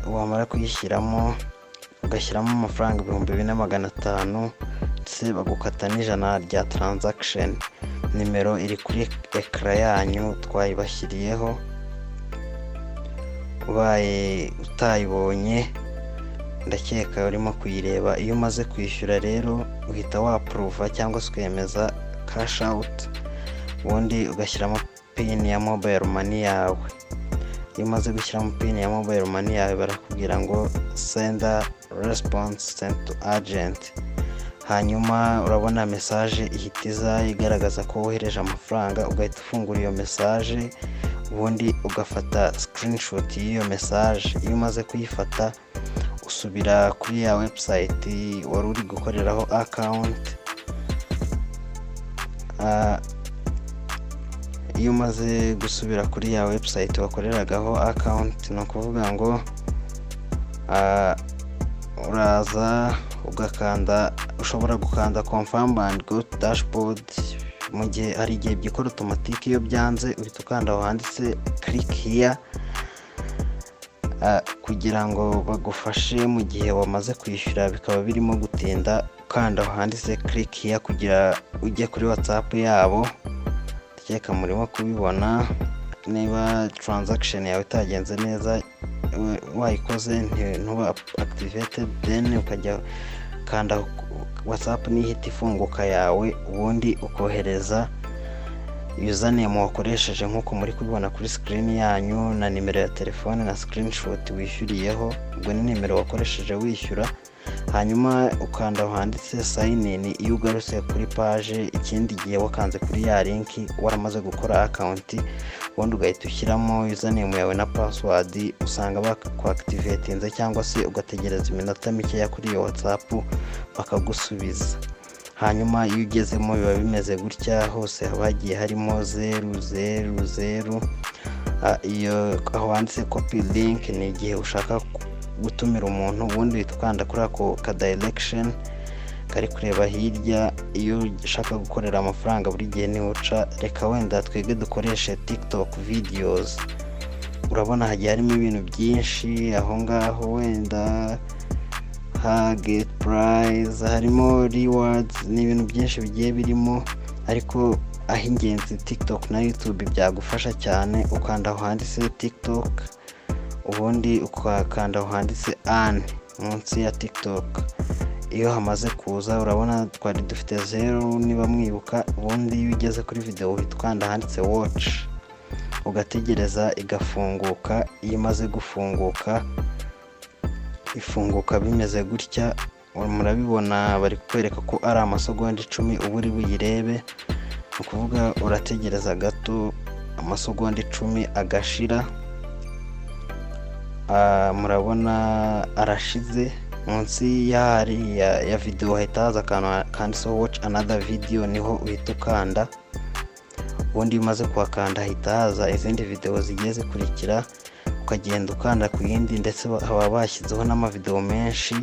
Speaker 4: Wamara kuyishyiramo ugashyiramo amafaranga 2500 ndetse bagukata n'ijana rya transaction. Nimero iri kuri ekara yanyu twayibashyiriyeho, ubaye utayibonye ndakeka urimo kuyireba. Iyo umaze kwishyura rero uhita waprova cyangwa se ukemeza cash out, ubundi ugashyiramo pin ya mobile money yawe. Iyo umaze gushyiramo pin ya mobile money yawe barakubwira ngo send response sent to agent, hanyuma urabona message ihitiza igaragaza ko wohereje amafaranga. Ugahita ufungura iyo message, ubundi ugafata screenshot y'iyo message. Iyo umaze kuyifata usubira kuri ya website wari uri gukoreraho account. Iyo umaze gusubira kuri ya website wakoreragaho account, ni ukuvuga ngo uraza ugakanda, ushobora gukanda confirm and go to dashboard. Mu gihe hari igihe byikora automatic, iyo byanze uhita ukanda aho handitse click here kugira ngo bagufashe mu gihe wamaze kwishyura bikaba birimo gutinda. Ukanda aho handitse click here kugira ujye kuri WhatsApp yabo. Ndakeka murimo kubibona. Niba transaction yawe itagenze neza wayikoze ntuba activated, then ukajya kanda WhatsApp nihita ifunguka yawe, ubundi ukohereza username wakoresheje nk'uko muri kubibona kuri screen yanyu, na nimero ya telefone na screenshot wishyuriyeho. Ubwo ni nimero wakoresheje wishyura. Hanyuma ukanda aho handitse sign in. Iyo ugarutse kuri page ikindi gihe wakanze kuri ya link waramaze gukora account, ubundi ugahita ushyiramo username yawe na password. Usanga bakwaactivatinze cyangwa se ugategereza iminota mikeya kuri iyo WhatsApp bakagusubiza. Hanyuma iyo ugezemo biba bimeze gutya, hose haba hagiye harimo 000. Iyo aho handitse copy link ni igihe ushaka gutumira umuntu, ubundi uhita ukanda kuri ako ka direction kari kureba hirya. Iyo ushaka gukorera amafaranga buri gihe ni uca, reka wenda twege dukoreshe TikTok videos. Urabona hagiye harimo ibintu byinshi aho ngaho, wenda get prize, harimo rewards, ni ibintu byinshi bigiye birimo. Ariko aho ingenzi TikTok na YouTube byagufasha cyane. Ukanda aho handitse TikTok, ubundi ukakanda aho handitse earn munsi ya TikTok. Iyo hamaze kuza urabona twari dufite 0 niba mwibuka. Ubundi iyo ugeze kuri video uhita ukanda handitse watch, ugategereza igafunguka. Iyo imaze gufunguka ifunguka bimeze gutya, murabibona bari kwereka ko ari amasegonda 10 ubu uri buyirebe. Ukuvuga urategereza gato amasegonda 10 agashira. Murabona arashize. Munsi ya video hahita haza kanditseho watch another video, niho uhita ukanda. Ubundi umaze kuhakanda hahita haza izindi video zigiye zikurikira, ukagenda ukanda ku yindi. Ndetse haba bashyizeho n'amavideo menshi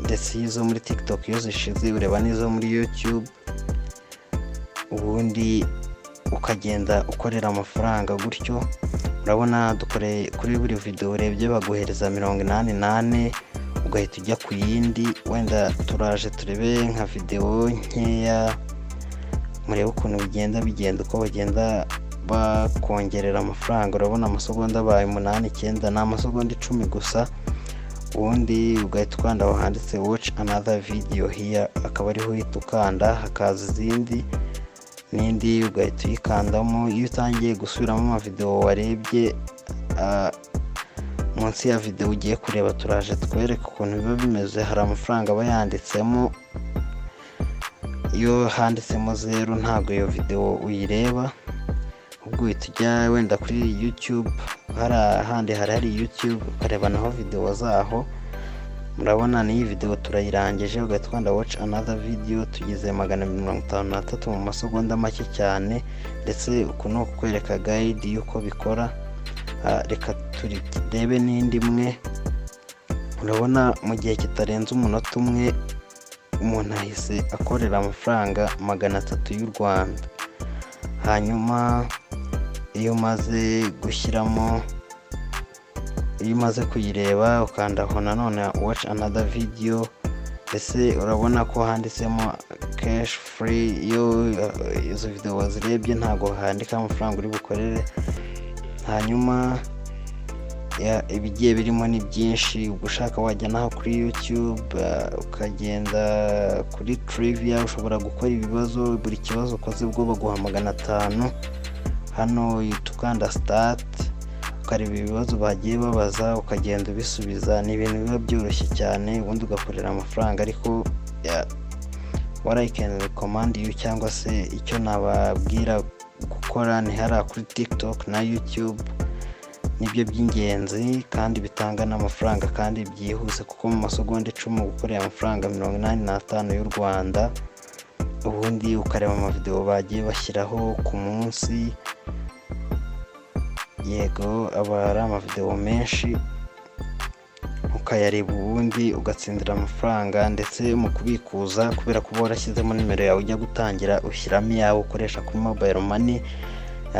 Speaker 4: ndetse izo muri TikTok iyo zishize ureba n'izo muri YouTube. Ubundi ukagenda ukorera amafaranga gutyo. Urabona dukoreye kuri buri video urebye baguhereza 88, ugahita ujya ku yindi. Wenda turaje turebe nka video nkeya, murebe ukuntu bigenda uko bagenda bakongerera amafaranga. Urabona amasegonda abaye 8-9, ni amasegonda 10 gusa. Ubundi ugahita ukanda aho handitse watch another video here, akaba ariho uhita ukanda, hakaza izindi n'indi ugahita uyikandamo. Iyo utangiye gusubiramo amavideo warebye munsi ya video ugiye kureba, turaje twereka ukuntu biba bimeze. Hari amafaranga aba yanditsemo. Iyo handitsemo 0 ntabwo iyo video uyireba, ubwo uhita ujya wenda kuri YouTube. Hari YouTube ukareba naho video zaho. murabona ni iyi video turayirangije, ugahita ukanda watch another video. Tugize 253 mu masegonda make cyane, ndetse uku ni ukwereka guide y'uko bikora. Reka turebe n'indi imwe. Urabona mu gihe kitarenze umunota umwe umuntu ahise akorera amafaranga 300 y'u Rwanda. Hanyuma iyo umaze gushyiramo, iyo umaze kuyireba ukanda aho nanone watch another video, ese urabona ko handitsemo cash free. Iyo izo video wazirebye ntago handika amafaranga uri bukorere. Hanyuma ibigiye birimo ni byinshi, ugushaka wajya naho kuri YouTube, ukagenda kuri trivia, ushobora gukora ibibazo, buri kibazo ukoze bwo baguha 500. Hano ukanda start ukareba ibibazo bagiye babaza ukagenda ubisubiza. Ni ibintu biba byoroshye cyane, ubundi ugakorera amafaranga. Ariko what I can recommend you, cyangwa se icyo nababwira gukora ni hariya kuri TikTok na YouTube. Nibyo by'ingenzi kandi bitanga n'amafaranga kandi byihuse, kuko mu masegonda 10 gukorera amafaranga 85 y'u Rwanda. Ubundi ukareba amavideo bagiye bashyiraho ku munsi. Yego aba ari amavideo menshi, ukayareba ubundi ugatsindira amafaranga. Ndetse mu kubikuza, kubera ko warashyizemo nimero yawe ujya gutangira, ushyiramo yawe ukoresha kuri mobile money.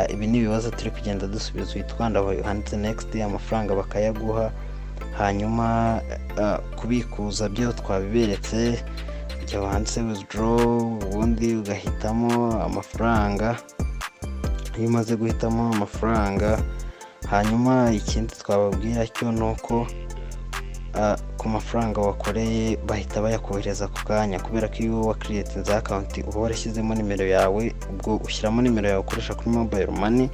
Speaker 4: Ibi ni ibibazo turi kugenda dusubiza, witwanda handitse next, amafaranga bakayaguha. Hanyuma kubikuza byo twabiberetse, icyo handitse withdraw, ubundi ugahitamo amafaranga. Iyo umaze guhitamo amafaranga, hanyuma ikindi twababwira cyo nuko ku mafaranga wakoreye bahita bayakohereza ku kanya, kubera ko iyo wa creating account uba warashyizemo nimero yawe, ubwo ushyiramo nimero yawe ukoresha kuri mobile money.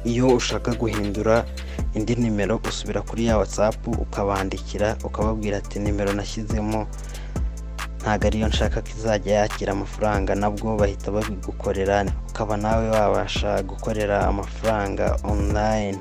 Speaker 4: Iyo ushaka guhindura indi nimero usubira kuri ya WhatsApp ukabandikira, ukababwira ati nimero nashyizemo ntago ariyo nshaka ko izajya yakira amafaranga, nabwo bahita babigukorera, ukaba nawe wabasha gukorera amafaranga online.